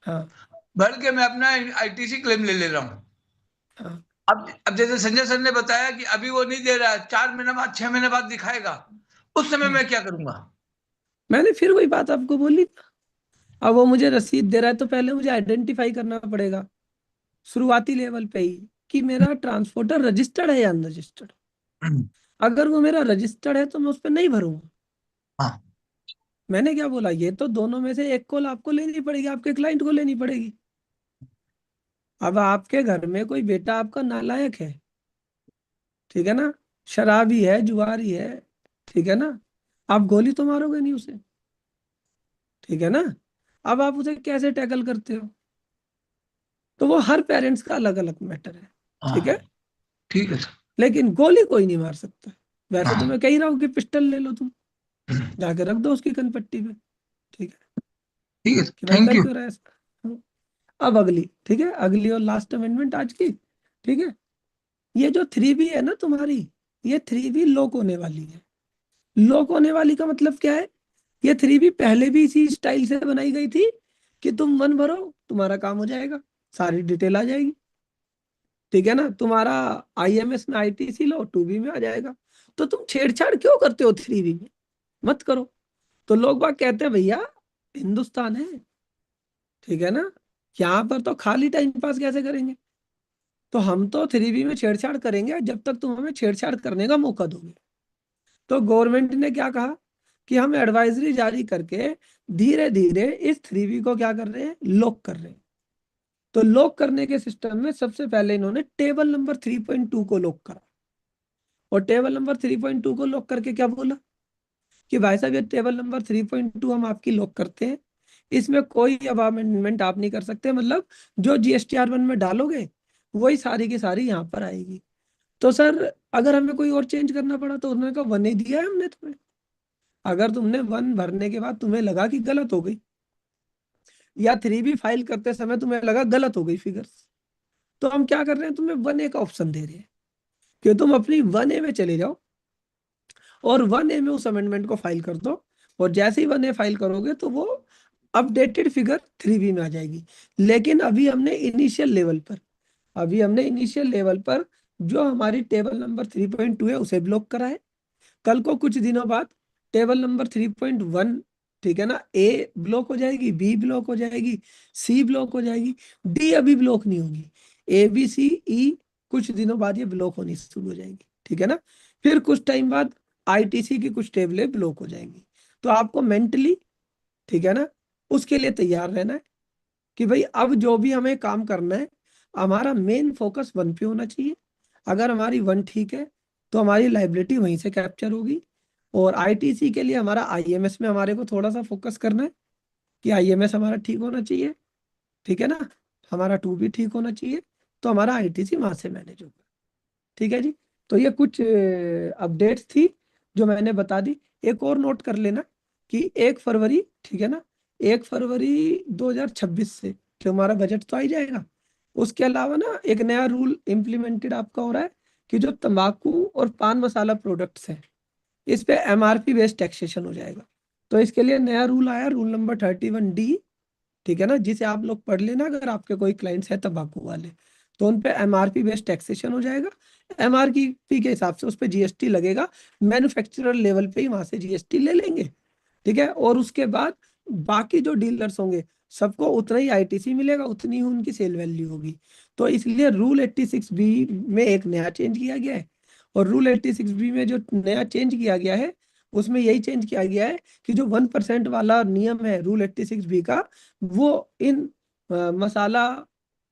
C: हाँ
B: भर के मैं अपना आईटीसी क्लेम ले रहा हूँ।
C: हाँ।
B: अब जैसे संजय सर ने बताया कि अभी वो नहीं दे रहा है, 4 महीने बाद 6 महीने बाद दिखाएगा, उस समय
C: हाँ।
B: मैं क्या करूंगा?
C: मैंने फिर वही बात आपको बोली। अब वो मुझे रसीद दे रहा है तो पहले मुझे आइडेंटिफाई करना पड़ेगा शुरुआती लेवल पे ही कि मेरा ट्रांसपोर्टर रजिस्टर्ड है या अनरजिस्टर्ड। अगर वो मेरा रजिस्टर्ड है तो मैं उस पर नहीं भरूंगा।
B: हाँ।
C: मैंने क्या बोला, ये तो दोनों में से एक कॉल आपको लेनी पड़ेगी, आपके क्लाइंट को लेनी पड़ेगी। अब आपके घर में कोई बेटा आपका नालायक है, ठीक है ना, शराबी है, जुआरी है, ठीक है ना, आप गोली तो मारोगे नहीं उसे। ठीक है ना, अब आप उसे कैसे टैकल करते हो, तो वो हर पेरेंट्स का अलग अलग मैटर है। ठीक है,
B: हाँ, ठीक है सर।
C: लेकिन गोली कोई नहीं मार सकता। वैसे तो
B: हाँ।
C: मैं कह ही रहा हूँ कि पिस्टल ले लो तुम, जाके रख दो उसकी कनपट्टी पे। ठीक है,
B: ठीक है,
C: कि भाई
B: थैंक
C: कर
B: यू।
C: क्यों रहा है ऐसा। हाँ। अब अगली, ठीक है, अगली और लास्ट अमेंडमेंट आज की। ठीक है, ये जो 3B है ना तुम्हारी, ये 3B लॉक होने वाली है। लॉक होने वाली का मतलब क्या है, ये 3B पहले भी इसी स्टाइल से बनाई गई थी कि तुम 1 भरो तुम्हारा काम हो जाएगा, सारी डिटेल आ जाएगी। ठीक है ना, तुम्हारा आईएमएस में आईटीसी लो 2B में आ जाएगा। तो तुम छेड़छाड़ क्यों करते हो 3B में, मत करो। तो लोग बाग कहते हैं भैया हिंदुस्तान है, ठीक है ना, यहाँ पर तो खाली टाइम पास कैसे करेंगे, तो हम तो 3B में छेड़छाड़ करेंगे जब तक तुम हमें छेड़छाड़ करने का मौका दोगे। तो गवर्नमेंट ने क्या कहा कि हम एडवाइजरी जारी करके धीरे धीरे इस 3B को क्या कर रहे हैं, लॉक कर रहे हैं। तो लॉक करने के सिस्टम में सबसे पहले इन्होंने टेबल नंबर 3.2 को लॉक करा, और टेबल नंबर 3.2 को लॉक करके क्या बोला कि भाई साहब ये टेबल नंबर 3.2 हम आपकी लॉक करते हैं, इसमें कोई अब अमेंडमेंट आप नहीं कर सकते, मतलब जो GSTR 1 में डालोगे वही सारी की सारी यहाँ पर आएगी। तो सर अगर हमें कोई और चेंज करना पड़ा तो उन्होंने कहा 1 ही दिया है हमने तुम्हें, अगर तुमने 1 भरने के बाद तुम्हें लगा कि गलत हो गई, या 3B फाइल करते समय तुम्हें लगा गलत हो गई फिगर्स, तो हम क्या कर रहे हैं, तुम्हें 1A का ऑप्शन दे रहे हैं कि तुम अपनी 1A में चले जाओ और 1A में उस अमेंडमेंट को फाइल कर दो, और जैसे ही 1A फाइल करोगे तो वो अपडेटेड फिगर 3B में आ जाएगी। लेकिन अभी हमने इनिशियल लेवल पर जो हमारी टेबल नंबर 3.2 है उसे ब्लॉक करा है। कल को कुछ दिनों बाद टेबल नंबर 3.1, ठीक है ना, ए ब्लॉक हो जाएगी, बी ब्लॉक हो जाएगी, सी ब्लॉक हो जाएगी, डी अभी ब्लॉक नहीं होगी, ए बी सी ई कुछ दिनों बाद ये ब्लॉक होनी शुरू हो जाएगी, ठीक है ना। फिर कुछ टाइम बाद आईटीसी की कुछ टेबलें ब्लॉक हो जाएंगी। तो आपको मेंटली, ठीक है ना, उसके लिए तैयार रहना है कि भाई अब जो भी हमें काम करना है, हमारा मेन फोकस 1 पे होना चाहिए। अगर हमारी 1 ठीक है तो हमारी लाइबिलिटी वहीं से कैप्चर होगी। और आईटीसी के लिए हमारा आईएमएस में हमारे को थोड़ा सा फोकस करना है कि आईएमएस हमारा ठीक होना चाहिए, ठीक है ना, हमारा 2 भी ठीक होना चाहिए, तो हमारा आईटीसी वहां से मैनेज होगा। ठीक है जी। तो ये कुछ अपडेट्स थी जो मैंने बता दी। एक और नोट कर लेना कि 1 फरवरी, ठीक है ना, 1 फरवरी 2026 से जो हमारा बजट तो आ ही जाएगा, उसके अलावा ना एक नया रूल इम्प्लीमेंटेड आपका हो रहा है कि जो तंबाकू और पान मसाला प्रोडक्ट्स हैं इस पे एमआरपी बेस्ड टैक्सेशन हो जाएगा। तो इसके लिए नया रूल आया, रूल नंबर 31D, ठीक है ना, जिसे आप लोग पढ़ लेना अगर आपके कोई क्लाइंट्स है तंबाकू वाले, तो उन पे एमआरपी बेस्ड टैक्सेशन हो जाएगा। एमआरपी के हिसाब से उस पर जीएसटी लगेगा, मैन्युफैक्चरर लेवल पे ही वहां से जीएसटी ले लेंगे, ठीक है। और उसके बाद बाकी जो डीलर्स होंगे सबको उतना ही आईटीसी मिलेगा, उतनी ही उनकी सेल वैल्यू होगी। तो इसलिए रूल 86B में एक नया चेंज किया गया है। और रूल 86B में जो नया चेंज किया गया है उसमें यही चेंज किया गया है कि जो 1% वाला नियम है रूल 86B का, वो इन मसाला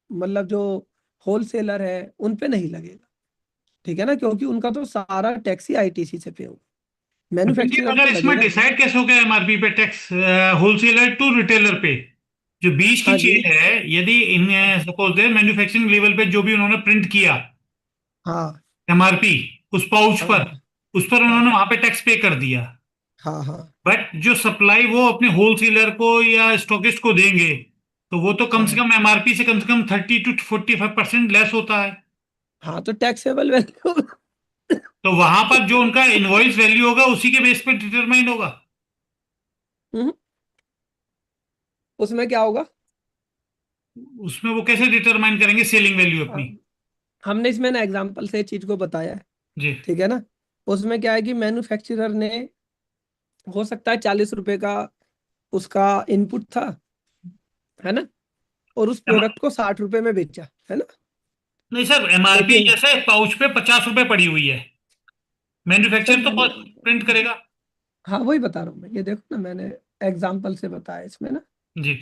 C: मतलब जो होलसेलर है उन पे नहीं लगेगा, ठीक है ना, क्योंकि उनका तो सारा टैक्स ही आईटीसी से पे होगा,
A: देखिए,
C: मैन्युफैक्चरर
A: मगर
C: पे
A: इसमें
C: लगेगा।
A: डिसाइड कैसे हो गया एमआरपी पे टैक्स होलसेलर टू रिटेलर पे? जो बीच की
C: हाँ जी।
A: चेन है, यदि in suppose they manufacturing level पे जो भी उन्होंने प्रिंट किया
C: हाँ
A: एमआरपी उस पाउच
C: हाँ
A: पर, उस पर
C: हाँ
A: उन्होंने वहां पे टैक्स पे कर दिया।
C: हाँ हाँ
A: बट जो सप्लाई वो अपने होलसेलर को या स्टॉकिस्ट को देंगे, तो वो तो कम से
C: हाँ
A: कम एमआरपी से कम 30 to 45% लेस होता है।
C: हाँ, तो टैक्सेबल वैल्यू
A: तो वहां पर जो उनका इनवॉइस वैल्यू होगा उसी के बेस पे डिटरमाइन होगा।
C: उसमें क्या होगा?
A: उसमें वो कैसे डिटरमाइन करेंगे सेलिंग वैल्यू
C: हाँ,
A: अपनी?
C: हमने इसमें ना एग्जांपल से चीज को बताया है,
A: जी।
C: ठीक है ना। उसमें क्या है कि मैन्युफैक्चरर ने हो सकता है 40 रुपए का उसका इनपुट था, है ना, और उस प्रोडक्ट को 60 रुपए में बेचा, है ना।
A: नहीं सर, एमआरपी
C: लेकिन
A: जैसे पाउच पे 50 रुपए पड़ी हुई है,
C: सर
A: मैन्युफैक्चर तो
C: मैंने,
A: प्रिंट करेगा।
C: हाँ वही बता रहा हूँ मैं, ये देखो ना मैंने एग्जाम्पल से बताया इसमें ना।
A: जी।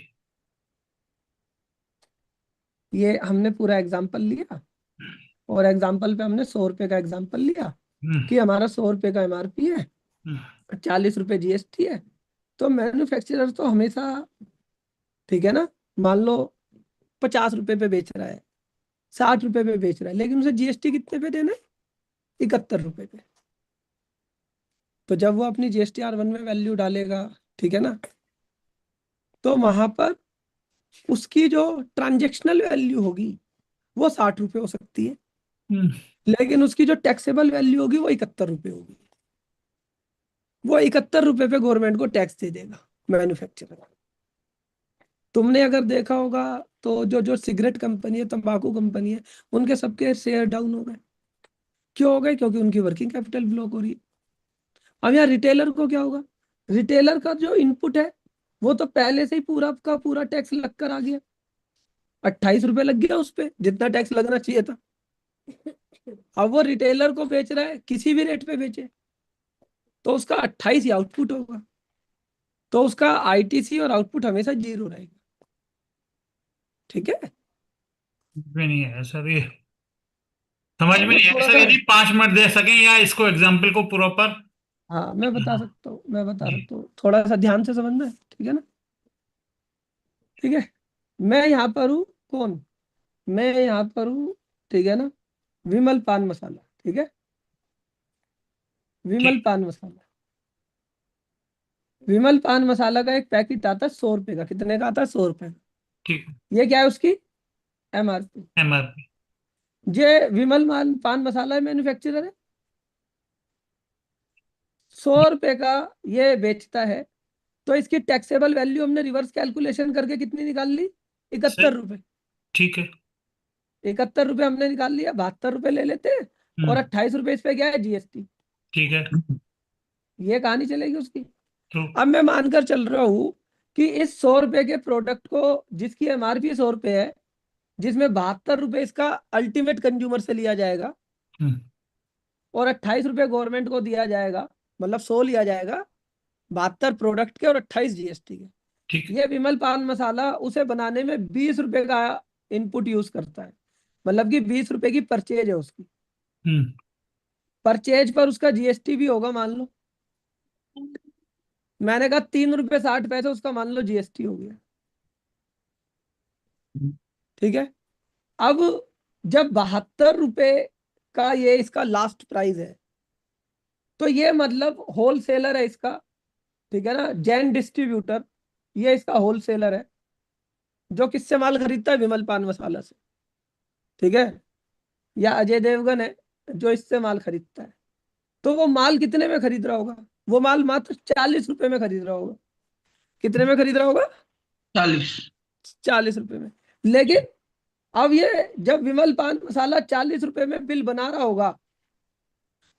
C: ये हमने पूरा एग्जाम्पल लिया और एग्जाम्पल पे हमने 100 रुपए का एग्जाम्पल लिया
A: हम्म,
C: कि हमारा 100 रुपए का एमआरपी है,
A: हम्म।
C: 40 रुपए जीएसटी है। तो मैन्युफैक्चरर तो हमेशा, ठीक है ना, मान लो 50 रुपए पे बेच रहा है, 60 रुपए पे बेच रहा है, लेकिन उसे जीएसटी कितने पे देना है? 71 रुपए पे। तो जब वो अपनी GSTR 1 में वैल्यू डालेगा, ठीक है ना, तो वहां पर उसकी जो ट्रांजेक्शनल वैल्यू होगी वो 60 रुपए हो सकती है,
A: हम्म।
C: लेकिन उसकी जो टैक्सेबल वैल्यू होगी वो 71 रुपए होगी। वो 71 रुपए पे गवर्नमेंट को टैक्स दे देगा मैन्युफैक्चरर। तुमने अगर देखा होगा तो जो जो सिगरेट कंपनी है, तंबाकू कंपनी है, उनके सबके शेयर डाउन हो गए। क्यों हो गए? क्योंकि उनकी वर्किंग कैपिटल ब्लॉक हो रही है। अब यहाँ रिटेलर को क्या होगा? रिटेलर का जो इनपुट है वो तो पहले से ही पूरा का पूरा टैक्स लग कर आ गया, 28 रुपए लग गया उस पे जितना टैक्स लगना चाहिए था। अब वो रिटेलर को बेच रहा है, किसी भी रेट पे बेचे तो उसका 28 ही आउटपुट होगा, तो उसका आईटीसी और आउटपुट हमेशा 0 रहेगा, ठीक है।
A: भी नहीं है सर, ये समझ
C: हाँ
A: में
C: वो
A: नहीं है
C: थोड़ा
A: सर।
C: सा,
A: यदि 5 मिनट दे सकें या इसको एग्जाम्पल को प्रॉपर।
C: हाँ मैं बता सकता हूँ,
A: जी।
C: थोड़ा सा ध्यान से समझना है, ठीक है ना। ठीक है, मैं यहाँ पर हूँ कौन? मैं यहाँ पर हूँ, ठीक है ना, विमल पान मसाला, ठीक है, विमल
A: ठीक।
C: पान मसाला। विमल पान मसाला का एक पैकेट आता है 100 रुपए का। कितने का आता है? 100 रुपए का।
A: ठीक।
C: ये क्या है? उसकी एमआरपी।
A: एमआरपी।
C: ये विमल पान मसाला मैन्युफैक्चरर है, 100 रुपए का ये बेचता है, तो इसकी टैक्सेबल वैल्यू हमने रिवर्स कैलकुलेशन करके कितनी निकाल ली? 71 रुपए।
A: ठीक है।
C: 71 रुपए हमने निकाल लिया, 72 रुपए ले लेते हैं, और 28 रुपए इस पे क्या है? जीएसटी।
A: ठीक है।
C: ये कहानी चलेगी उसकी।
A: तो
C: अब मैं मानकर चल रहा हूं कि इस 100 रुपए के प्रोडक्ट को, जिसकी एमआरपी 100 रुपए है, जिसमें 72 रुपए इसका अल्टीमेट कंज्यूमर से लिया जाएगा, और 28 रुपए गवर्नमेंट को दिया जाएगा, मतलब 100 लिया जाएगा, 72 प्रोडक्ट के और 28 जीएसटी के।
A: ठीक है।
C: ये विमल पान मसाला उसे बनाने में 20 रुपए का इनपुट यूज करता है, मतलब कि 20 रुपए की परचेज है उसकी। परचेज पर उसका जीएसटी भी होगा, मान लो मैंने कहा 3 रुपए 60 पैसे उसका, मान लो जीएसटी हो गया। ठीक है। अब जब 72 रुपए का ये इसका लास्ट प्राइस है, तो ये मतलब होलसेलर है इसका, ठीक है ना, जैन डिस्ट्रीब्यूटर, ये इसका होलसेलर है जो किससे माल खरीदता है? विमल पान मसाला से। ठीक है। या अजय देवगन है जो इससे माल खरीदता है। तो वो माल कितने में खरीद रहा होगा? वो माल मात्र 40 रुपए में खरीद रहा होगा। कितने में खरीद रहा होगा?
B: 40।
C: 40 रुपए में। लेकिन अब ये जब विमल पान मसाला 40 रुपए में बिल बना रहा होगा,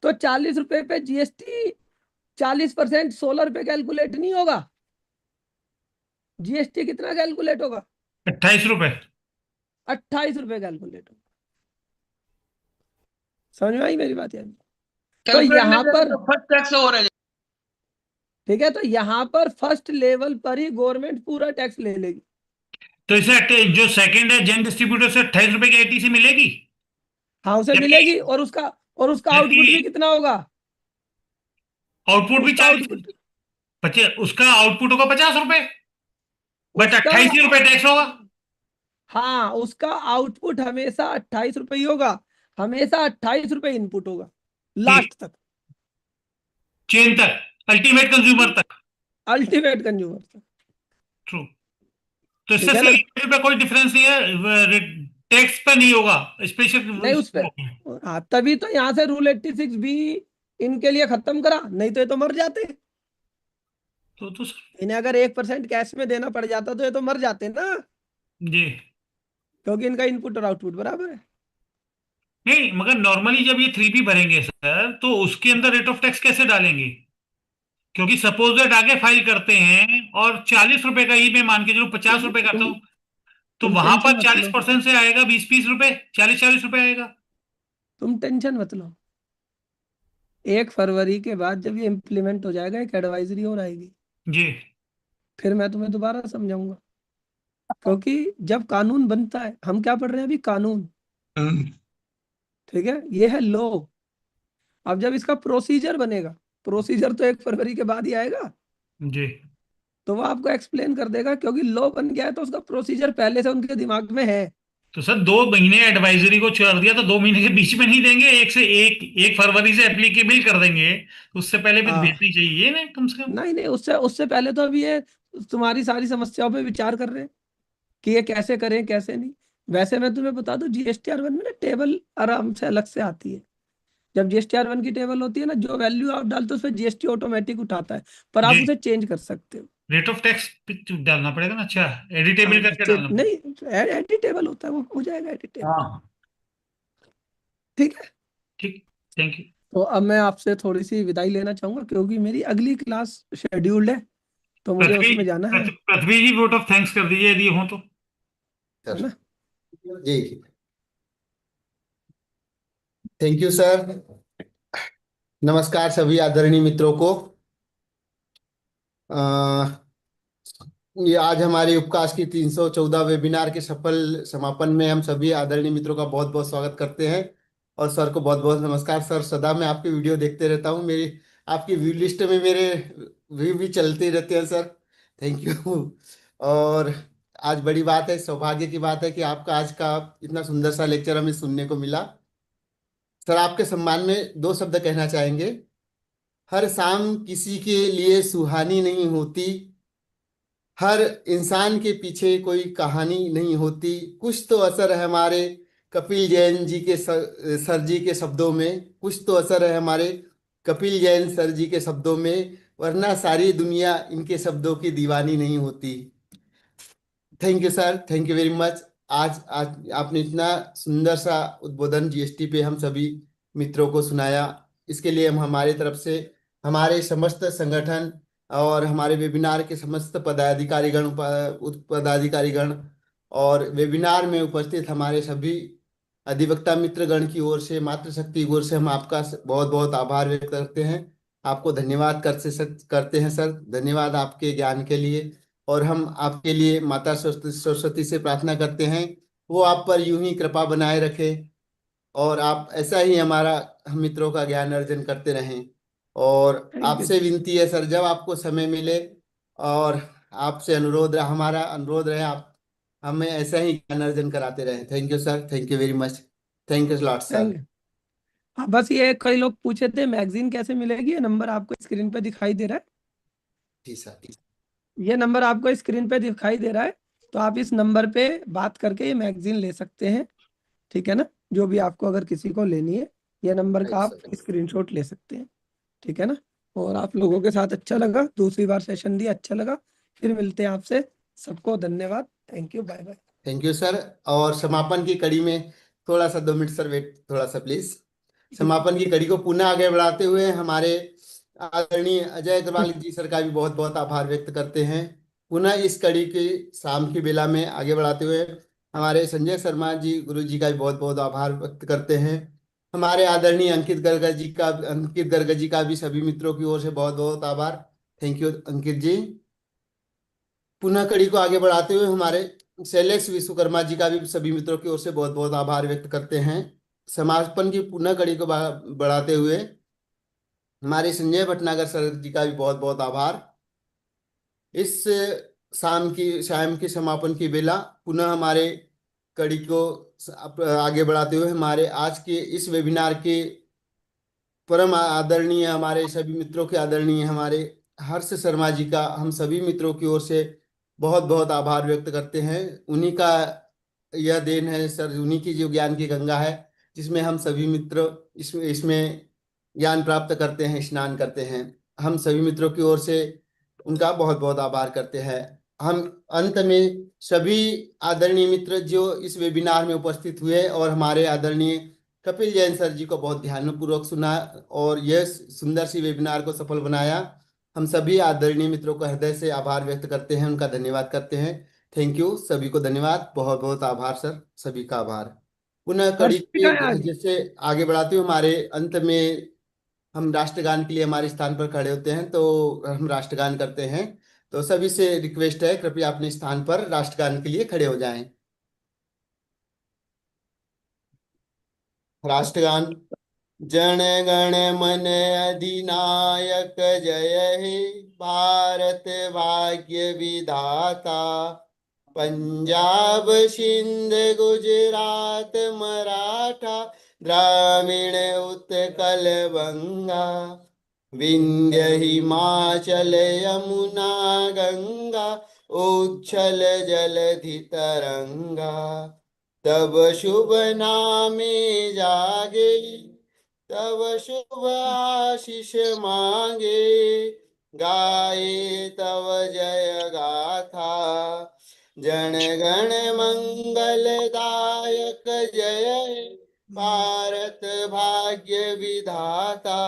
C: तो 40 रुपए पे जीएसटी 40%, 16 रुपए कैलकुलेट नहीं होगा। जीएसटी कितना कैलकुलेट होगा?
A: 28 रुपए।
C: 28 रुपए कैलकुलेट होगा। समझ में आई मेरी बात यार? तो
B: कैलकुलेट
C: यहाँ
B: नहीं
C: पर,
B: तो फर्स्ट टैक्स हो रहा है।
C: ठीक है, तो यहाँ पर फर्स्ट लेवल पर ही गवर्नमेंट पूरा टैक्स ले लेगी।
A: तो इसे जो सेकंड है जैन डिस्ट्रीब्यूटर से 28 रुपए की आईटीसी मिलेगी,
C: हाँ, उसे
A: जबकि
C: मिलेगी, और उसका आउटपुट भी कितना होगा?
A: आउटपुट भी
C: उसका
A: 40,
C: आउटपुट,
A: उसका आउटपुट होगा 50 रुपए, बट
C: उसका
A: 28 रुपए टैक्स होगा।
C: हाँ, उसका आउटपुट हमेशा 28 रुपए ही होगा, हमेशा 28 रुपए इनपुट होगा लास्ट तक,
A: चेन तक, अल्टीमेट कंज्यूमर तक।
C: अल्टीमेट कंज्यूमर तक।
A: ट्रू। तो इससे
C: ठीक है ना?
A: सेलिंग पे कोई डिफरेंस नहीं है, टैक्स पे नहीं होगा स्पेशल।
C: नहीं उस पे, हाँ, तभी तो यहाँ से रूल 86 भी इनके लिए खत्म करा, नहीं तो ये तो मर जाते।
A: तो
C: इन्हें अगर 1% कैश में देना पड़ जाता तो ये तो मर जाते ना,
A: जी
C: क्योंकि इनका इनपुट और आउटपुट बराबर है।
A: नहीं, मगर नॉर्मली जब ये 3B भरेंगे सर, तो उसके अंदर रेट ऑफ टैक्स कैसे डालेंगे? क्योंकि सपोज दैट आगे फाइल करते हैं और 40 रुपए का ही मैं मान के चलो 50 रुपए करता हूँ, तो
C: तुम
A: वहां
C: टेंशन
A: पर
C: मत लो,
A: 40% से आएगा 20-20 रुपए, 40-40 रुपए आएगा।
C: तुम टेंशन मत लो। 1 फरवरी के बाद जब ये इम्प्लीमेंट हो जाएगा, एक एडवाइजरी और आएगी,
A: जी
C: फिर मैं तुम्हें दोबारा समझाऊंगा। क्योंकि जब कानून बनता है, हम क्या पढ़ रहे हैं अभी? कानून। ठीक है, ये है लॉ। अब जब इसका प्रोसीजर बनेगा, प्रोसीजर तो 1 फरवरी के बाद ही आएगा,
A: जी।
C: तो वो आपको एक्सप्लेन कर देगा, क्योंकि लॉ बन गया है तो उसका प्रोसीजर पहले से उनके दिमाग में है।
A: तो सर 2 महीने एडवाइजरी को छोड़ दिया, तो 2 महीने के बीच में नहीं देंगे? 1 फरवरी से एप्लीकेबल कर देंगे, तो उससे पहले भी तो
C: हाँ,
A: भेजनी चाहिए ना कम से कम।
C: नहीं नहीं, उससे उससे पहले तो अभी ये तुम्हारी सारी समस्याओं पे विचार कर रहे हैं कि ये कैसे करें कैसे नहीं। वैसे मैं तुम्हें बता दूं, GSTR 1 में ना टेबल आराम से अलग से आती है। जब GSTR 1 की टेबल होती है ना, जो वैल्यू आप डालते हो उस पर जीएसटी ऑटोमेटिक उठाता है, पर आप
A: जी,
C: उसे चेंज कर सकते हो।
A: रेट ऑफ टैक्स डालना पड़ेगा ना? अच्छा, एडिटेबल करके डालना पड़ेगा।
C: नहीं, एडिटेबल होता है, वो हो जाएगा एडिटेबल।
B: हाँ
C: ठीक है।
A: ठीक। Thank you.
C: तो अब मैं आपसे थोड़ी सी विदाई लेना चाहूंगा, क्योंकि मेरी अगली क्लास शेड्यूल्ड है, तो मुझे
A: पृथ्वी
C: उसमें जाना है
A: पृथ्वी जी, वोट ऑफ थैंक्स कर दीजिए यदि हो तो।
C: है ना?
J: जी, थैंक यू सर। नमस्कार सभी आदरणीय मित्रों को। ये आज हमारे उपकाश की 314 वेबिनार के सफल समापन में हम सभी आदरणीय मित्रों का बहुत बहुत स्वागत करते हैं, और सर को बहुत बहुत नमस्कार। सर, सदा मैं आपकी वीडियो देखते रहता हूँ, मेरी आपकी व्यू लिस्ट में मेरे व्यू भी चलते रहते हैं सर। Thank you. और आज बड़ी बात है, सौभाग्य की बात है कि आपका आज का इतना सुंदर सा लेक्चर हमें सुनने को मिला। सर, आपके सम्मान में 2 शब्द कहना चाहेंगे। हर शाम किसी के लिए सुहानी नहीं होती, हर इंसान के पीछे कोई कहानी नहीं होती, कुछ तो असर है हमारे कपिल जैन जी के सर जी के शब्दों में, कुछ तो असर है हमारे कपिल जैन सर जी के शब्दों में, वरना सारी दुनिया इनके शब्दों की दीवानी नहीं होती। Thank you sir, thank you very much. आज आज आपने इतना सुंदर सा उद्बोधन जीएसटी पे हम सभी मित्रों को सुनाया, इसके लिए हम हमारी तरफ से हमारे समस्त संगठन और हमारे वेबिनार के समस्त पदाधिकारीगण और वेबिनार में उपस्थित हमारे सभी अधिवक्ता मित्रगण की ओर से, मातृशक्ति की ओर से हम आपका बहुत बहुत आभार व्यक्त करते हैं। आपको धन्यवाद करते हैं सर, धन्यवाद आपके ज्ञान के लिए। और हम आपके लिए माता सरस्वती से प्रार्थना करते हैं वो आप पर यूं ही कृपा बनाए रखे और आप ऐसा ही हमारा हम मित्रों का ज्ञान अर्जन करते रहें। और
C: थैंक यू
J: आपसे विनती है सर, जब आपको समय मिले और आपसे हमारा अनुरोध रहे, आप हमें ऐसा ही ज्ञान अर्जन कराते रहें। Thank you sir, thank you very much, thank you lot sir.
C: Thank you. हाँ, बस ये कई लोग पूछे थे मैगजीन कैसे मिलेगी। ये नंबर आपको स्क्रीन पे दिखाई दे रहा है,
J: जी सर।
C: ये नंबर आपको स्क्रीन पे दिखाई दे रहा है, तो आप इस नंबर पे बात करके ये मैगजीन ले सकते हैं, ठीक है ना। जो भी आपको अगर किसी को लेनी है, ये नंबर का आप स्क्रीनशॉट ले सकते हैं, ठीक है ना। और आप लोगों के साथ अच्छा लगा, दूसरी बार सेशन दिया, अच्छा लगा। फिर मिलते हैं आपसे, सबको धन्यवाद, thank you, bye bye.
J: Thank you sir. और समापन की कड़ी में थोड़ा सा 2 मिनट सर वेट, थोड़ा सा प्लीज। समापन की कड़ी को पुनः आगे बढ़ाते हुए हमारे आदरणीय अजय अग्रवाल जी सर का भी बहुत बहुत आभार व्यक्त करते हैं। पुनः इस कड़ी की शाम की बेला में आगे बढ़ाते हुए हमारे संजय शर्मा जी गुरु जी का भी बहुत बहुत आभार व्यक्त करते हैं। हमारे आदरणीय अंकित गर्ग जी का भी सभी मित्रों की ओर से बहुत बहुत आभार। थैंक यू अंकित जी। पुनः कड़ी को आगे बढ़ाते हुए हमारे शैलेश विश्वकर्मा जी का भी सभी मित्रों की ओर से बहुत बहुत आभार व्यक्त करते हैं। समापन की पुनः कड़ी को बढ़ाते हुए हमारे संजय भटनागर सर जी का भी बहुत बहुत आभार। इस शाम की समापन की बेला पुनः हमारे कड़ी को आगे बढ़ाते हुए हमारे आज के इस वेबिनार के परम आदरणीय हमारे सभी मित्रों के आदरणीय हमारे हर्ष शर्मा जी का हम सभी मित्रों की ओर से बहुत बहुत आभार व्यक्त करते हैं। उन्हीं का यह देन है सर, उन्हीं की जो ज्ञान की गंगा है जिसमें हम सभी मित्र इसमें ज्ञान प्राप्त करते हैं, स्नान करते हैं। हम सभी मित्रों की ओर से उनका बहुत बहुत आभार करते हैं। हम अंत में सभी आदरणीय मित्र जो इस वेबिनार में उपस्थित हुए और हमारे आदरणीय कपिल जैन सर जी को बहुत ध्यानपूर्वक सुना और यह सुंदर सी वेबिनार को सफल बनाया, हम सभी आदरणीय मित्रों को हृदय से आभार व्यक्त करते हैं, उनका धन्यवाद करते हैं। थैंक यू, सभी को धन्यवाद, बहुत बहुत आभार सर, सभी का आभार। पुनः कड़ी के जैसे आगे बढ़ाते हुए हमारे अंत में हम राष्ट्रगान के लिए हमारे स्थान पर खड़े होते हैं, तो हम राष्ट्रगान करते हैं। तो सभी से रिक्वेस्ट है कृपया अपने स्थान पर राष्ट्रगान के लिए खड़े हो जाएं। राष्ट्रगान। जन गण मन अधिनायक जय हे भारत भाग्य विधाता, पंजाब सिंध गुजरात मराठा द्राविण उत्कल बंगा, विंध्य हिमाचल यमुना गंगा उच्छल जलधि तरंगा, तब शुभ नामे जागे तब शुभ आशीष मांगे, गाए तब जय गाथा जन गण मंगलदायक जय भारत भाग्य विधाता,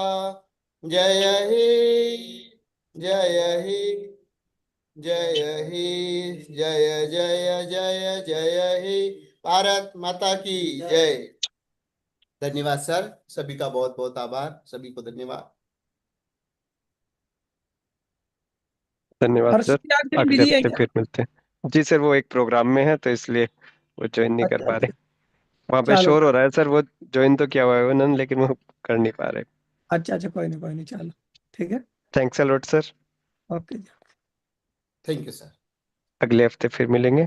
J: जय हे जय हे जय हे जय जय जय जय हे भारत माता की जय। धन्यवाद सर, सभी का बहुत बहुत आभार, सभी को धन्यवाद।
E: धन्यवाद सर, अगले हफ्ते फिर मिलते हैं। जी सर, वो एक प्रोग्राम में है तो इसलिए वो ज्वाइन नहीं कर पा रहे। वहाँ पे शोर हो रहा है सर, वो ज्वाइन तो किया हुआ है उन्होंने लेकिन वो कर नहीं पा रहे।
C: अच्छा अच्छा, कोई नहीं, चलो ठीक है।
E: Thanks a lot sir.
C: Okay,
J: thank you sir.
E: अगले हफ्ते फिर मिलेंगे।